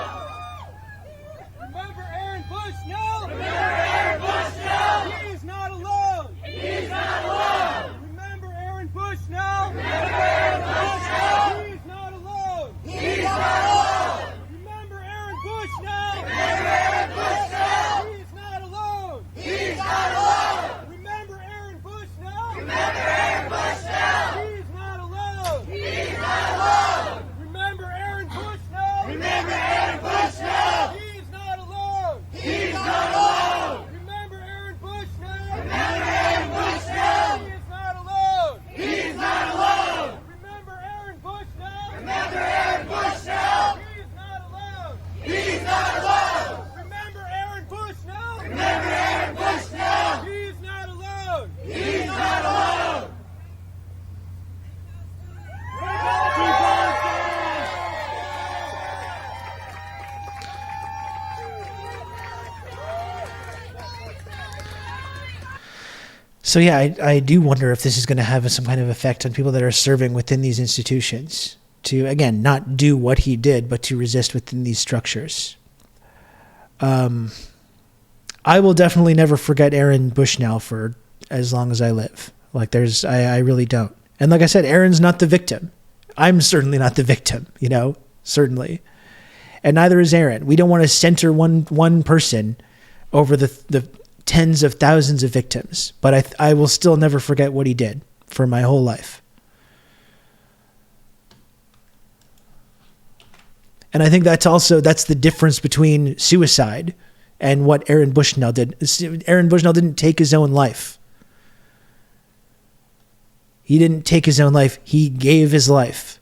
Remember Aaron Bushnell! Remember Aaron Bushnell! He is not alone! He is not alone! Remember Aaron Bushnell! Remember Aaron Bushnell! He is not alone! He is not alone! Remember Aaron Bushnell! Remember Aaron Bushnell! He is not alone! He is not alone! Remember Aaron Bushnell! Remember Aaron Bushnell! He is not alone! He is not alone! Remember Aaron Bushnell! Remember Aaron Bushnell! He is not alone! He is not alone! Remember Aaron Bushnell! Remember Aaron Bushnell! He is not alone! He is not alone! Remember Aaron Bushnell! Remember Aaron Bushnell! He is not alone! He is not alone! Remember Aaron Bushnell! Remember Aaron Bushnell! He is not alone! He is not alone! So yeah, I do wonder if this is going to have some kind of effect on people that are serving within these institutions to, again, not do what he did, but to resist within these structures. I will definitely never forget Aaron Bushnell for as long as I live. Like I really don't. And like I said, Aaron's not the victim. I'm certainly not the victim, certainly. And neither is Aaron. We don't want to center one person over the tens of thousands of victims, but I will still never forget what he did for my whole life. And I think that's the difference between suicide and what Aaron Bushnell did. Aaron Bushnell didn't take his own life. He didn't take his own life. He gave his life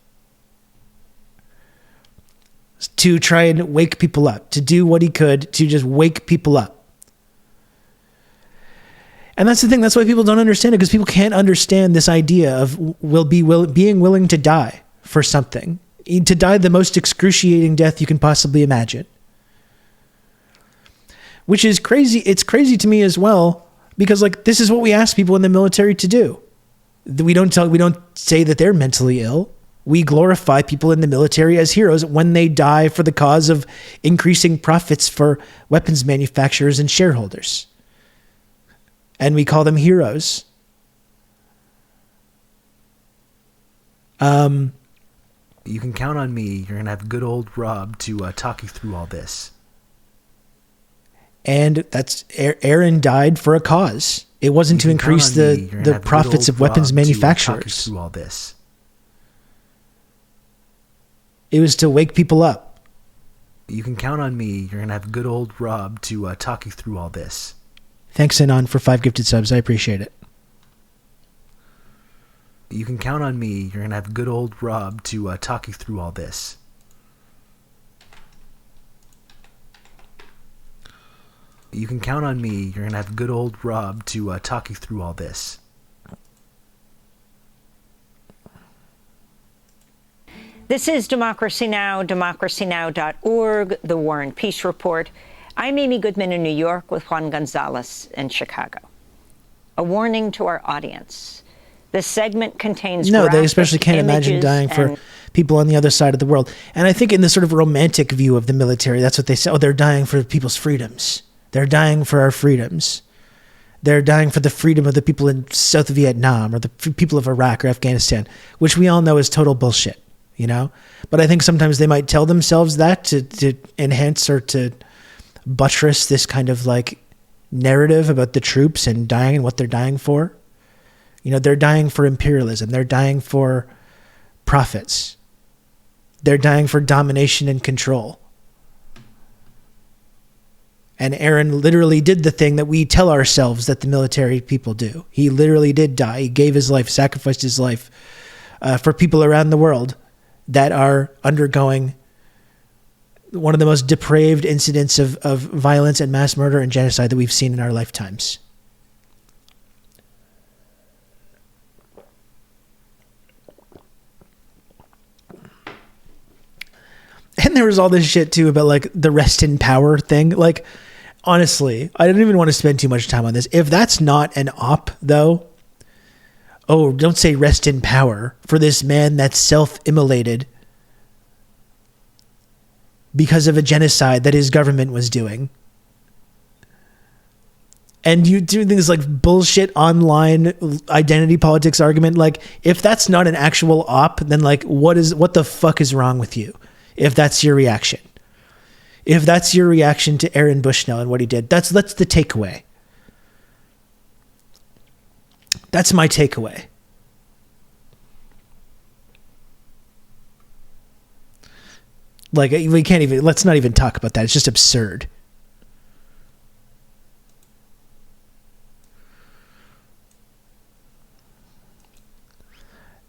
to try and wake people up, to do what he could to just wake people up. And that's the thing. That's why people don't understand it, because people can't understand this idea of being willing to die for something, to die the most excruciating death you can possibly imagine. Which is crazy. It's crazy to me as well, because like this is what we ask people in the military to do. We don't say that they're mentally ill. We glorify people in the military as heroes when they die for the cause of increasing profits for weapons manufacturers and shareholders. And we call them heroes. You can count on me. You're going to have good old Rob to talk you through all this. And that's Aaron died for a cause. It wasn't to increase the profits of weapons manufacturers. Through all this. It was to wake people up. You can count on me. You're going to have good old Rob to talk you through all this. Thanks, Anon, for 5 gifted subs. I appreciate it. You can count on me. You're going to have good old Rob to talk you through all this. You can count on me. You're going to have good old Rob to talk you through all this. This is Democracy Now!, democracynow.org, The War and Peace Report. I'm Amy Goodman in New York with Juan Gonzalez in Chicago. A warning to our audience. This segment contains No, they especially can't imagine dying for people on the other side of the world. And I think in the sort of romantic view of the military, that's what they say. Oh, they're dying for people's freedoms. They're dying for our freedoms. They're dying for the freedom of the people in South Vietnam or the people of Iraq or Afghanistan, which we all know is total bullshit, you know? But I think sometimes they might tell themselves that to enhance or to buttress this kind of like narrative about the troops and dying and what they're dying for. You know, they're dying for imperialism. They're dying for profits. They're dying for domination and control. And Aaron literally did the thing that we tell ourselves that the military people do. He literally did die. He gave his life, sacrificed his life for people around the world that are undergoing one of the most depraved incidents of violence and mass murder and genocide that we've seen in our lifetimes. And there was all this shit too about like the rest in power thing. Like, honestly, I didn't even want to spend too much time on this. If that's not an op though, oh, don't say rest in power for this man that's self-immolated because of a genocide that his government was doing. And you do things like bullshit online identity politics argument. Like, if that's not an actual op, then like, what the fuck is wrong with you? If that's your reaction. If that's your reaction to Aaron Bushnell and what he did, that's the takeaway. That's my takeaway. Like, we can't even, let's not even talk about that. It's just absurd.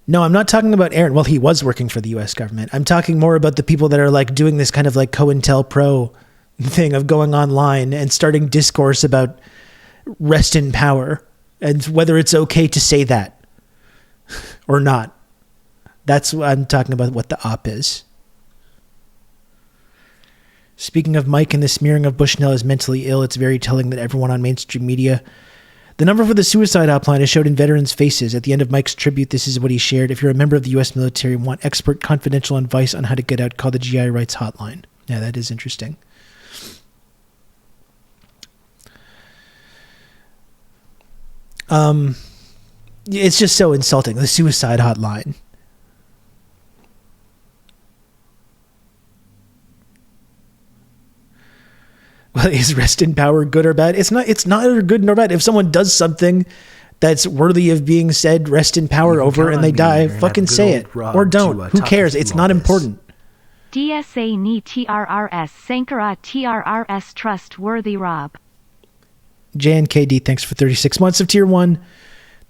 No, I'm not talking about Aaron. Well, he was working for the U.S. government. I'm talking more about the people that are like doing this kind of like COINTELPRO thing of going online and starting discourse about rest in power and whether it's okay to say that or not. That's what I'm talking about, what the op is. Speaking of Mike and the smearing of Bushnell as mentally ill, it's very telling that everyone on mainstream media. The number for the suicide hotline is showed in veterans' faces. At the end of Mike's tribute, this is what he shared. If you're a member of the U.S. military and want expert confidential advice on how to get out, call the GI Rights hotline. Yeah, that is interesting. It's just so insulting, the suicide hotline. Well, is rest in power good or bad? It's not either good nor bad. If someone does something that's worthy of being said rest in power over and they die, fucking say it. Or don't. Who cares? It's not important. DSA ni TRRS Sankara TRRS trustworthy Rob. JNKD, thanks for 36 months of tier 1.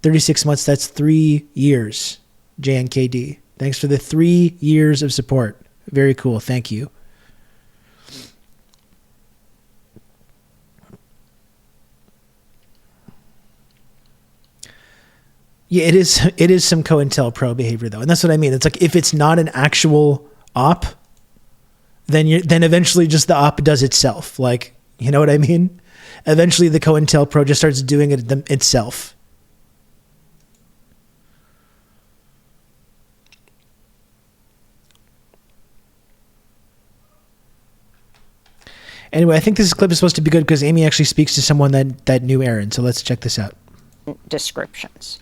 36 months, that's 3 years. JNKD, thanks for the 3 years of support. Very cool. Thank you. Yeah, it is some COINTELPRO behavior though. And that's what I mean. It's like if it's not an actual op, then eventually just the op does itself. Like, you know what I mean? Eventually the COINTELPRO just starts doing it itself. Anyway, I think this clip is supposed to be good because Amy actually speaks to someone that knew Aaron. So let's check this out. Descriptions.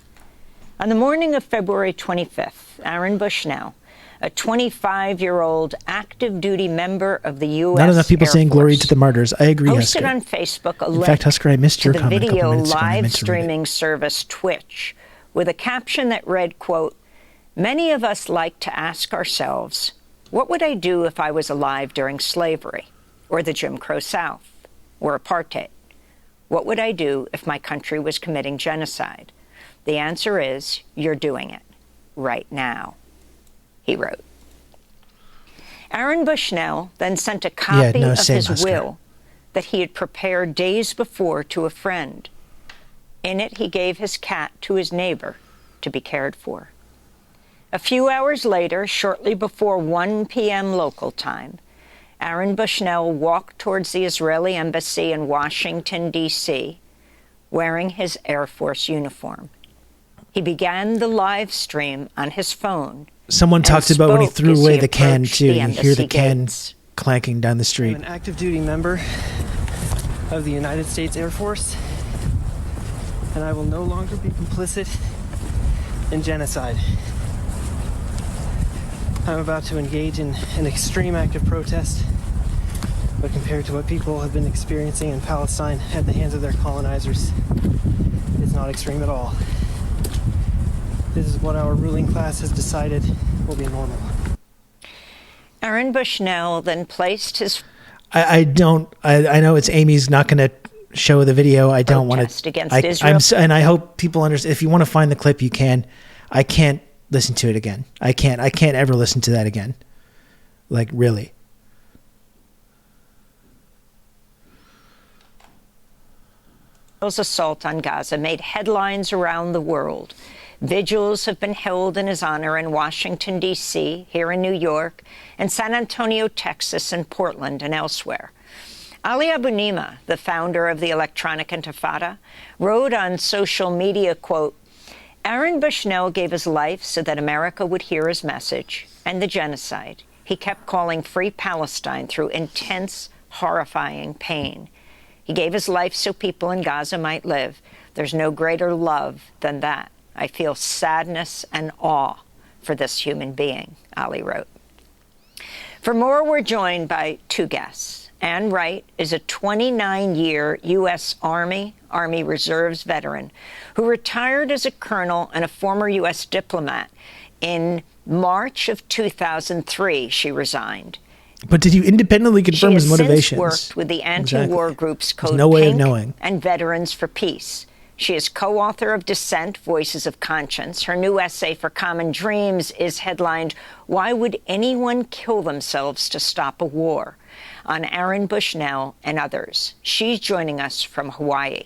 On the morning of February 25th, Aaron Bushnell, a 25-year-old active duty member of the U.S. Not enough people Air saying Force, glory to the martyrs. I agree, posted Husker. on Facebook a In link fact, Husker, I missed your to the comment a couple video minutes ago. live streaming service Twitch with a caption that read, quote, "Many of us like to ask ourselves, what would I do if I was alive during slavery or the Jim Crow South or apartheid? What would I do if my country was committing genocide? The answer is you're doing it right now," he wrote. Aaron Bushnell then sent a copy of his will that he had prepared days before to a friend. In it, he gave his cat to his neighbor to be cared for. A few hours later, shortly before 1 p.m. local time, Aaron Bushnell walked towards the Israeli embassy in Washington, D.C., wearing his Air Force uniform. He began the live stream on his phone. Someone talked about when he threw away the can, too. You hear the can gates. clanking down the street. I'm an active duty member of the United States Air Force, and I will no longer be complicit in genocide. I'm about to engage in an extreme act of protest, but compared to what people have been experiencing in Palestine at the hands of their colonizers, it's not extreme at all. This is what our ruling class has decided will be normal. Aaron Bushnell then placed his... I know it's Amy's not going to show the video. I don't want to... against Israel. And I hope people understand. If you want to find the clip, you can. I can't listen to it again. I can't ever listen to that again. Like, really. Israel's assault on Gaza made headlines around the world. Vigils have been held in his honor in Washington, D.C., here in New York, and San Antonio, Texas, and Portland, and elsewhere. Ali Abunimah, the founder of the Electronic Intifada, wrote on social media, quote, "Aaron Bushnell gave his life so that America would hear his message and the genocide. He kept calling free Palestine through intense, horrifying pain. He gave his life so people in Gaza might live. There's no greater love than that. I feel sadness and awe for this human being," Ali wrote. For more, we're joined by two guests. Ann Wright is a 29-year U.S. Army Reserves veteran who retired as a colonel and a former U.S. diplomat. In March of 2003, she resigned. But did you independently confirm his motivations? She has since worked with the anti-war groups Code no way Pink of knowing. and Veterans for Peace. She is co-author of Dissent, Voices of Conscience. Her new essay for Common Dreams is headlined, "Why Would Anyone Kill Themselves to Stop a War?" on Aaron Bushnell and others. She's joining us from Hawaii.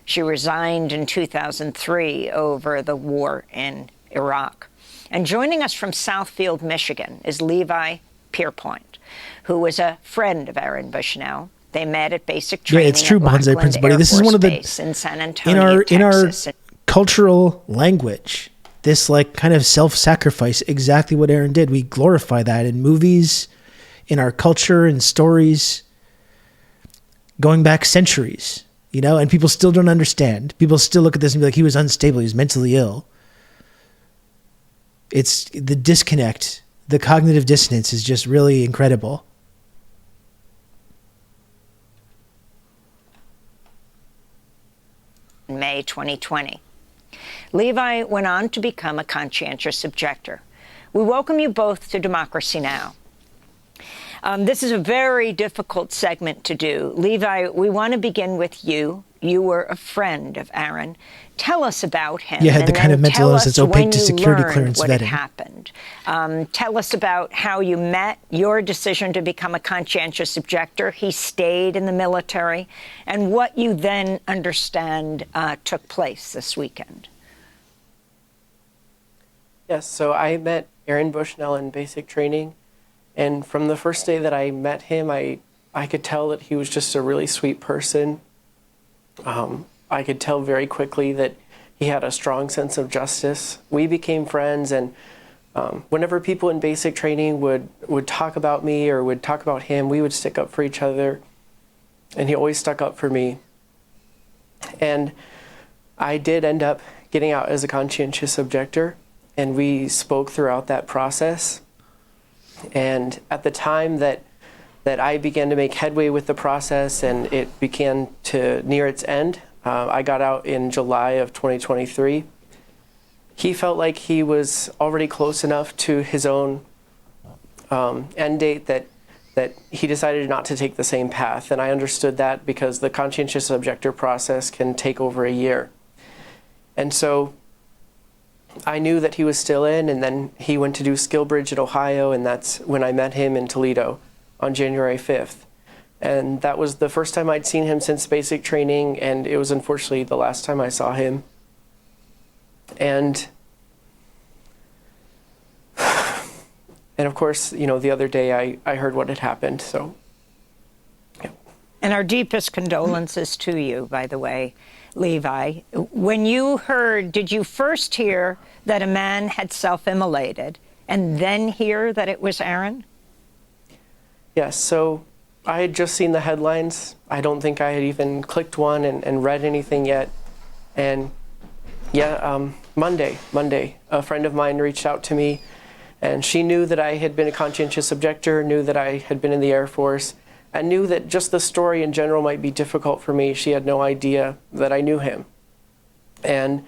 She resigned in 2003 over the war in Iraq. And joining us from Southfield, Michigan, is Levi Pierpoint, who was a friend of Aaron Bushnell. They met at basic training. Yeah, it's true, Bonsai Prince Buddy. This is one of the in San Antonio, in our Texas. cultural language. This like kind of self-sacrifice, exactly what Aaron did. We glorify that in movies, in our culture, in stories, going back centuries. You know, and people still don't understand. People still look at this and be like, he was unstable, he was mentally ill. It's the disconnect, the cognitive dissonance is just really incredible. in May 2020. Levi went on to become a conscientious objector. We welcome you both to Democracy Now! This is a very difficult segment to do. Levi, we want to begin with you. You were a friend of Aaron. Tell us about him. Yeah, had the kind of mental illness that's opaque to security clearance what vetting. Happened. Tell us about how you met, your decision to become a conscientious objector. He stayed in the military, and what you then understand took place this weekend. Yes, so I met Aaron Bushnell in basic training. And from the first day that I met him, I could tell that he was just a really sweet person. I could tell very quickly that he had a strong sense of justice. We became friends, and whenever people in basic training would talk about me or would talk about him, we would stick up for each other, and he always stuck up for me. And I did end up getting out as a conscientious objector, and we spoke throughout that process. And at the time that I began to make headway with the process and it began to near its end, I got out in July of 2023. He felt like he was already close enough to his own end date that he decided not to take the same path. And I understood that because the conscientious objector process can take over a year. And so I knew that he was still in, and then he went to do SkillBridge at Ohio, and that's when I met him in Toledo on January 5th. And that was the first time I'd seen him since basic training, and it was unfortunately the last time I saw him. And of course, you know, the other day I heard what had happened, so. Yeah. And our deepest condolences to you, by the way, Levi. When you heard, did you first hear that a man had self-immolated and then hear that it was Aaron? Yes, so I had just seen the headlines. I don't think I had even clicked one and read anything yet. And yeah, Monday, a friend of mine reached out to me, and she knew that I had been a conscientious objector, knew that I had been in the Air Force, and knew that just the story in general might be difficult for me. She had no idea that I knew him. And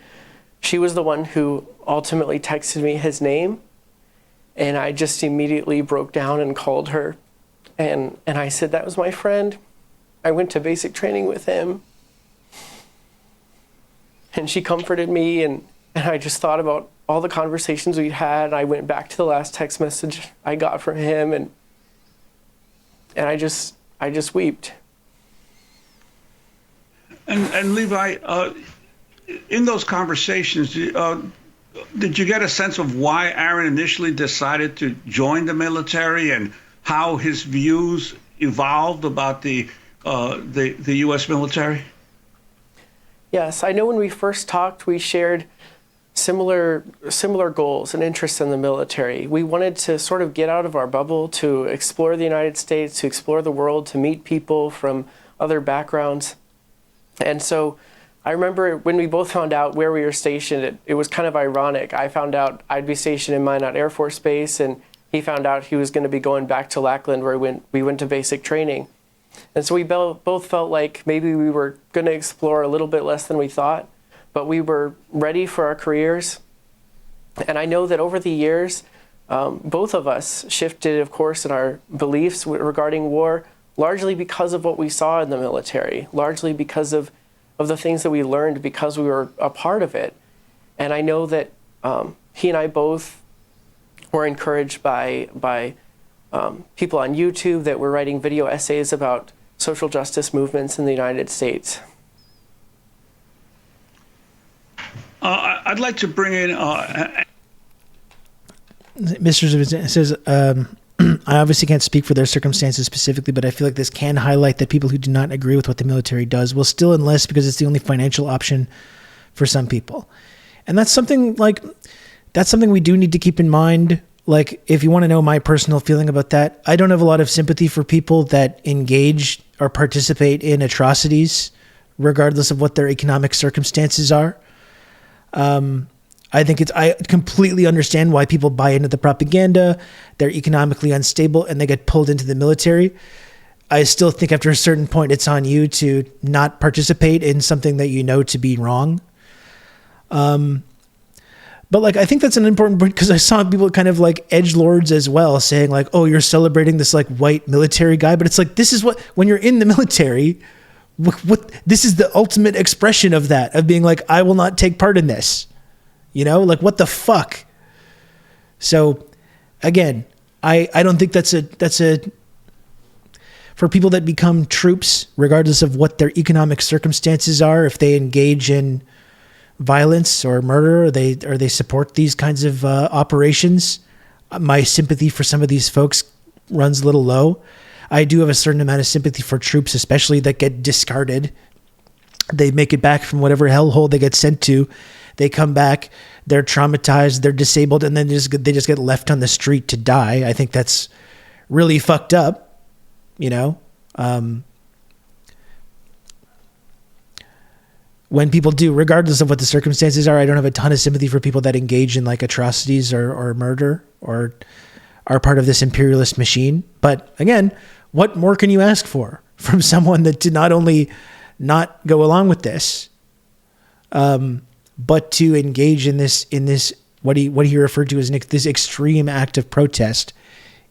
she was the one who ultimately texted me his name, and I just immediately broke down and called her. And I said, that was my friend. I went to basic training with him. And she comforted me, and I just thought about all the conversations we'd had. I went back to the last text message I got from him, and I just wept. And Levi, in those conversations, did you get a sense of why Aaron initially decided to join the military and how his views evolved about the U.S. military? Yes, I know when we first talked, we shared similar goals and interests in the military. We wanted to sort of get out of our bubble, to explore the United States, to explore the world, to meet people from other backgrounds. And so I remember when we both found out where we were stationed, it was kind of ironic. I found out I'd be stationed in Minot Air Force Base, and he found out he was going to be going back to Lackland, where we went to basic training. And so we both felt like maybe we were going to explore a little bit less than we thought, but we were ready for our careers. And I know that over the years, both of us shifted, of course, in our beliefs regarding war, largely because of what we saw in the military, largely because of the things that we learned because we were a part of it. And I know that he and I both were encouraged by people on YouTube that were writing video essays about social justice movements in the United States. I'd like to bring in... Mr. Zivit says, I obviously can't speak for their circumstances specifically, but I feel like this can highlight that people who do not agree with what the military does will still enlist because it's the only financial option for some people. And that's something we do need to keep in mind. Like, if you want to know my personal feeling about that, I don't have a lot of sympathy for people that engage or participate in atrocities, regardless of what their economic circumstances are. I completely understand why people buy into the propaganda. They're economically unstable and they get pulled into the military. I still think after a certain point, it's on you to not participate in something that you know to be wrong. But like, I think that's an important point because I saw people kind of like edgelords as well saying like, oh, you're celebrating this like white military guy. But it's like, this is what, when you're in the military, what this is the ultimate expression of that, of being like, I will not take part in this, you know, like what the fuck? So again, I don't think that's a, for people that become troops, regardless of what their economic circumstances are, if they engage in violence or murder, or they support these kinds of operations, my sympathy for some of these folks runs a little low. I do have a certain amount of sympathy for troops, especially that get discarded. They make it back from whatever hellhole they get sent to. They come back, they're traumatized, they're disabled, and then they just get left on the street to die. I think that's really fucked up, you know? When people do, regardless of what the circumstances are, I don't have a ton of sympathy for people that engage in like atrocities or murder or are part of this imperialist machine. But again, what more can you ask for from someone that did not only not go along with this, but to engage in this what he referred to as this extreme act of protest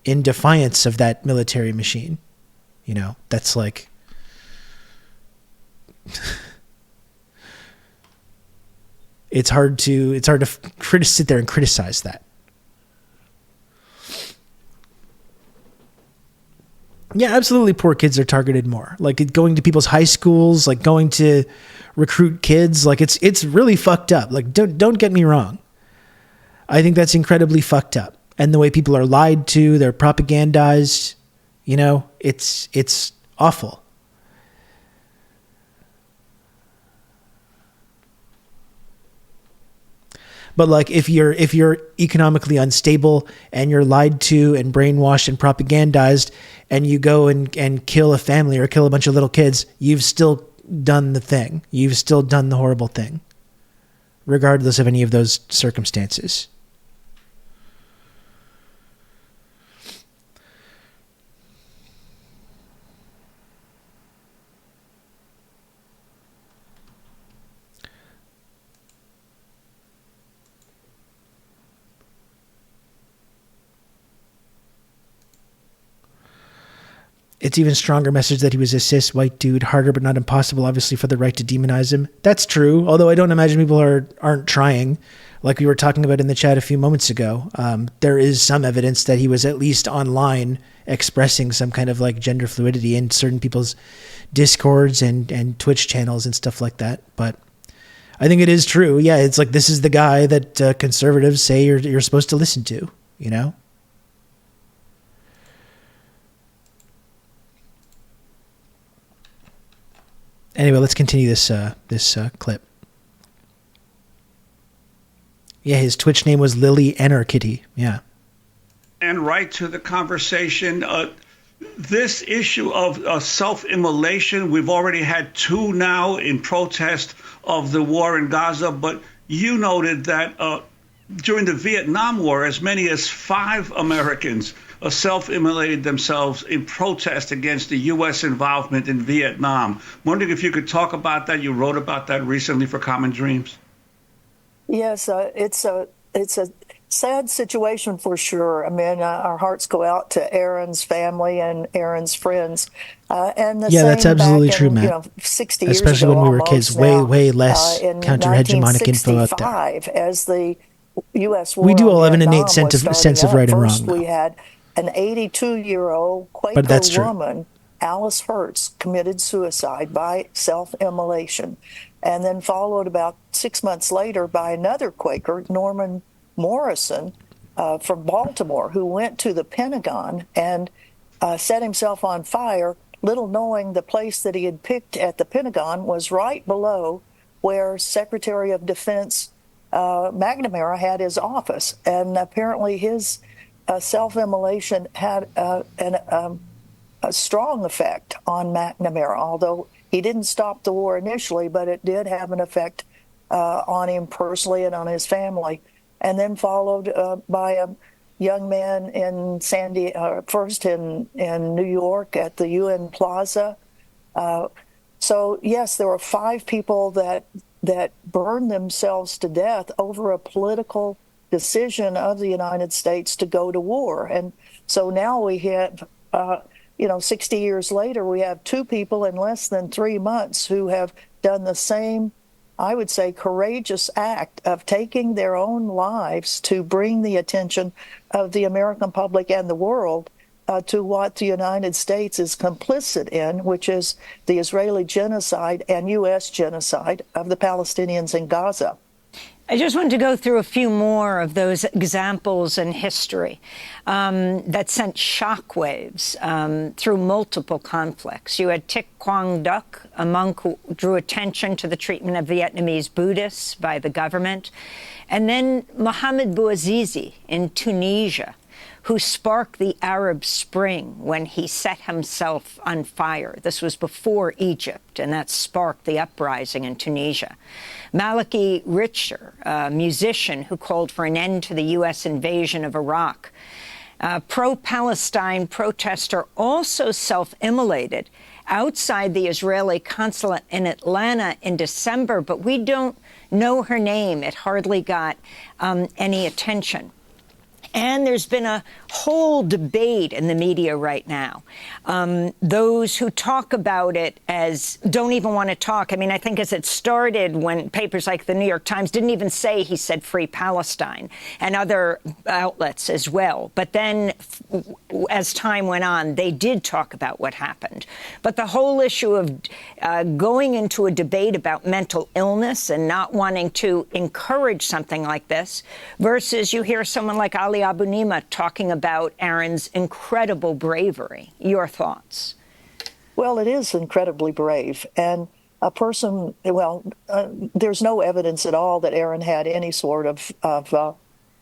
in defiance of that military machine? You know, that's like. It's hard to sit there and criticize that. Yeah, absolutely. Poor kids are targeted more. Like going to people's high schools, like going to recruit kids. Like it's really fucked up. Like don't get me wrong. I think that's incredibly fucked up. And the way people are lied to, they're propagandized. You know, it's awful. But like if you're economically unstable and you're lied to and brainwashed and propagandized and you go and kill a family or kill a bunch of little kids, you've still done the thing. You've still done the horrible thing, regardless of any of those circumstances. It's even stronger message that he was a cis white dude, harder but not impossible, obviously, for the right to demonize him. That's true, although I don't imagine people aren't trying. Like we were talking about in the chat a few moments ago, there is some evidence that he was at least online expressing some kind of like gender fluidity in certain people's Discords and Twitch channels and stuff like that. But I think it is true. Yeah, it's like this is the guy that conservatives say you're supposed to listen to, you know? Anyway, let's continue this clip. Yeah, his Twitch name was Lily Anarkitty. Yeah. And right to the conversation, this issue of self-immolation, we've already had 2 now in protest of the war in Gaza, but you noted that during the Vietnam War, as many as 5 Americans self-immolated themselves in protest against the U.S. involvement in Vietnam. Wondering if you could talk about that. You wrote about that recently for Common Dreams. Yes, it's a sad situation for sure. I mean, our hearts go out to Aaron's family and Aaron's friends. And the same that's absolutely true, Matt. You know, 60 years especially ago, when we were kids, way less counter-hegemonic info out there. As the U.S. war we do all have an Vietnam innate sense of up, right and first wrong. We had an 82-year-old Quaker woman, Alice Hertz, committed suicide by self-immolation, and then followed about 6 months later by another Quaker, Norman Morrison, from Baltimore, who went to the Pentagon and set himself on fire, little knowing the place that he had picked at the Pentagon was right below where Secretary of Defense McNamara had his office. And apparently his self-immolation had a strong effect on McNamara, although he didn't stop the war initially, but it did have an effect on him personally and on his family. And then followed by young man in first in New York at the UN Plaza. So yes, there were 5 people that burned themselves to death over a political decision of the United States to go to war. And so now we have, 60 years later, we have 2 people in less than 3 months who have done the same, I would say, courageous act of taking their own lives to bring the attention of the American public and the world to what the United States is complicit in, which is the Israeli genocide and U.S. genocide of the Palestinians in Gaza. I just wanted to go through a few more of those examples in history that sent shockwaves through multiple conflicts. You had Thich Quang Duc, a monk who drew attention to the treatment of Vietnamese Buddhists by the government. And then Mohamed Bouazizi in Tunisia, who sparked the Arab Spring when he set himself on fire. This was before Egypt, and that sparked the uprising in Tunisia. Maliki Richter, a musician who called for an end to the U.S. invasion of Iraq. Pro-Palestine protester also self-immolated outside the Israeli consulate in Atlanta in December, but we don't know her name. It hardly got any attention. And there's been a whole debate in the media right now. Those who talk about it as don't even want to talk. I mean, I think as it started when papers like the New York Times didn't even say he said free Palestine, and other outlets as well. But then as time went on, they did talk about what happened. But the whole issue of going into a debate about mental illness and not wanting to encourage something like this versus you hear someone like Ali Abu Nima talking about Aaron's incredible bravery. Your thoughts? Well, it is incredibly brave. And a person, there's no evidence at all that Aaron had any sort of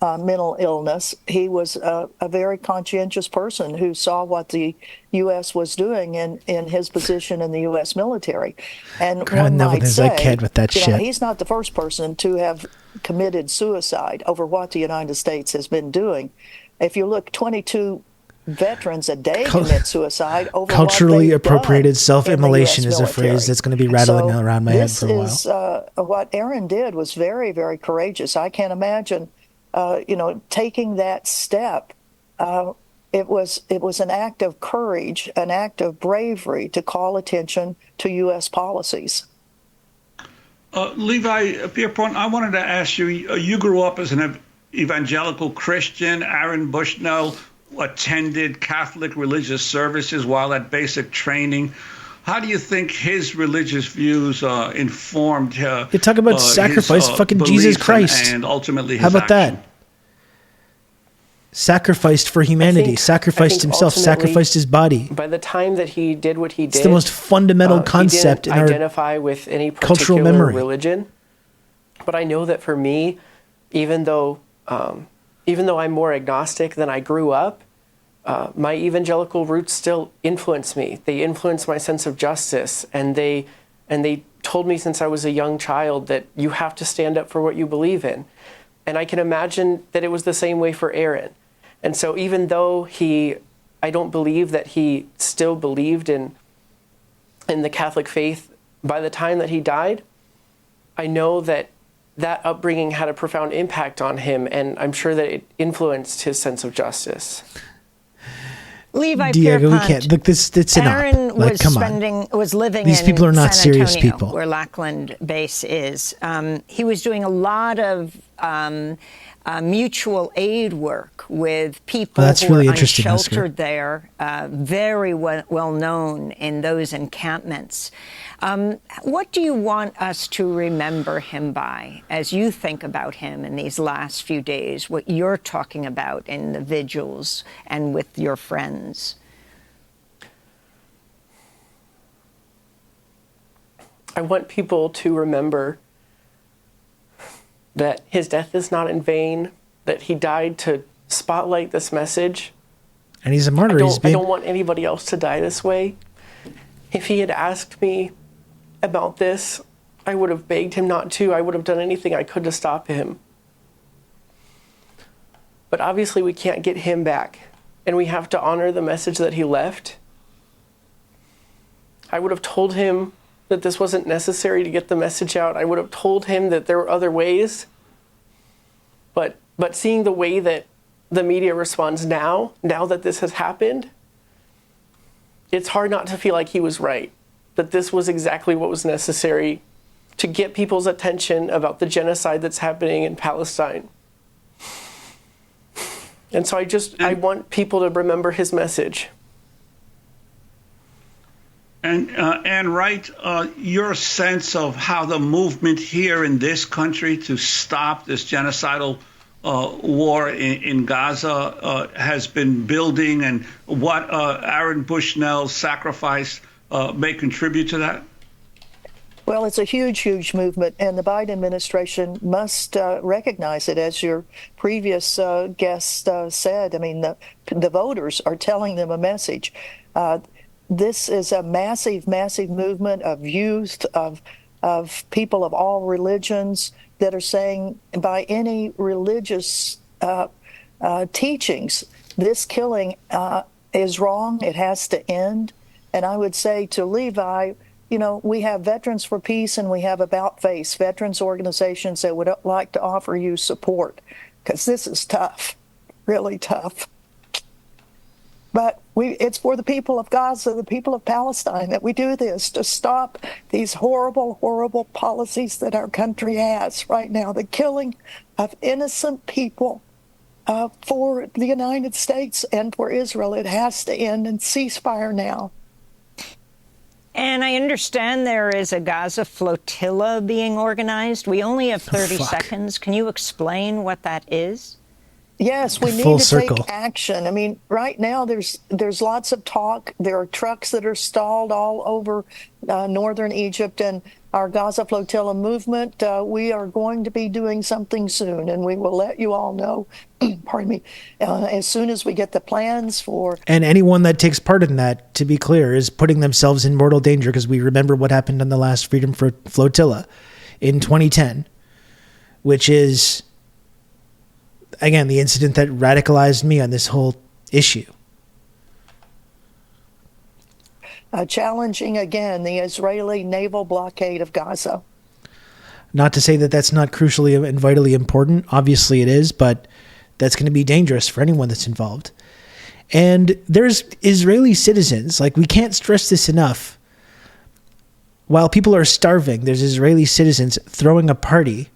mental illness. He was a very conscientious person who saw what the U.S. was doing in his position in the U.S. military. And one might say, a kid with that shit. He's not the first person to have committed suicide over what the United States has been doing. If you look, 22 veterans a day commit suicide over culturally what appropriated self-immolation is a phrase that's going to be rattling around my head for a while. What Aaron did was very, very courageous. I can't imagine, taking that step. It was an act of courage, an act of bravery to call attention to U.S. policies. Levi Pierpont, I wanted to ask you, you grew up as an evangelical Christian. Aaron Bushnell attended Catholic religious services while at basic training. How do you think his religious views informed you talk about sacrifice, fucking Jesus Christ. And ultimately his How about action? that? Sacrificed for humanity, sacrificed himself, sacrificed his body. By the time that he did what he did, it's the most fundamental concept in our identify with any cultural particular memory. religion. But I know that for me, even though I'm more agnostic than I grew up, my evangelical roots still influence me. They influence my sense of justice, and they told me since I was a young child that you have to stand up for what you believe in. And I can imagine that it was the same way for Aaron. And so even though I don't believe that he still believed in the Catholic faith by the time that he died, I know that upbringing had a profound impact on him, and I'm sure that it influenced his sense of justice. Levi Diego, we Pierpont, can't look. It's an Aaron op. Like, was come on. Was living These in people are not San serious Antonio, people. where Lackland base is. He was doing a lot of mutual aid work with people who really were interesting, unsheltered there, very well known in those encampments. What do you want us to remember him by as you think about him in these last few days, what you're talking about in the vigils and with your friends? I want people to remember that his death is not in vain, that he died to spotlight this message. And he's a martyr. I don't want anybody else to die this way. If he had asked me about this, I would have begged him not to. I would have done anything I could to stop him. But obviously we can't get him back, and we have to honor the message that he left. I would have told him that this wasn't necessary to get the message out. I would have told him that there were other ways. But seeing the way that the media responds now that this has happened, it's hard not to feel like he was right, that this was exactly what was necessary to get people's attention about the genocide that's happening in Palestine. And so I want people to remember his message. And Wright, your sense of how the movement here in this country to stop this genocidal war in Gaza has been building, and what Aaron Bushnell's sacrifice may contribute to that? Well, it's a huge, huge movement, and the Biden administration must recognize it, as your previous guest said. I mean, the voters are telling them a message. This is a massive, massive movement of youth, of people of all religions that are saying, by any religious teachings, this killing is wrong. It has to end. And I would say to Levi, you know, we have Veterans for Peace and we have About Face, veterans organizations that would like to offer you support, because this is tough, really tough. But it's for the people of Gaza, the people of Palestine, that we do this, to stop these horrible, horrible policies that our country has right now, the killing of innocent people for the United States and for Israel. It has to end, and ceasefire now. And I understand there is a Gaza flotilla being organized. We only have 30 seconds. Can you explain what that is? Yes, we need to take action. I mean, right now there's lots of talk. There are trucks that are stalled all over northern Egypt, and our Gaza flotilla movement, we are going to be doing something soon, and we will let you all know, pardon me, as soon as we get the plans for... And anyone that takes part in that, to be clear, is putting themselves in mortal danger, because we remember what happened on the last Freedom Flotilla in 2010, which is, again, the incident that radicalized me on this whole issue. Challenging again the Israeli naval blockade of Gaza. Not to say that that's not crucially and vitally important. Obviously it is, but that's going to be dangerous for anyone that's involved. And there's Israeli citizens, like, we can't stress this enough. While people are starving, there's Israeli citizens throwing a party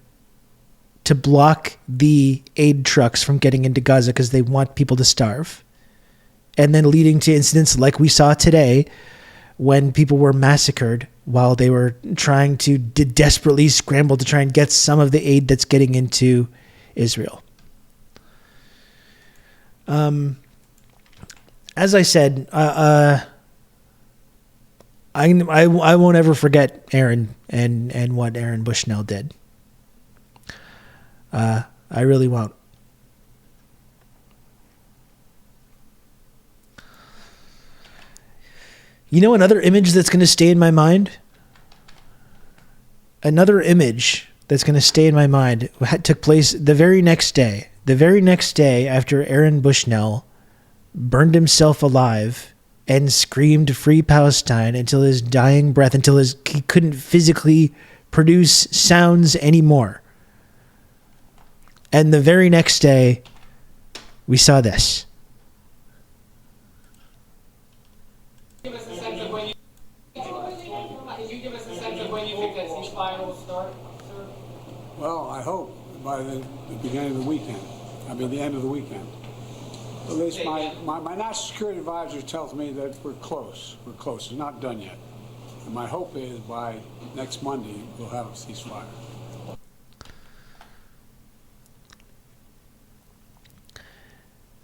to block the aid trucks from getting into Gaza because they want people to starve. And then leading to incidents like we saw today, when people were massacred while they were trying to desperately scramble to try and get some of the aid that's getting into Israel. As I said, I won't ever forget Aaron and what Aaron Bushnell did. I really won't. You know, another image that's going to stay in my mind? Another image that's going to stay in my mind took place the very next day. The very next day after Aaron Bushnell burned himself alive and screamed "Free Palestine" until his dying breath, until he couldn't physically produce sounds anymore. And the very next day, we saw this. Give us a sense of when you... Can you give us a sense of when you think that ceasefire will start, sir? Well, I hope by the beginning of the weekend. I mean, the end of the weekend. At least my national security advisor tells me that we're close. We're close. It's not done yet. And my hope is by next Monday, we'll have a ceasefire.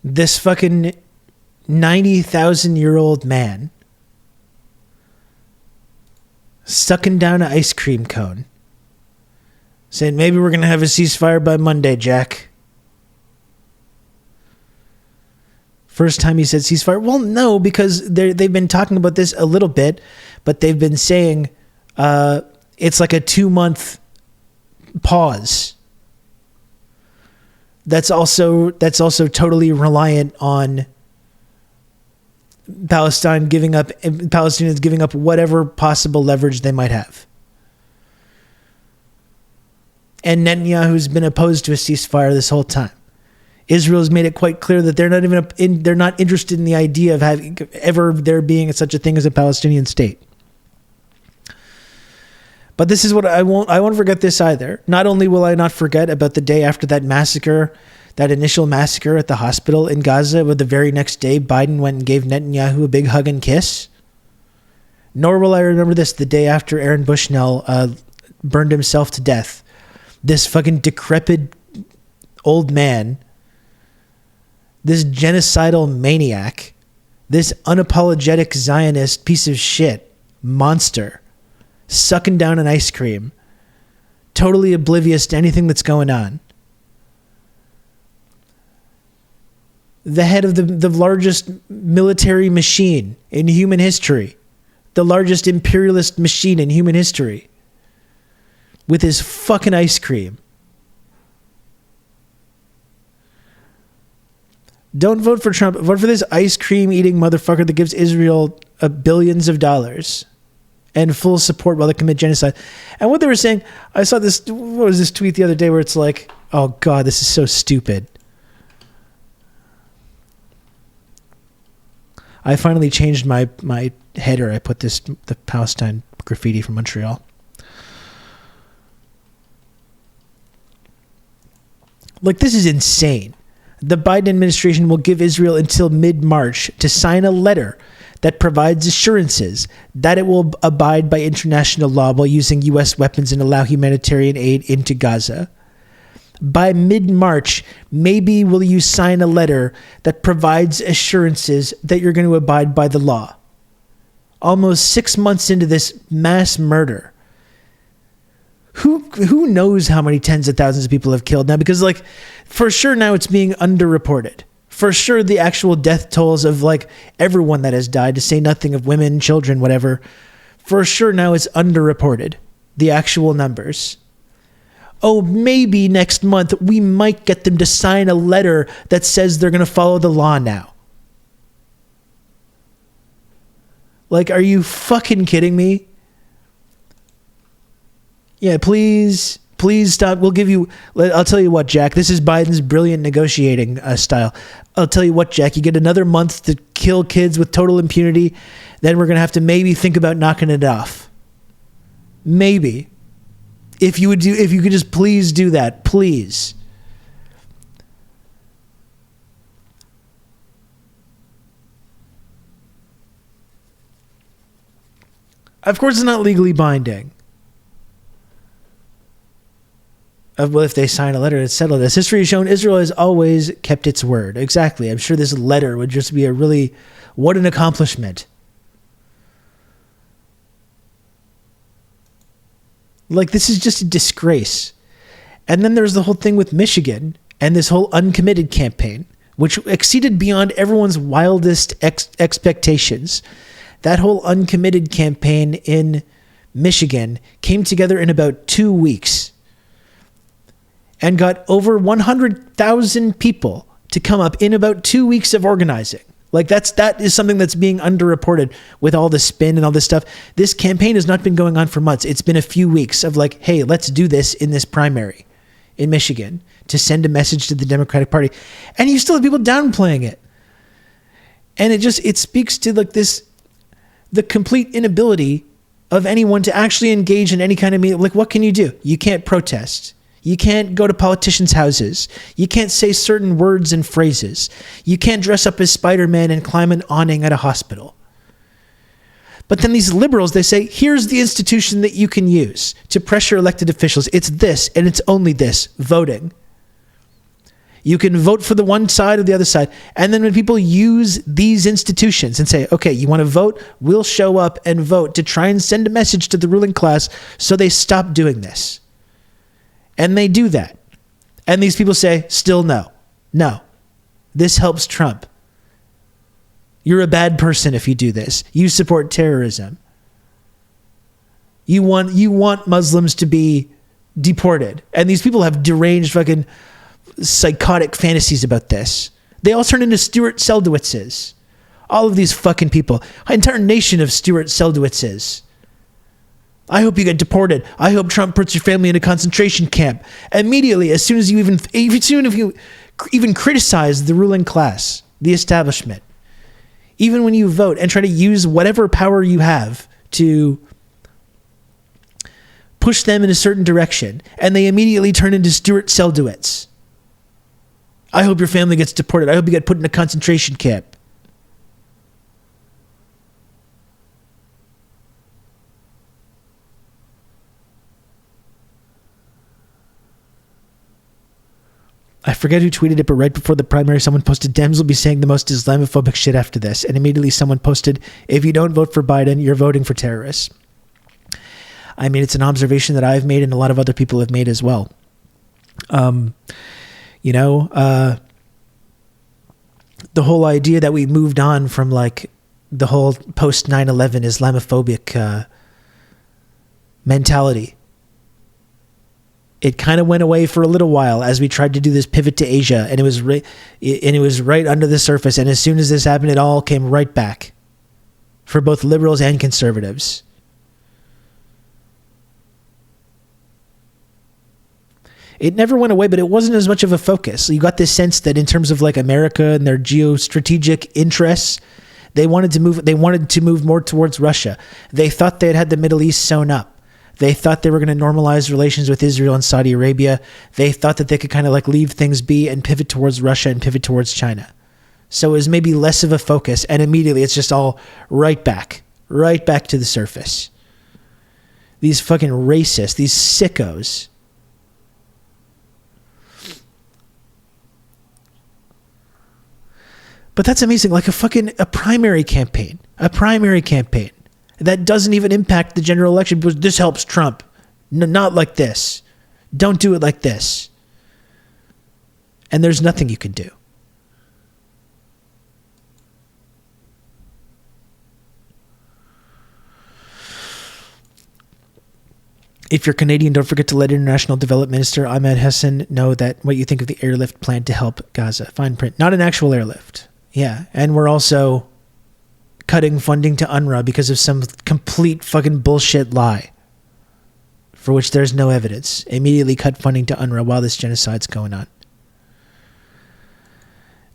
This fucking 90,000-year-old man sucking down an ice cream cone, saying, maybe we're going to have a ceasefire by Monday, Jack. First time he said ceasefire. Well, no, because they've been talking about this a little bit, but they've been saying it's like a 2-month pause. that's also totally reliant on Palestinians giving up whatever possible leverage they might have. And Netanyahu's been opposed to a ceasefire this whole time. Israel's made it quite clear that they're not interested in the idea of having there being such a thing as a Palestinian state. But this is what I won't forget this either. Not only will I not forget about the day after that massacre, that initial massacre at the hospital in Gaza, where the very next day Biden went and gave Netanyahu a big hug and kiss, nor will I remember this the day after Aaron Bushnell burned himself to death. This fucking decrepit old man, this genocidal maniac, this unapologetic Zionist piece of shit monster, sucking down an ice cream, totally oblivious to anything that's going on. The head of the largest military machine in human history, the largest imperialist machine in human history, with his fucking ice cream. Don't vote for Trump. Vote for this ice cream eating motherfucker that gives Israel billions of dollars and full support while they commit genocide. And what they were saying, I saw this, what was this tweet the other day where it's like, oh God, this is so stupid. I finally changed my header. I put the Palestine graffiti from Montreal. Like, this is insane. The Biden administration will give Israel until mid-March to sign a letter that provides assurances that it will abide by international law while using U.S. weapons and allow humanitarian aid into Gaza. By mid-March, maybe will you sign a letter that provides assurances that you're going to abide by the law. Almost 6 months into this mass murder. Who knows how many tens of thousands of people have killed now? Because, like, for sure now it's being underreported. For sure the actual death tolls of, like, everyone that has died, to say nothing of women, children, whatever. For sure now it's underreported, the actual numbers. Oh, maybe next month we might get them to sign a letter that says they're going to follow the law now. Like, are you fucking kidding me? Yeah, please stop. We'll give you, I'll tell you what, Jack, this is Biden's brilliant negotiating style. I'll tell you what, Jack, you get another month to kill kids with total impunity. Then we're going to have to maybe think about knocking it off. Maybe. If you could just please do that, please. Of course, it's not legally binding. Well, if they sign a letter, it's settled. As history has shown, Israel has always kept its word. Exactly. I'm sure this letter would just be what an accomplishment. Like, this is just a disgrace. And then there's the whole thing with Michigan and this whole uncommitted campaign, which exceeded beyond everyone's wildest expectations. That whole uncommitted campaign in Michigan came together in about 2 weeks and got over 100,000 people to come up in about 2 weeks of organizing. Like, that is something that's being underreported with all the spin and all this stuff. This campaign has not been going on for months. It's been a few weeks of like, hey, let's do this in this primary in Michigan to send a message to the Democratic Party. And you still have people downplaying it. And it speaks to like the complete inability of anyone to actually engage in any kind of meeting. Like, what can you do? You can't protest. You can't go to politicians' houses. You can't say certain words and phrases. You can't dress up as Spider-Man and climb an awning at a hospital. But then these liberals, they say, here's the institution that you can use to pressure elected officials. It's this, and it's only this, voting. You can vote for the one side or the other side. And then when people use these institutions and say, okay, you want to vote? We'll show up and vote to try and send a message to the ruling class so they stop doing this. And they do that. And these people say, still no. No. This helps Trump. You're a bad person if you do this. You support terrorism. You want Muslims to be deported. And these people have deranged fucking psychotic fantasies about this. They all turn into Stuart Seldowitzes. All of these fucking people. An entire nation of Stuart Seldowitzes. I hope you get deported. I hope Trump puts your family in a concentration camp. Immediately, as soon as you even criticize the ruling class, the establishment, even when you vote and try to use whatever power you have to push them in a certain direction, and they immediately turn into Stuart Seldowitz. I hope your family gets deported. I hope you get put in a concentration camp. I forget who tweeted it, but right before the primary, someone posted, Dems will be saying the most Islamophobic shit after this. And immediately someone posted, if you don't vote for Biden, you're voting for terrorists. I mean, it's an observation that I've made and a lot of other people have made as well. The whole idea that we moved on from like the whole post 9/11 Islamophobic mentality. It kind of went away for a little while as we tried to do this pivot to Asia, and it was right under the surface. And as soon as this happened, it all came right back for both liberals and conservatives. It never went away, but it wasn't as much of a focus. You got this sense that in terms of like America and their geostrategic interests, they wanted to move more towards Russia. They thought they had the Middle East sewn up. They thought they were going to normalize relations with Israel and Saudi Arabia. They thought that they could kind of like leave things be and pivot towards Russia and pivot towards China. So it was maybe less of a focus, and immediately it's just all right back to the surface. These fucking racists, these sickos. But that's amazing, like a primary campaign that doesn't even impact the general election because this helps Trump. No, not like this. Don't do it like this. And there's nothing you can do. If you're Canadian, don't forget to let International Development Minister Ahmed Hassan know that what you think of the airlift plan to help Gaza. Fine print. Not an actual airlift. Yeah. And we're also cutting funding to UNRWA because of some complete fucking bullshit lie for which there's no evidence. Immediately cut funding to UNRWA while this genocide's going on.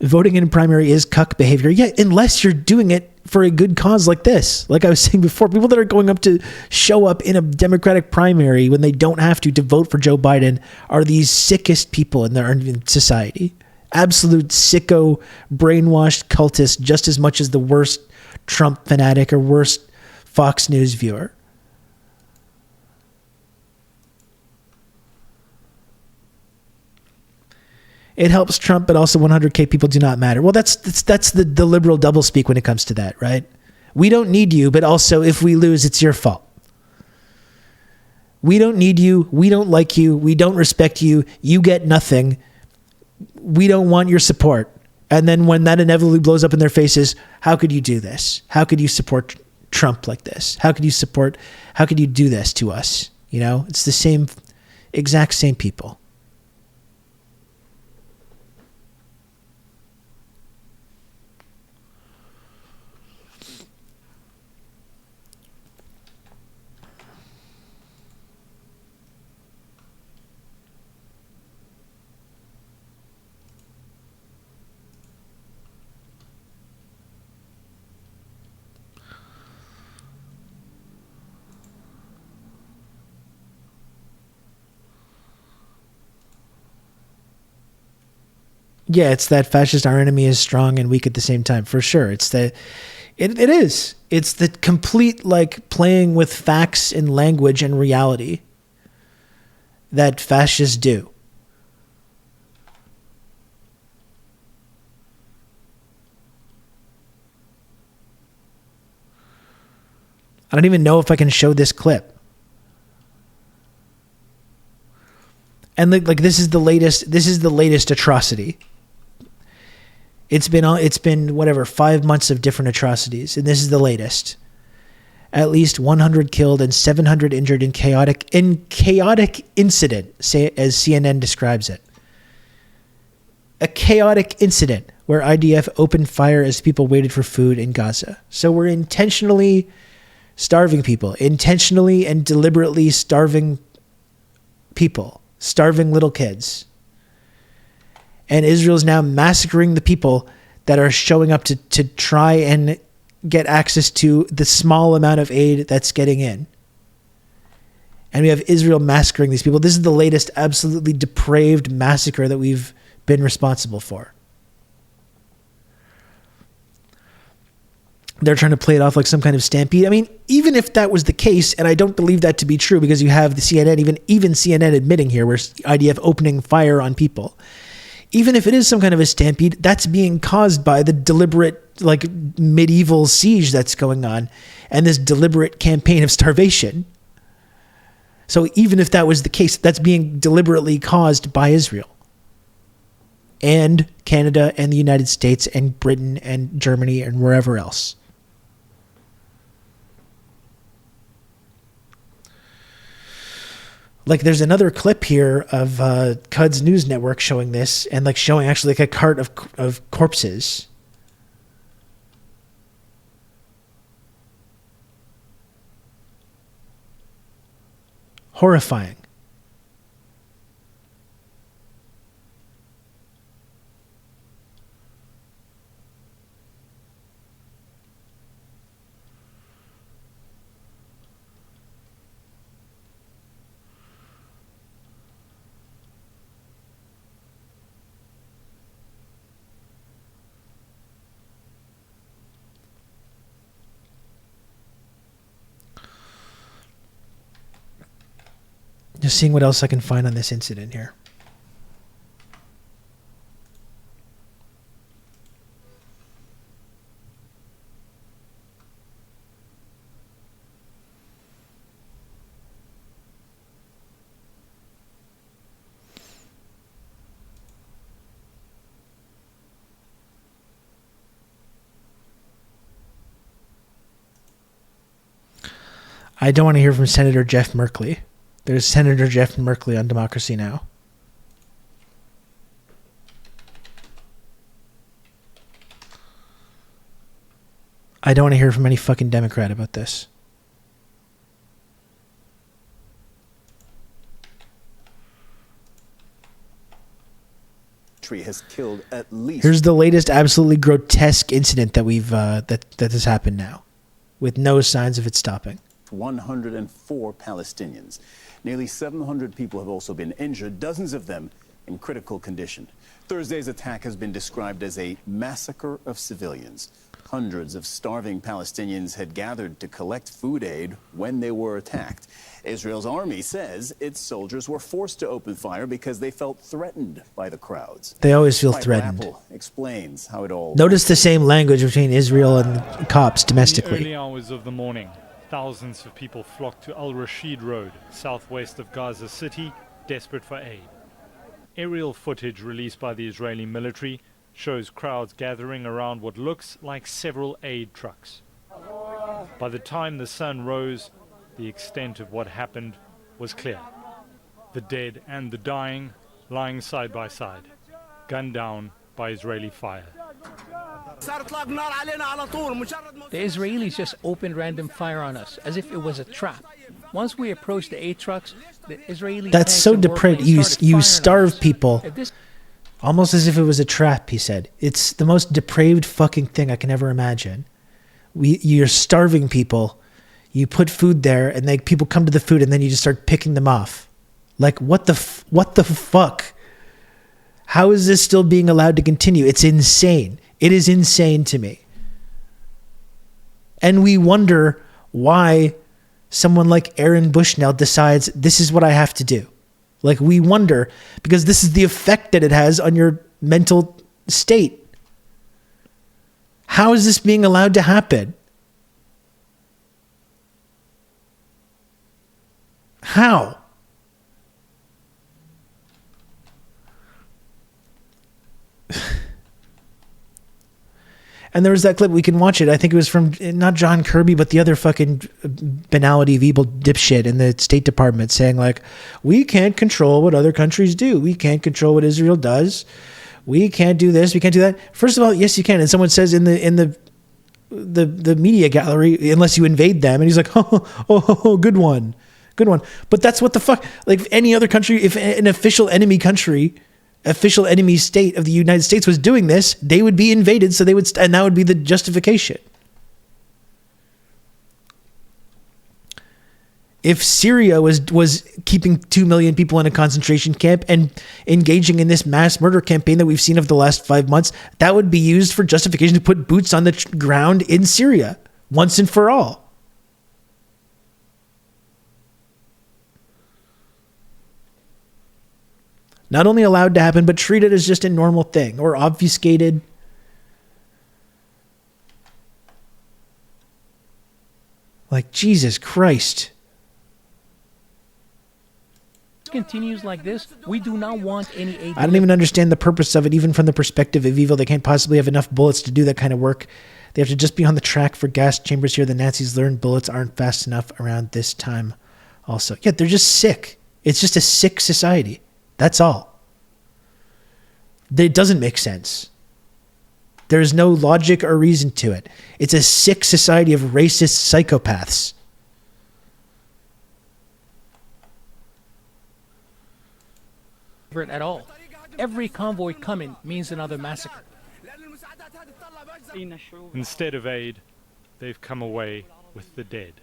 Voting in a primary is cuck behavior. Yeah, unless you're doing it for a good cause like this. Like I was saying before, people that are going up to show up in a Democratic primary when they don't have to vote for Joe Biden are these sickest people in their society. Absolute sicko, brainwashed cultists, just as much as the worst Trump fanatic or worst Fox News viewer. It helps Trump, but also 100K people do not matter. Well, that's the liberal doublespeak when it comes to that, right? We don't need you, but also if we lose, it's your fault. We don't need you. We don't like you. We don't respect you. You get nothing. We don't want your support. And then when that inevitably blows up in their faces, how could you do this? How could you support Trump like this? How could you do this to us? You know, it's the exact same people. Yeah, it's that fascist, our enemy is strong and weak at the same time, for sure. It is. It's the complete, like, playing with facts and language and reality that fascists do. I don't even know if I can show this clip. And like this is the latest atrocity. It's been whatever 5 months of different atrocities, and this is the latest. At least 100 killed and 700 injured in chaotic incident, as CNN describes it. a chaotic incident where IDF opened fire as people waited for food in Gaza. So we're intentionally starving people, intentionally and deliberately starving people, starving little kids. And Israel's now massacring the people that are showing up to try and get access to the small amount of aid that's getting in. And we have Israel massacring these people. This is the latest absolutely depraved massacre that we've been responsible for. They're trying to play it off like some kind of stampede. I mean, even if that was the case, and I don't believe that to be true, because you have the CNN, even CNN admitting here, where IDF opening fire on people. Even if it is some kind of a stampede, that's being caused by the deliberate, like, medieval siege that's going on, and this deliberate campaign of starvation. So even if that was the case, that's being deliberately caused by Israel and Canada and the United States and Britain and Germany and wherever else. Like, there's another clip here of Quds News Network showing this, and like showing actually like a cart of corpses. Horrifying. Just seeing what else I can find on this incident here. I don't want to hear from Senator Jeff Merkley. There's Senator Jeff Merkley on Democracy Now! I don't want to hear from any fucking Democrat about this. Has killed at least. Here's the latest absolutely grotesque incident that we've that has happened now, with no signs of it stopping. 104 Palestinians. Nearly 700 people have also been injured, dozens of them in critical condition. Thursday's attack has been described as a massacre of civilians. Hundreds of starving Palestinians had gathered to collect food aid when they were attacked. Israel's army says its soldiers were forced to open fire because they felt threatened by the crowds. They always feel Michael threatened. Apple explains how it all. Notice the same language between Israel and cops domestically. In the early hours of the morning, thousands of people flocked to Al Rashid Road, southwest of Gaza City, desperate for aid. Aerial footage released by the Israeli military shows crowds gathering around what looks like several aid trucks. By the time the sun rose, the extent of what happened was clear. The dead and the dying lying side by side, gunned down by Israeli fire. The Israelis just opened random fire on us, as if it was a trap. Once we approached the aid trucks, the Israeli That's so depraved. You starve people, almost as if it was a trap, he said. It's the most depraved fucking thing I can ever imagine. You're starving people, you put food there, and people come to the food, and then you just start picking them off. Like, what the fuck? How is this still being allowed to continue? It's insane. It is insane to me. And we wonder why someone like Aaron Bushnell decides this is what I have to do. Like, we wonder, because this is the effect that it has on your mental state. How is this being allowed to happen? How? And there was that clip, we can watch it. I think it was from not John Kirby, but the other fucking banality of evil dipshit in the State Department saying, like, we can't control what other countries do. We can't control what Israel does. we can't do this, we can't do that. First of all, yes, you can. And someone says in the media gallery, unless you invade them, and he's like, oh, good one. But that's what the fuck, like any other country, if an official enemy state of the United States was doing this, they would be invaded, so they would, and that would be the justification. If Syria was keeping 2 million people in a concentration camp and engaging in this mass murder campaign that we've seen of the last 5 months, that would be used for justification to put boots on the ground in Syria once and for all. Not only allowed to happen, but treated as just a normal thing or obfuscated. Like, Jesus Christ. Continues like this, we do not want any aid. I don't even understand the purpose of it, even from the perspective of evil. They can't possibly have enough bullets to do that kind of work. They have to just be on the track for gas chambers here. The Nazis learned bullets aren't fast enough around this time also. Yeah, they're just sick. It's just a sick society. That's all. It doesn't make sense. There's no logic or reason to it. It's a sick society of racist psychopaths. At all. Every convoy coming means another massacre. Instead of aid, they've come away with the dead.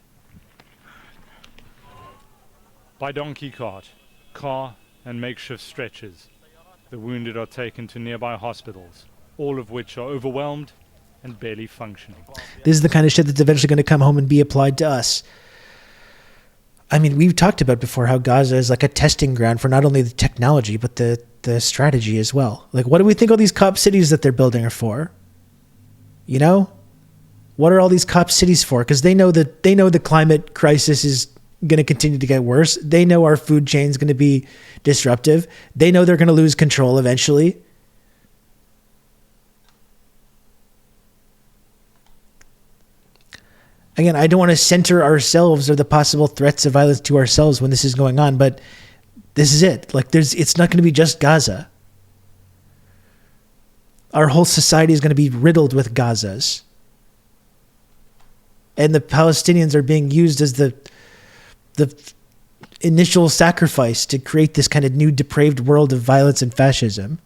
By donkey cart, car and makeshift stretchers, the wounded are taken to nearby hospitals, all of which are overwhelmed and barely functioning. This is the kind of shit that's eventually going to come home and be applied to us. I mean, we've talked about before how Gaza is like a testing ground for not only the technology, but the strategy as well. Like, what do we think all these cop cities that they're building are for? You know? What are all these cop cities for? Because they know the climate crisis is going to continue to get worse. They know our food chain is going to be disruptive. They know they're going to lose control eventually. Again, I don't want to center ourselves or the possible threats of violence to ourselves when this is going on, but this is it. Like, it's not going to be just Gaza. Our whole society is going to be riddled with Gazas. And the Palestinians are being used as the initial sacrifice to create this kind of new depraved world of violence and fascism.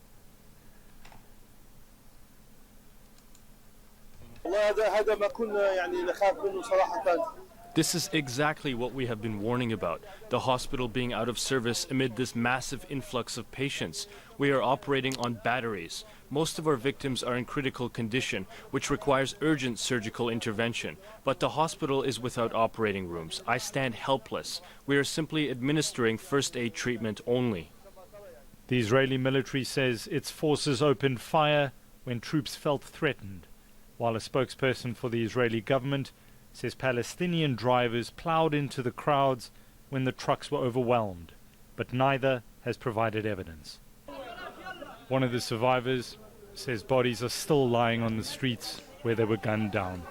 This is exactly what we have been warning about, the hospital being out of service amid this massive influx of patients. We are operating on batteries. Most of our victims are in critical condition, which requires urgent surgical intervention. But the hospital is without operating rooms. I stand helpless. We are simply administering first aid treatment only. The Israeli military says its forces opened fire when troops felt threatened, while a spokesperson for the Israeli government says Palestinian drivers plowed into the crowds when the trucks were overwhelmed, but neither has provided evidence. One of the survivors says bodies are still lying on the streets where they were gunned down.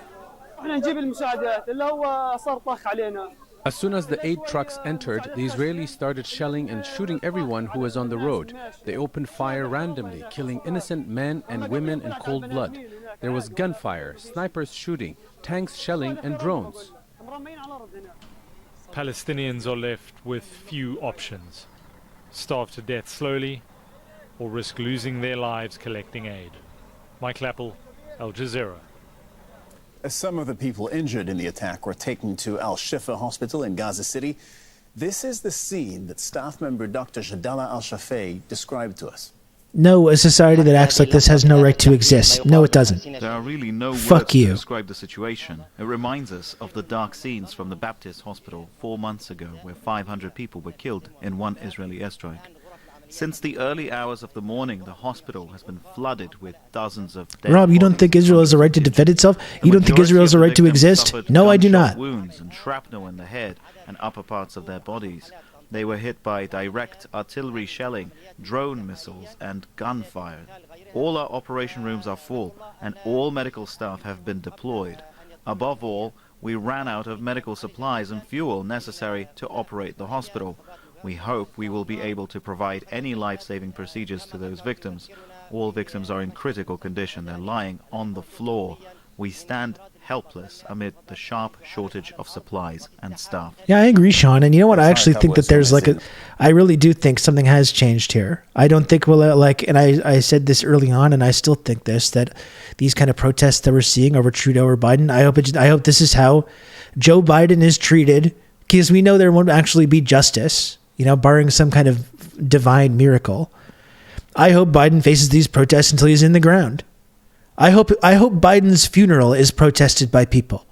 As soon as the aid trucks entered, the Israelis started shelling and shooting everyone who was on the road. They opened fire randomly, killing innocent men and women in cold blood. There was gunfire, snipers shooting, tanks shelling, and drones. Palestinians are left with few options: starve to death slowly, or risk losing their lives collecting aid. Mike Lappel, Al Jazeera. As some of the people injured in the attack were taken to Al-Shifa Hospital in Gaza City, this is the scene that staff member Dr. Jadala Al-Shafei described to us. No, a society that acts like this has no right to exist. No, it doesn't. There are really no Fuck words you. to describe the situation. It reminds us of the dark scenes from the Baptist hospital 4 months ago, where 500 people were killed in one Israeli airstrike. Since the early hours of the morning, the hospital has been flooded with dozens of dead Rob, you don't think Israel has a right to defend itself? You don't think Israel has a right to exist? No, I do not. Wounds and shrapnel in the head and upper parts of their bodies. They were hit by direct artillery shelling, drone missiles, and gunfire. All our operation rooms are full, and all medical staff have been deployed. Above all, we ran out of medical supplies and fuel necessary to operate the hospital. We hope we will be able to provide any life-saving procedures to those victims. All victims are in critical condition. They're lying on the floor. We stand helpless amid the sharp shortage of supplies and staff. Yeah, I agree, Sean. And you know what? I actually think that there's like I really do think something has changed here. I don't think and I said this early on, and I still think this, that these kind of protests that we're seeing over Trudeau or Biden, I hope this is how Joe Biden is treated, because we know there won't actually be justice, barring some kind of divine miracle. I hope Biden faces these protests until he's in the ground. I hope Biden's funeral is protested by people.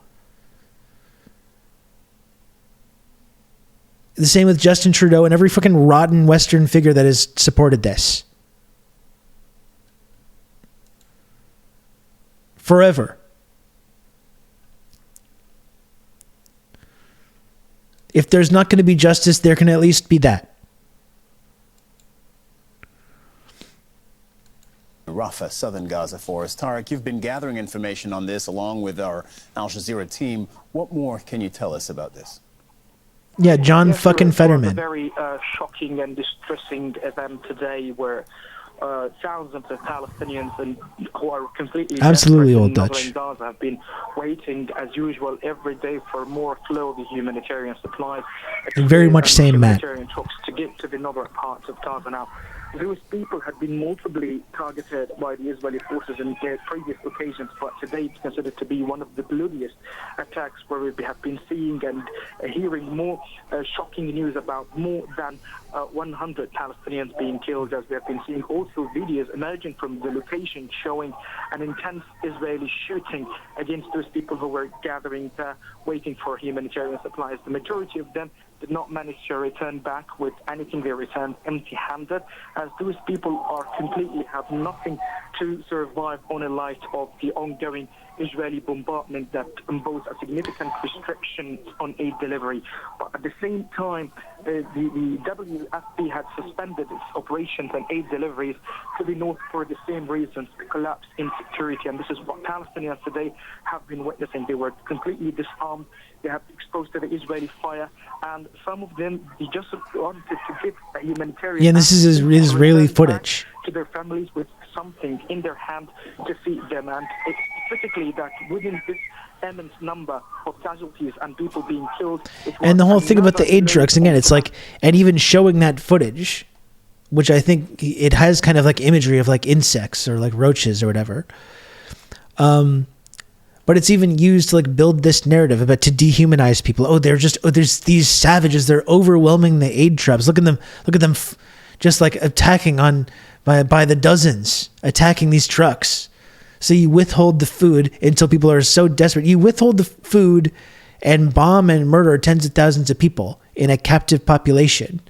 The same with Justin Trudeau and every fucking rotten Western figure that has supported this. Forever. If there's not going to be justice, there can at least be that. Rafah, southern Gaza for us. Tarek, you've been gathering information on this along with our Al Jazeera team. What more can you tell us about this? Yeah, John fucking Fetterman. A very shocking and distressing event today where thousands of Palestinians who are completely absolutely old in Dutch Gaza have been waiting as usual every day for more flow of the humanitarian supplies. Very much same, Matt. Humanitarian trucks to get to the northern parts of Gaza now. Those people had been multiply targeted by the Israeli forces in previous occasions, but today it's considered to be one of the bloodiest attacks where we have been seeing and hearing more shocking news about more than 100 Palestinians being killed, as we have been seeing also videos emerging from the location showing an intense Israeli shooting against those people who were gathering there, waiting for humanitarian supplies. The majority of them did not manage to return back with anything. They returned empty-handed, as those people are completely have nothing to survive on in light of the ongoing Israeli bombardment that impose a significant restriction on aid delivery. But at the same time, the WFP had suspended its operations and aid deliveries to the north for the same reasons, the collapse in security. And this is what Palestinians today have been witnessing. They were completely disarmed. They have been exposed to the Israeli fire, and some of them they just wanted to give a humanitarian. Yeah, this is Israeli footage. To their families with something in their hand to feed them, and it's critically that within this immense number of casualties and people being killed. And the whole thing about the aid trucks, again, it's like, and even showing that footage, which I think it has kind of like imagery of like insects or like roaches or whatever. But it's even used to like build this narrative about to dehumanize people. There's these savages. They're overwhelming the aid trucks. Look at them, just like attacking by the dozens, attacking these trucks. So you withhold the food until people are so desperate. You withhold the food and bomb and murder tens of thousands of people in a captive population.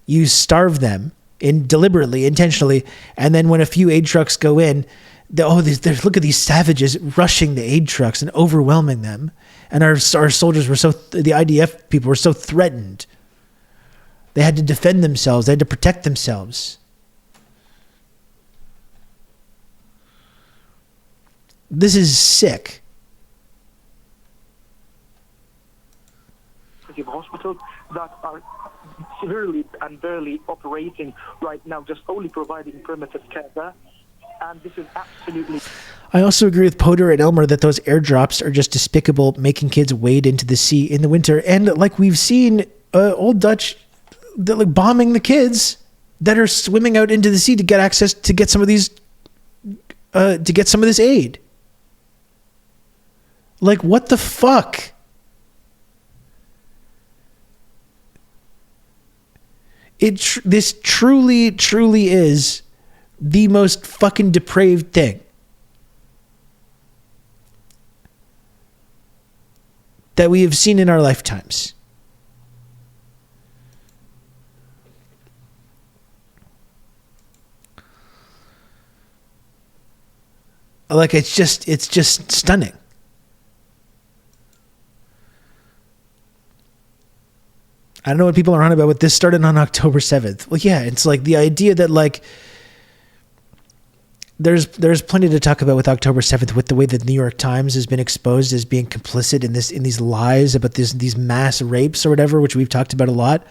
You starve them deliberately, intentionally, and then when a few aid trucks go in, look at these savages rushing the aid trucks and overwhelming them. And our soldiers were the IDF people were so threatened. They had to defend themselves. They had to protect themselves. This is sick. Hospitals that are severely and barely operating right now, just only providing primitive care there. And this is absolutely... I also agree with Potter and Elmer that those airdrops are just despicable, making kids wade into the sea in the winter. And like we've seen old Dutch like bombing the kids that are swimming out into the sea to get access to get some of these to get some of this aid. Like, what the fuck? This truly is the most fucking depraved thing that we have seen in our lifetimes. Like, it's just stunning. I don't know what people are on about, but this started on October 7th. Well, yeah, it's like the idea that like there's plenty to talk about with October 7th, with the way that the New York Times has been exposed as being complicit in these lies about these mass rapes or whatever, which we've talked about a lot.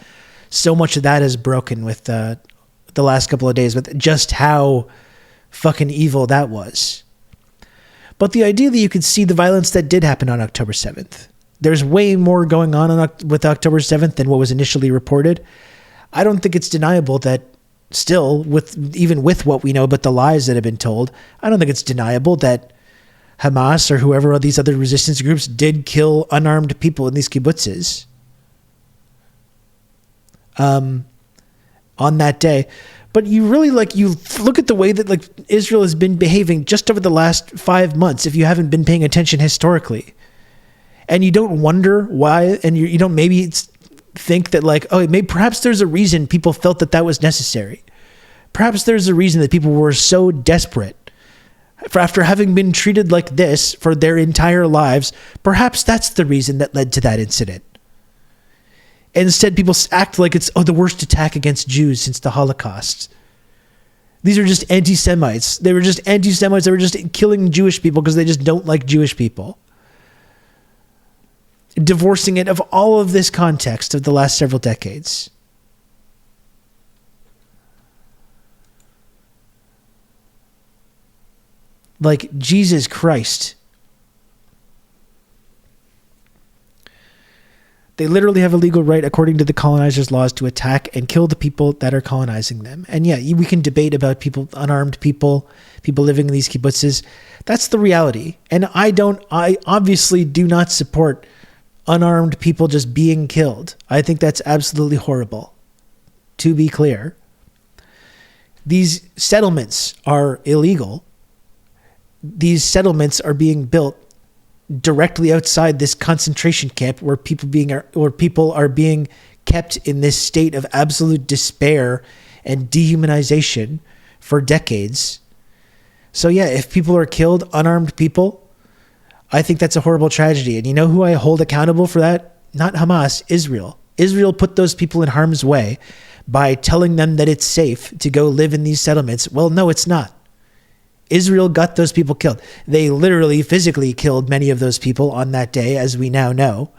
So much of that is broken with the last couple of days with just how fucking evil that was. But the idea that you could see the violence that did happen on October 7th, there's way more going on with October 7th than what was initially reported. I don't think it's deniable that still, even with what we know about the lies that have been told, I don't think it's deniable that Hamas or whoever these other resistance groups did kill unarmed people in these kibbutzes on that day. But you really you look at the way that Israel has been behaving just over the last 5 months, if you haven't been paying attention historically, and you don't wonder why, and you don't maybe think that perhaps there's a reason people felt that was necessary. Perhaps there's a reason that people were so desperate after having been treated like this for their entire lives. Perhaps that's the reason that led to that incident. And instead, people act like it's the worst attack against Jews since the Holocaust. These are just anti-Semites. They were just anti-Semites. They were just killing Jewish people because they just don't like Jewish people. Divorcing it of all of this context of the last several decades. Jesus Christ. They literally have a legal right, according to the colonizers' laws, to attack and kill the people that are colonizing them. And yeah, we can debate about unarmed people living in these kibbutzes. That's the reality. And I obviously do not support unarmed people just being killed. I think that's absolutely horrible. To be clear, these settlements are illegal. These settlements are being built directly outside this concentration camp where people are being kept in this state of absolute despair and dehumanization for decades. So yeah, if people are killed, unarmed people, I think that's a horrible tragedy. And you know who I hold accountable for that? Not Hamas, Israel. Israel put those people in harm's way by telling them that it's safe to go live in these settlements. Well, no, it's not. Israel got those people killed. They literally physically killed many of those people on that day, as we now know.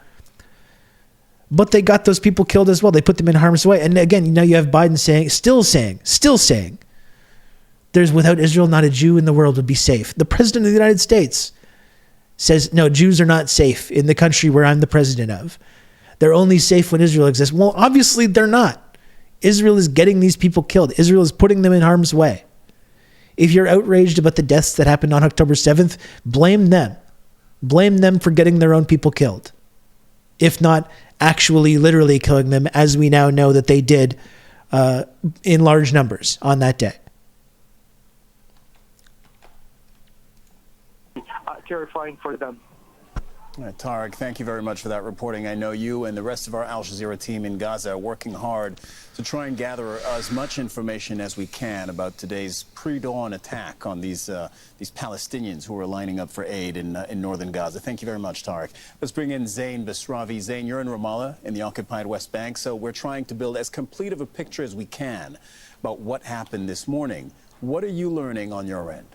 But they got those people killed as well. They put them in harm's way. And again, you have Biden still saying, there's without Israel, not a Jew in the world would be safe. The president of the United States says, no, Jews are not safe in the country where I'm the president of. They're only safe when Israel exists. Well, obviously they're not. Israel is getting these people killed. Israel is putting them in harm's way. If you're outraged about the deaths that happened on October 7th, blame them. Blame them for getting their own people killed. If not actually literally killing them, as we now know that they did in large numbers on that day. Terrifying for them. All right, Tarek, thank you very much for that reporting. I know you and the rest of our Al Jazeera team in Gaza are working hard to try and gather as much information as we can about today's pre-dawn attack on these Palestinians who are lining up for aid in northern Gaza. Thank you very much, Tarek. Let's bring in Zain Basravi. Zain, you're in Ramallah in the occupied West Bank, so we're trying to build as complete of a picture as we can about what happened this morning. What are you learning on your end?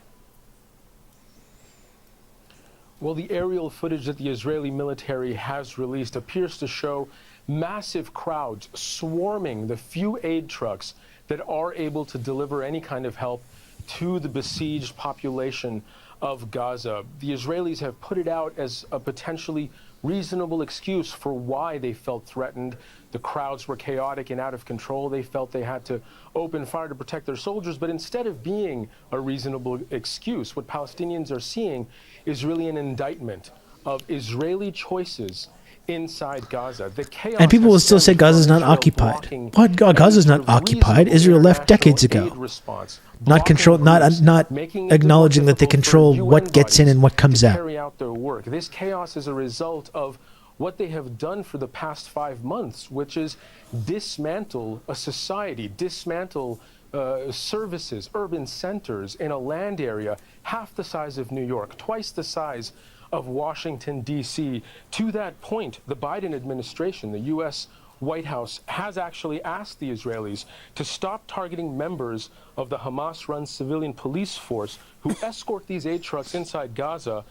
Well, the aerial footage that the Israeli military has released appears to show massive crowds swarming the few aid trucks that are able to deliver any kind of help to the besieged population of Gaza. The Israelis have put it out as a potentially reasonable excuse for why they felt threatened. The crowds were chaotic and out of control. They felt they had to open fire to protect their soldiers. But instead of being a reasonable excuse, what Palestinians are seeing is really an indictment of Israeli choices inside Gaza. The chaos and people will still say Gaza's not occupied. What? Gaza's not occupied. Israel left decades ago. Not control. Not acknowledging that they control what gets in and what comes out. Carry out their work. This chaos is a result of what they have done for the past 5 months, which is dismantle a society, dismantle services, urban centers in a land area half the size of New York, twice the size of Washington, D.C. To that point, the Biden administration, the U.S. White House, has actually asked the Israelis to stop targeting members of the Hamas-run civilian police force who who escort these aid trucks inside Gaza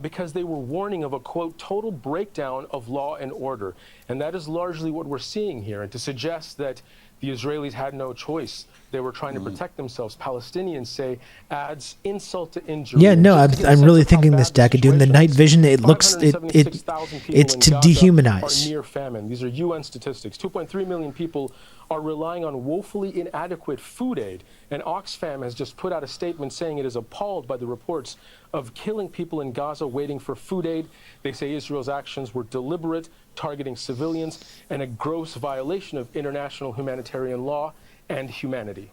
because they were warning of a, quote, total breakdown of law and order. And that is largely what we're seeing here. And to suggest that the Israelis had no choice, they were trying to protect themselves, Palestinians say, adds insult to injury. Yeah, no, I'm really thinking this, Dak. Doing the night vision, it looks, it's to dehumanize. Are near famine. These are UN statistics. 2.3 million people are relying on woefully inadequate food aid. And Oxfam has just put out a statement saying it is appalled by the reports of killing people in Gaza waiting for food aid. They say Israel's actions were deliberate, targeting civilians, and a gross violation of international humanitarian law and humanity.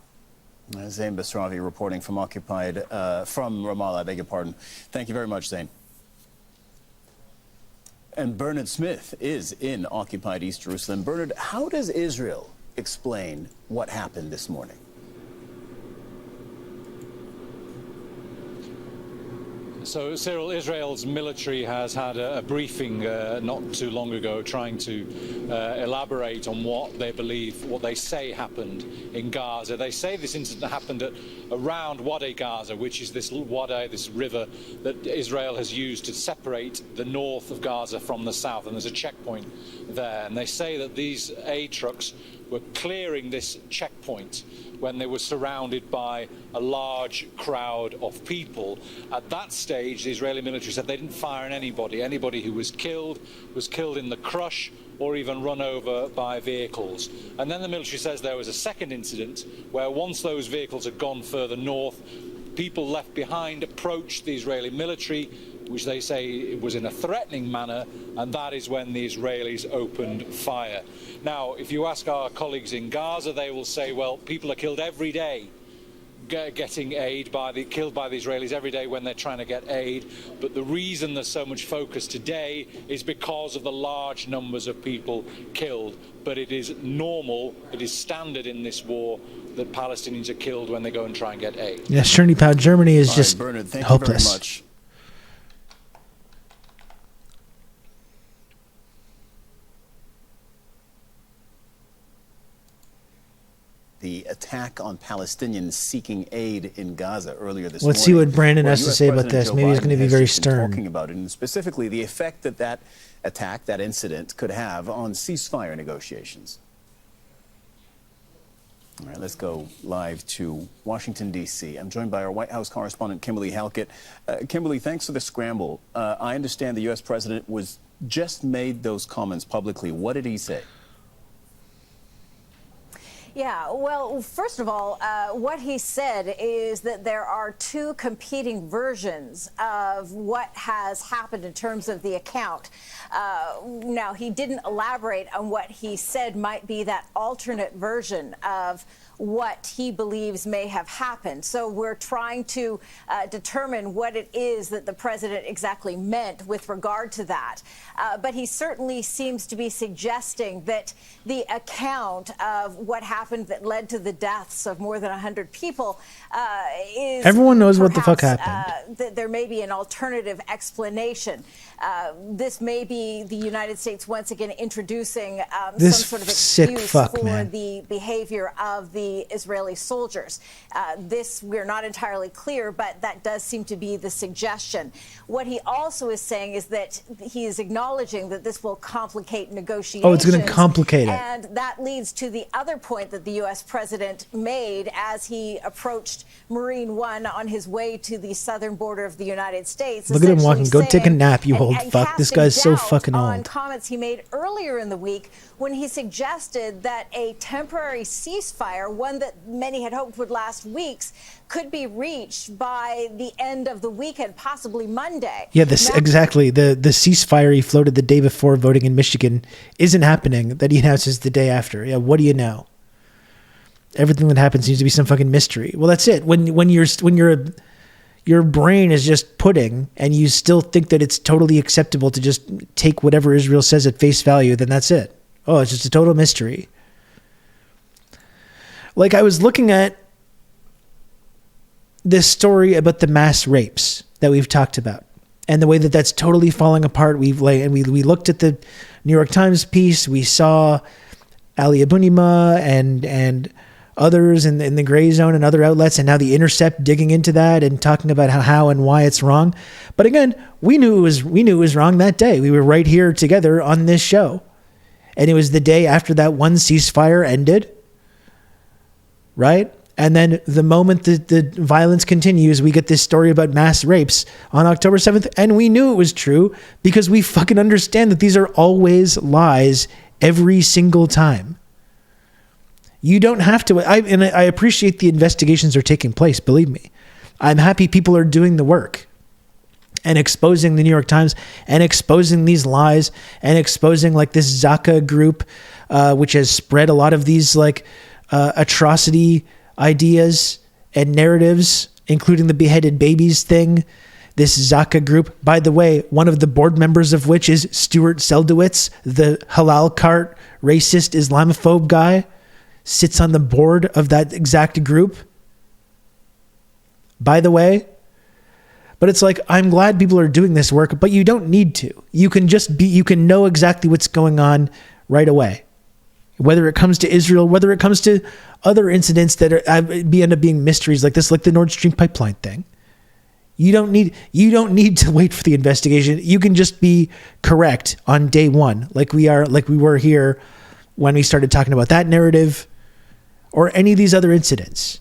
Zain Basravi reporting from from Ramallah, I beg your pardon. Thank you very much, Zain. And Bernard Smith is in occupied East Jerusalem. Bernard, how does Israel explain what happened this morning? So, Cyril, Israel's military has had a briefing not too long ago trying to elaborate on what they believe, what they say happened in Gaza. They say this incident happened around Wadi Gaza, which is this Wadi, this river that Israel has used to separate the north of Gaza from the south, and there's a checkpoint there. And they say that these aid trucks were clearing this checkpoint when they were surrounded by a large crowd of people. At that stage, the Israeli military said they didn't fire on anybody. Anybody who was killed in the crush or even run over by vehicles. And then the military says there was a second incident where once those vehicles had gone further north, people left behind approached the Israeli military, which they say it was in a threatening manner, and that is when the Israelis opened fire. Now, if you ask our colleagues in Gaza, they will say, well, people are killed every day getting aid, killed by the Israelis every day when they're trying to get aid. But the reason there's so much focus today is because of the large numbers of people killed. But it is normal, it is standard in this war that Palestinians are killed when they go and try and get aid. Yeah, Shirley Powell, Germany is just Bernard, thank hopeless. you very much. The attack on Palestinians seeking aid in Gaza earlier this morning. Let's see what Brandon has to say about this. Maybe he's going to be very stern. Talking about it, and specifically the effect that attack, that incident, could have on ceasefire negotiations. All right, let's go live to Washington, D.C. I'm joined by our White House correspondent, Kimberly Halkett. Kimberly, thanks for the scramble. I understand the U.S. president just made those comments publicly. What did he say? Yeah, well, first of all, what he said is that there are two competing versions of what has happened in terms of the account. Now, he didn't elaborate on what he said might be that alternate version of what he believes may have happened. So we're trying to determine what it is that the president exactly meant with regard to that. But he certainly seems to be suggesting that the account of what happened that led to the deaths of more than 100 people is... Everyone knows what the fuck happened. That there may be an alternative explanation. This may be the United States once again introducing some sort of excuse for the behavior of the Israeli soldiers. This, we're not entirely clear, but that does seem to be the suggestion. What he also is saying is that he is acknowledging that this will complicate negotiations. Oh, it's going to complicate it. And that leads to the other point that the U.S. president made as he approached Marine One on his way to the southern border of the United States. Look at him walking. Go take a nap, you old fuck. This guy's so fucking old. On comments he made earlier in the week when he suggested that a temporary ceasefire, one that many had hoped would last weeks, could be reached by the end of the weekend, possibly Monday. Yeah, exactly. The ceasefire he floated the day before voting in Michigan isn't happening, that he announces the day after. Yeah, what do you know? Everything that happens seems to be some fucking mystery. Well, that's it. When your brain is just pudding and you still think that it's totally acceptable to just take whatever Israel says at face value, then that's it. Oh, it's just a total mystery. Like, I was looking at this story about the mass rapes that we've talked about and the way that that's totally falling apart. We looked at the New York Times piece. We saw Ali Abunimah and others in the gray zone and other outlets, and now The Intercept digging into that and talking about how and why it's wrong. But again, we knew it was wrong that day. We were right here together on this show. And it was the day after that one ceasefire ended, right? And then the moment the violence continues, we get this story about mass rapes on October 7th. And we knew it was true because we fucking understand that these are always lies every single time. You don't have to. I appreciate the investigations are taking place. Believe me, I'm happy people are doing the work and exposing the New York Times and exposing these lies and exposing like this Zaka group, which has spread a lot of these like atrocity ideas and narratives, including the beheaded babies thing. This Zaka group, by the way, one of the board members of which is Stuart Seldowitz, the halal cart racist Islamophobe guy, sits on the board of that exact group. By the way, but it's like, I'm glad people are doing this work, but you don't need to. You can know exactly what's going on right away. Whether it comes to Israel, whether it comes to other incidents that end up being mysteries like this, like the Nord Stream pipeline thing. You don't need to wait for the investigation. You can just be correct on day one, like we were here when we started talking about that narrative or any of these other incidents.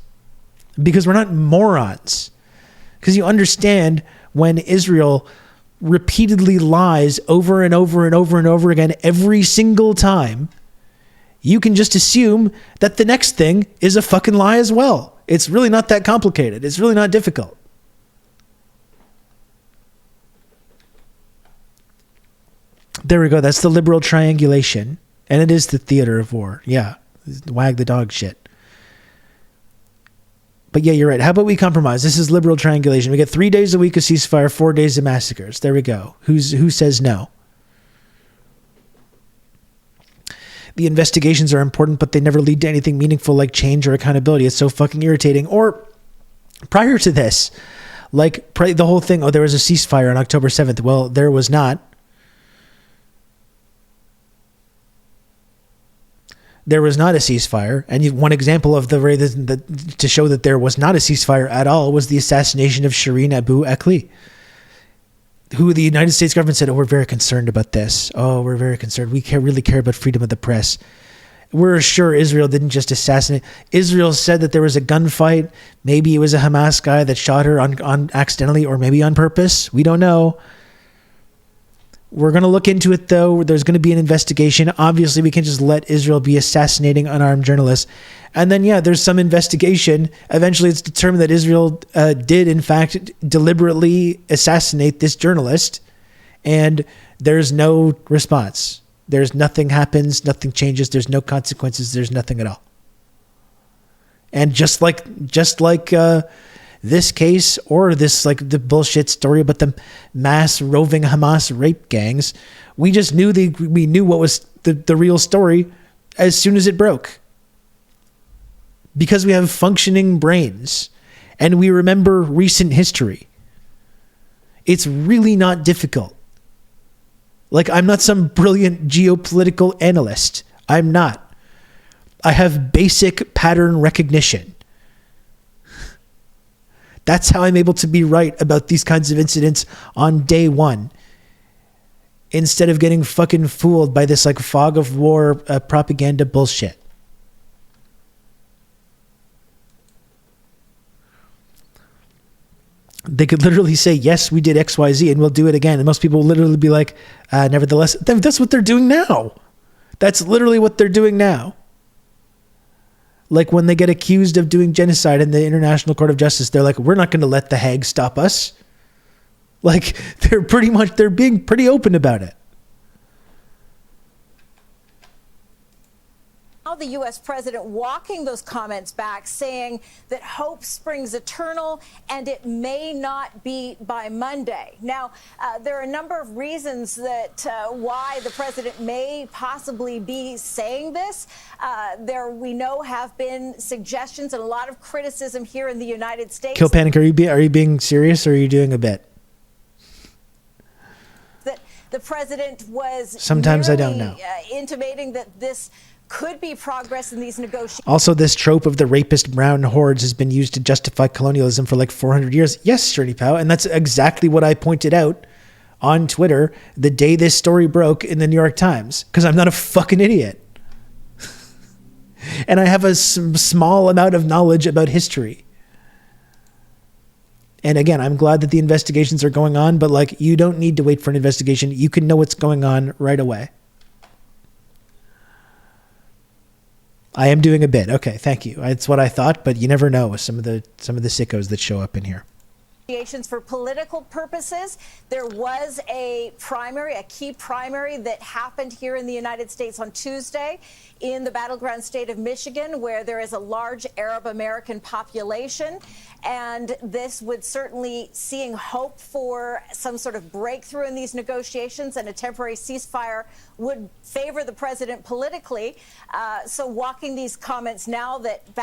Because we're not morons. Because you understand when Israel repeatedly lies over and over and over and over again every single time, you can just assume that the next thing is a fucking lie as well. It's really not that complicated. It's really not difficult. There we go. That's the liberal triangulation. And it is the theater of war. Yeah. Wag the dog shit. But yeah, you're right. How about we compromise? This is liberal triangulation. We get 3 days a week of ceasefire, 4 days of massacres. There we go. Who says no? The investigations are important, but they never lead to anything meaningful like change or accountability. It's so fucking irritating. Or prior to this, like the whole thing, there was a ceasefire on October 7th. Well, there was not. There was not a ceasefire. And one example of to show that there was not a ceasefire at all was the assassination of Shireen Abu Akleh, who the United States government said, we're very concerned about this. We're very concerned. We really care about freedom of the press. We're sure Israel didn't just assassinate. Israel said that there was a gunfight. Maybe it was a Hamas guy that shot her on accidentally or maybe on purpose. We don't know. We're going to look into it, though. There's going to be an investigation. Obviously, we can't just let Israel be assassinating unarmed journalists. And then, yeah, there's some investigation. Eventually, it's determined that Israel did, in fact, deliberately assassinate this journalist. And there's no response. There's nothing happens. Nothing changes. There's no consequences. There's nothing at all. And just like this case or this like the bullshit story about the mass roving Hamas rape gangs, we just knew we knew what was the real story as soon as it broke. Because we have functioning brains and we remember recent history. It's really not difficult. Like, I'm not some brilliant geopolitical analyst. I'm not. I have basic pattern recognition. That's how I'm able to be right about these kinds of incidents on day one, instead of getting fucking fooled by this like fog of war propaganda bullshit. They could literally say, yes, we did XYZ and we'll do it again. And most people will literally be like, nevertheless, that's what they're doing now. That's literally what they're doing now. Like when they get accused of doing genocide in the International Court of Justice, they're like, we're not going to let the Hague stop us. Like they're being pretty open about it. Now the U.S. president walking those comments back, saying that hope springs eternal and it may not be by Monday. Now, there are a number of reasons that why the president may possibly be saying this. There, we know, have been suggestions and a lot of criticism here in the United States. Kill Panic, are you being serious or are you doing a bit? That the president was sometimes I don't know. Intimating that this could be progress in these negotiations. Also, this trope of the rapist brown hordes has been used to justify colonialism for like 400 years. Yes, Shirley Powell, and that's exactly what I pointed out on Twitter the day this story broke in the New York Times, because I'm not a fucking idiot. And I have a small amount of knowledge about history. And again, I'm glad that the investigations are going on, but like, you don't need to wait for an investigation. You can know what's going on right away. I am doing a bit. Okay, thank you. That's what I thought, but you never know with some of the sickos that show up in here. For political purposes. There was a key primary that happened here in the United States on Tuesday in the battleground state of Michigan, where there is a large Arab American population. And this would certainly seeing hope for some sort of breakthrough in these negotiations, and a temporary ceasefire would favor the president politically. So walking these comments now that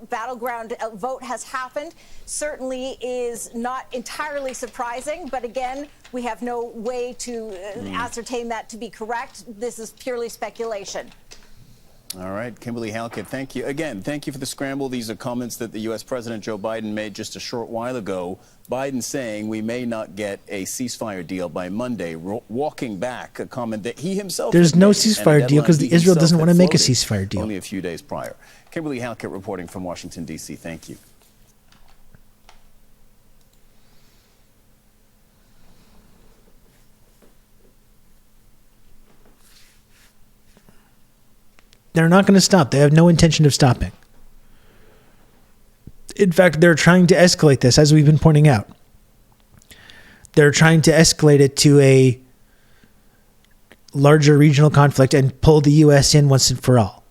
battleground vote has happened certainly is not entirely surprising. But again, we have no way to ascertain that to be correct. This is purely speculation. All right, Kimberly Halkett, thank you. Again, thank you for the scramble. These are comments that the U.S. President Joe Biden made just a short while ago. Biden saying we may not get a ceasefire deal by Monday, walking back a comment that he himself... There's no ceasefire deal because Israel doesn't want to make a ceasefire deal. Only a few days prior. Kimberly Halkett reporting from Washington, D.C. Thank you. They're not going to stop. They have no intention of stopping. In fact, they're trying to escalate this, as we've been pointing out. They're trying to escalate it to a larger regional conflict and pull the U.S. in once and for all.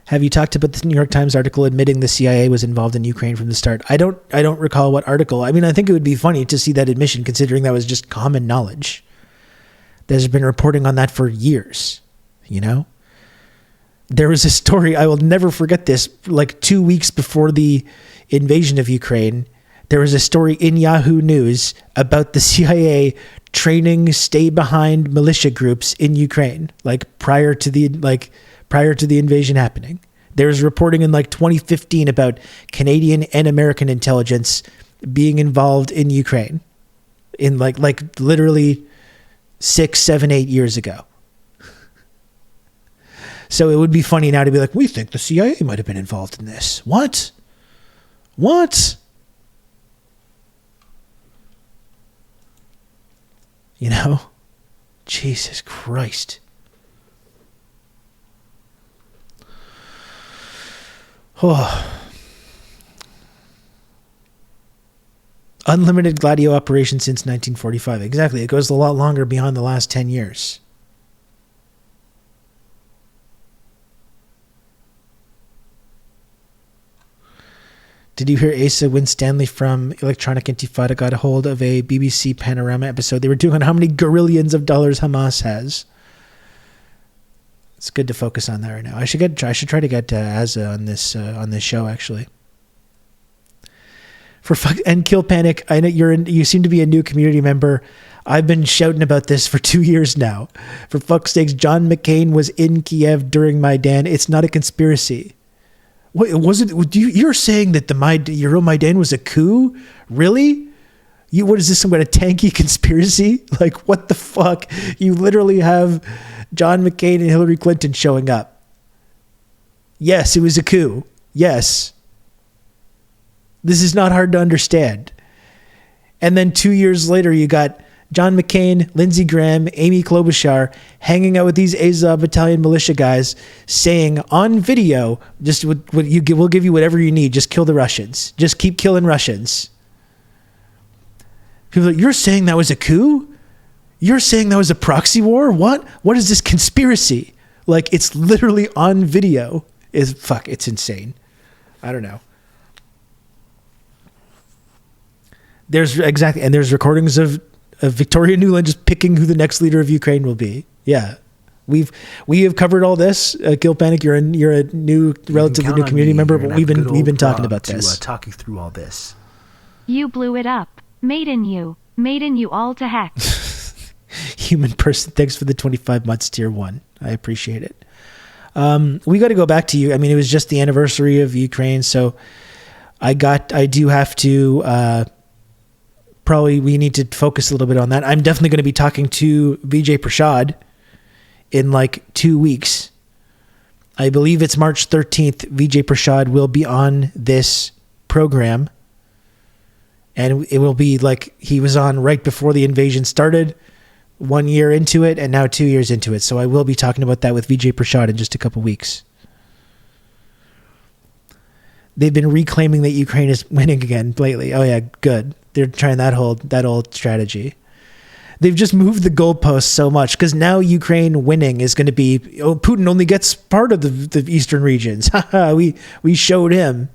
Have you talked about the New York Times article admitting the CIA was involved in Ukraine from the start? I don't recall what article. I mean, I think it would be funny to see that admission, considering that was just common knowledge. There's been reporting on that for years, you know? There was a story, I will never forget this, like 2 weeks before the invasion of Ukraine, there was a story in Yahoo News about the CIA training stay-behind militia groups in Ukraine, like prior to the invasion happening. There's reporting in like 2015 about Canadian and American intelligence being involved in Ukraine in like literally 6, 7, 8 years ago. So it would be funny now to be like, we think the CIA might have been involved in this. What? You know? Jesus Christ. Oh. Unlimited Gladio operation since 1945. Exactly. It goes a lot longer beyond the last 10 years. Did you hear Asa Winstanley from Electronic Intifada got a hold of a BBC Panorama episode? They were doing on how many gorillions of dollars Hamas has. It's good to focus on that right now. I should try to get Asa on this show actually. And Kill Panic, I know you seem to be a new community member. I've been shouting about this for 2 years now. For fuck's sakes, John McCain was in Kiev during Maidan. It's not a conspiracy. What was it? You're saying that the Euromaidan was a coup? Really? What is this? Some kind of tanky conspiracy? Like, what the fuck? You literally have John McCain and Hillary Clinton showing up. Yes, it was a coup. Yes. This is not hard to understand. And then 2 years later, you got John McCain, Lindsey Graham, Amy Klobuchar hanging out with these Azov battalion militia guys saying on video, just we'll give you whatever you need. Just kill the Russians. Just keep killing Russians. People are like, you're saying that was a coup? You're saying that was a proxy war? What? What is this conspiracy? Like, it's literally on video. It's insane. I don't know. There's recordings of Victoria Nuland just picking who the next leader of Ukraine will be. Yeah. We have covered all this. Kill Panic, you're a new, relatively new community member, but we've been talking about this. To talk you through all this. You blew it up. Maiden you all to heck. Human person, thanks for the 25 months tier 1. I appreciate it. We got to go back to you. I mean, it was just the anniversary of Ukraine, so I do have to, probably we need to focus a little bit on that. I'm definitely going to be talking to Vijay Prashad in like 2 weeks. I believe it's March 13th. Vijay Prashad will be on this program, and it will be like he was on right before the invasion started, 1 year into it, and now 2 years into it. So I will be talking about that with Vijay Prashad in just a couple weeks. They've been reclaiming that Ukraine is winning again lately. Oh yeah, good. They're trying that old strategy. They've just moved the goalposts so much because now Ukraine winning is going to be, Putin only gets part of the eastern regions. we showed him.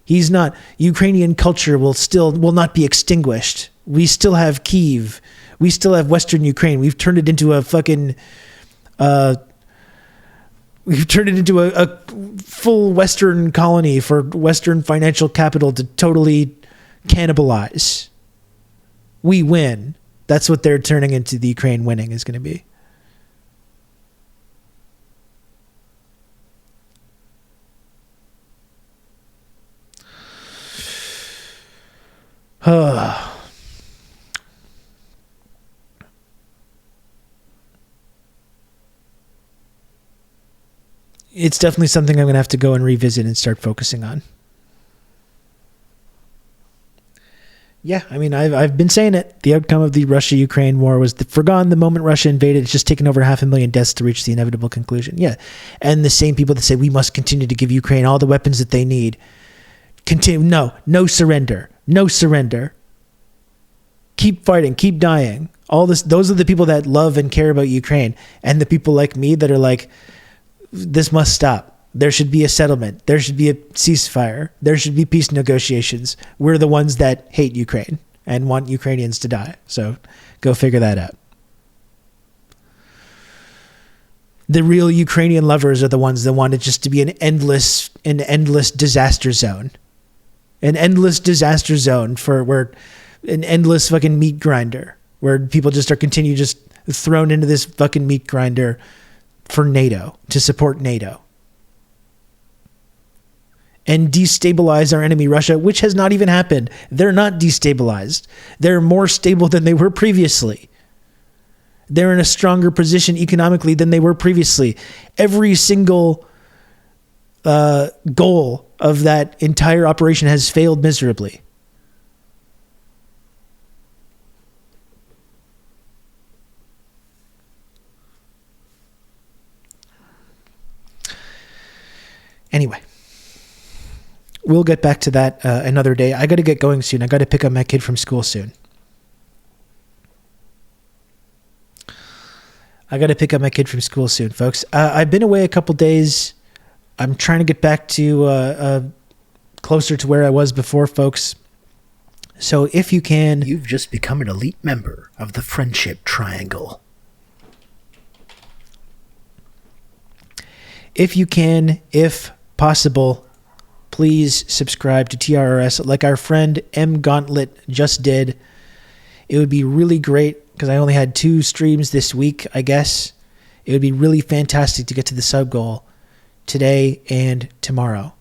He's not, Ukrainian culture will not be extinguished. We still have Kyiv. We still have Western Ukraine. We've turned it into a fucking, we've turned it into a full Western colony for Western financial capital to totally cannibalize. We win. That's what they're turning into the Ukraine winning is going to be. It's definitely something I'm going to have to go and revisit and start focusing on. Yeah, I mean, I've been saying it. The outcome of the Russia-Ukraine war was forgone the moment Russia invaded. It's just taken over 500,000 deaths to reach the inevitable conclusion. Yeah, and the same people that say we must continue to give Ukraine all the weapons that they need. Continue. No surrender. No surrender. Keep fighting. Keep dying. All this. Those are the people that love and care about Ukraine, and the people like me that are like, this must stop. There should be a settlement. There should be a ceasefire. There should be peace negotiations. We're the ones that hate Ukraine and want Ukrainians to die. So go figure that out. The real Ukrainian lovers are the ones that want it just to be an endless disaster zone. An endless disaster zone for where an endless fucking meat grinder where people just are just thrown into this fucking meat grinder for NATO, to support NATO. And destabilize our enemy, Russia, which has not even happened. They're not destabilized. They're more stable than they were previously. They're in a stronger position economically than they were previously. Every single goal of that entire operation has failed miserably. Anyway, we'll get back to that another day. I got to get going soon. I got to pick up my kid from school soon. Folks. I've been away a couple days. I'm trying to get back to closer to where I was before, folks. So if you can... You've just become an elite member of the Friendship Triangle. If you can, if possible, please subscribe to TRRS like our friend M. Gauntlet just did. It would be really great because I only had 2 streams this week, I guess. It would be really fantastic to get to the sub goal today and tomorrow.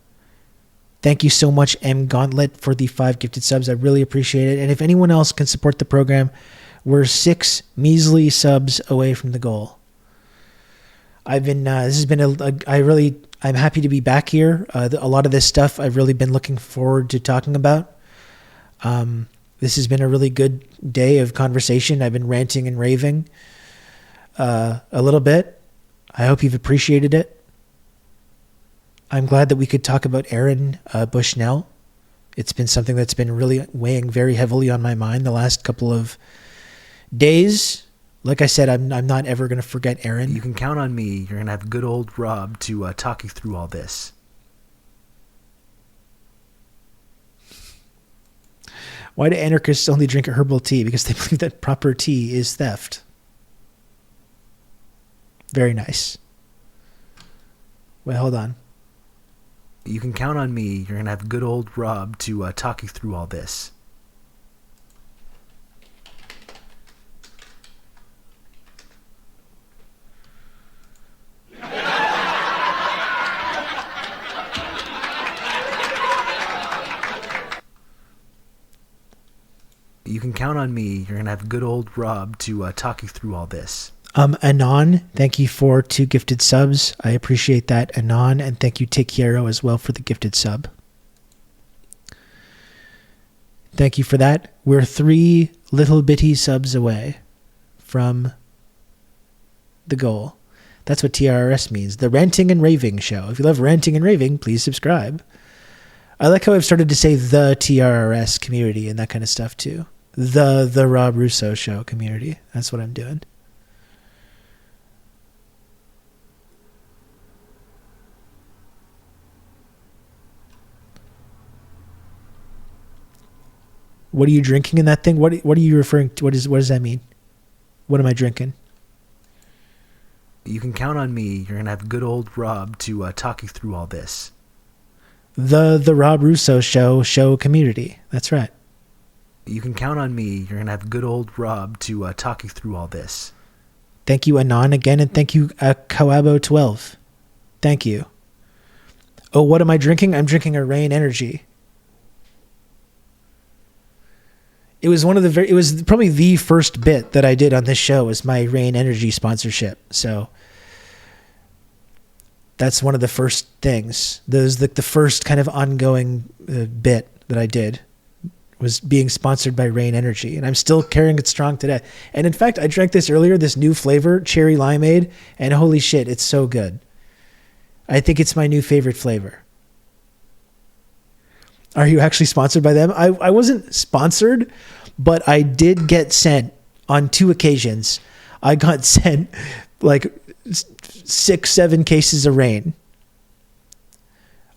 Thank you so much, M. Gauntlet, for the 5 gifted subs. I really appreciate it. And if anyone else can support the program, we're 6 measly subs away from the goal. I've been, this has been I'm happy to be back here. A lot of this stuff I've really been looking forward to talking about. This has been a really good day of conversation. I've been ranting and raving a little bit. I hope you've appreciated it. I'm glad that we could talk about Aaron Bushnell. It's been something that's been really weighing very heavily on my mind the last couple of days. Like I said, I'm not ever going to forget Aaron. You can count on me. You're going to have good old Rob to talk you through all this. Why do anarchists only drink herbal tea? Because they believe that proper tea is theft. Very nice. Wait, hold on. You can count on me. You're going to have good old Rob to talk you through all this. You can count on me. You're going to have good old Rob to talk you through all this. Anon, thank you for 2 gifted subs. I appreciate that, Anon, and thank you, Tekiero, as well for the gifted sub. Thank you for that. We're 3 little bitty subs away from the goal. That's what TRRS means. The Ranting and Raving Show. If you love ranting and raving, please subscribe. I like how I've started to say the TRRS community and that kind of stuff too. The Rob Russo Show community. That's what I'm doing. What are you drinking in that thing? What are you referring to? What does that mean? What am I drinking? You can count on me. You're going to have good old Rob to talk you through all this. The Rob Russo show community. That's right. You can count on me. You're going to have good old Rob to talk you through all this. Thank you, Anon, again, and thank you, Kawabo12. Thank you. Oh, what am I drinking? I'm drinking a Rain Energy. It was it was probably the first bit that I did on this show was my Rain Energy sponsorship. So that's one of the first things. The first kind of ongoing bit that I did was being sponsored by Rain Energy, and I'm still carrying it strong today. And in fact, I drank this earlier, this new flavor, cherry limeade, and holy shit, it's so good. I think it's my new favorite flavor. Are you actually sponsored by them? I wasn't sponsored, but I did get sent on 2 occasions. I got sent like 6-7 cases of Rain.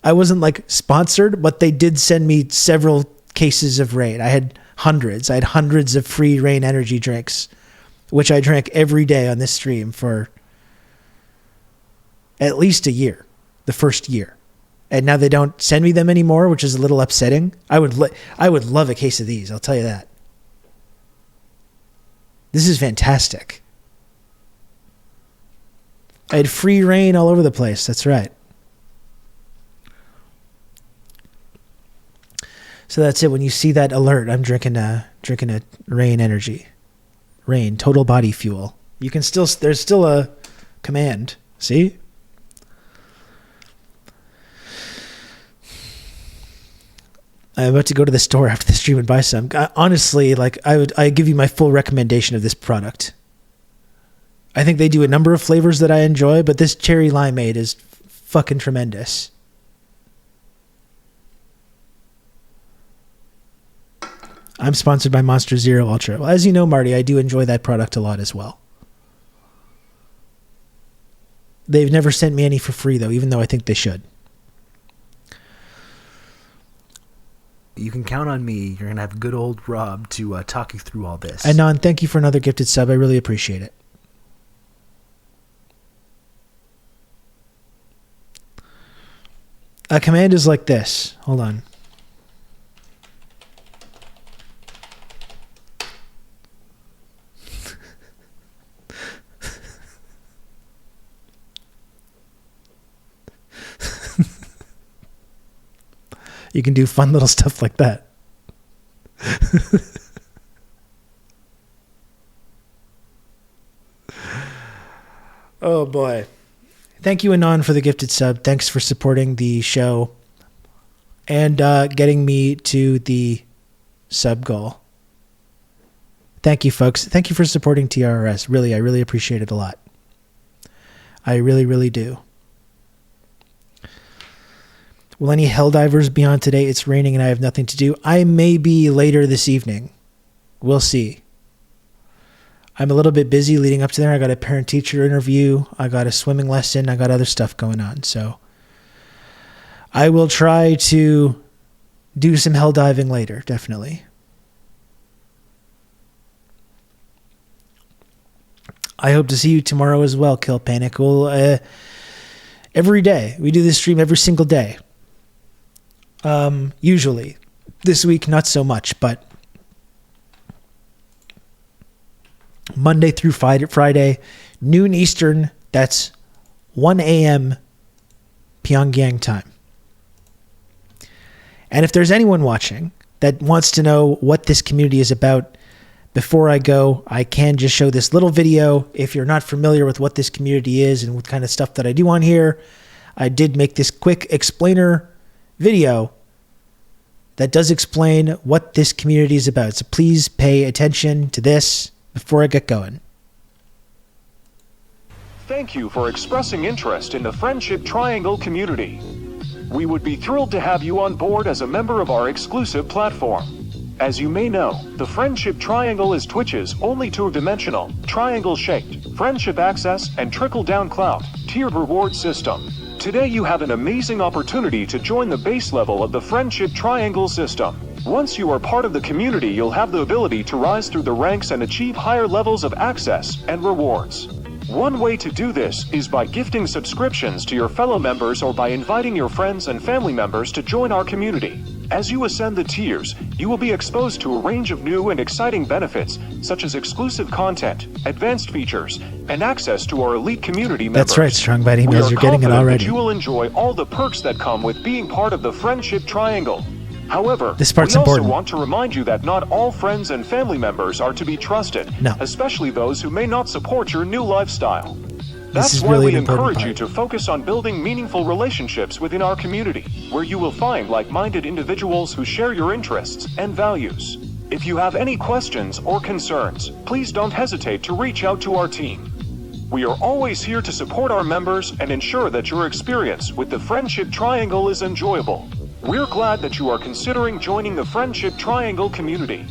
I wasn't like sponsored, but they did send me several cases of Rain. I had hundreds. I had hundreds of free Rain Energy drinks, which I drank every day on this stream for at least a year, the first year. And now they don't send me them anymore, which is a little upsetting. I would love a case of these, I'll tell you that. This is fantastic. I had free Rain all over the place. That's right. So that's it. When you see that alert, I'm drinking a Rain Energy. Rain, total body fuel. You can still, there's still a command. See? I'm about to go to the store after the stream and buy some. Honestly, like I give you my full recommendation of this product. I think they do a number of flavors that I enjoy, but this cherry limeade is fucking tremendous. I'm sponsored by Monster Zero Ultra. Well, as you know, Marty, I do enjoy that product a lot as well. They've never sent me any for free, though, even though I think they should. You can count on me. You're going to have good old Rob to talk you through all this. Anon, thank you for another gifted sub. I really appreciate it. A command is like this. Hold on. You can do fun little stuff like that. Oh boy. Thank you, Anon, for the gifted sub. Thanks for supporting the show and getting me to the sub goal. Thank you, folks. Thank you for supporting TRRS. Really, I really appreciate it a lot. I really, really do. Will any Helldivers be on today? It's raining and I have nothing to do. I may be later this evening. We'll see. I'm a little bit busy leading up to there. I got a parent-teacher interview. I got a swimming lesson. I got other stuff going on. So I will try to do some Helldiving later, definitely. I hope to see you tomorrow as well, Kill Panic. We'll, every day. We do this stream every single day. Usually. This week, not so much, but Monday through Friday, noon Eastern, that's 1 a.m. Pyongyang time. And if there's anyone watching that wants to know what this community is about, before I go, I can just show this little video. If you're not familiar with what this community is and what kind of stuff that I do on here, I did make this quick explainer video that does explain what this community is about. So please pay attention to this before I get going. Thank you for expressing interest in the Friendship Triangle community. We would be thrilled to have you on board as a member of our exclusive platform. As you may know, the Friendship Triangle is Twitch's only two-dimensional, triangle-shaped, friendship access and trickle-down clout, tiered reward system. Today you have an amazing opportunity to join the base level of the Friendship Triangle system. Once you are part of the community, you'll have the ability to rise through the ranks and achieve higher levels of access and rewards. One way to do this is by gifting subscriptions to your fellow members or by inviting your friends and family members to join our community. As you ascend the tiers, you will be exposed to a range of new and exciting benefits, such as exclusive content, advanced features, and access to our elite community members. That's right, Strong Bad Emails, you're getting it already. You will enjoy all the perks that come with being part of the Friendship Triangle. However, this part's we also important. want to remind you that not all friends and family members are to be trusted, No. especially those who may not support your new lifestyle. This That's is why really we an important encourage you part. to focus on building meaningful relationships within our community, where you will find like-minded individuals who share your interests and values. If you have any questions or concerns, please don't hesitate to reach out to our team. We are always here to support our members and ensure that your experience with the Friendship Triangle is enjoyable. We're glad that you are considering joining the Friendship Triangle community.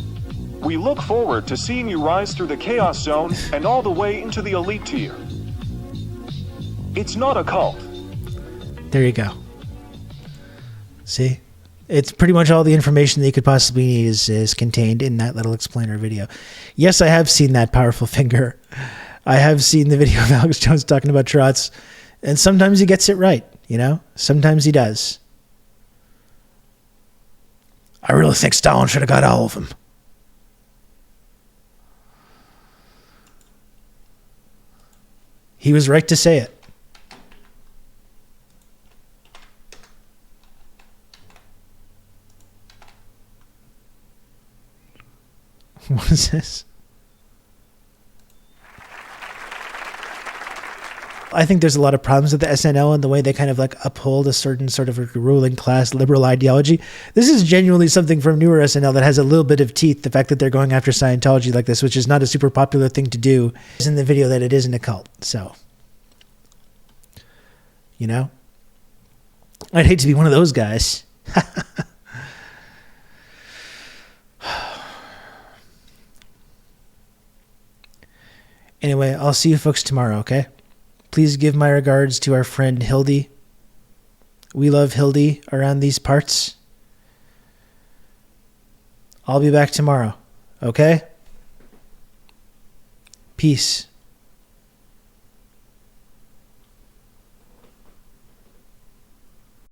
We look forward to seeing you rise through the Chaos Zone and all the way into the Elite tier. It's not a cult. There you go. See? It's pretty much all the information that you could possibly need is contained in that little explainer video. Yes, I have seen that powerful finger. I have seen the video of Alex Jones talking about TRRS, and sometimes he gets it right, you know? Sometimes he does. I really think Stalin should have got all of them. He was right to say it. What is this? I think there's a lot of problems with the SNL and the way they kind of like uphold a certain sort of ruling class liberal ideology. This is genuinely something from newer SNL that has a little bit of teeth. The fact that they're going after Scientology like this, which is not a super popular thing to do, is in the video that it isn't a cult. So, you know, I'd hate to be one of those guys. Anyway, I'll see you folks tomorrow, okay? Please give my regards to our friend Hildy. We love Hildy around these parts. I'll be back tomorrow, okay? Peace.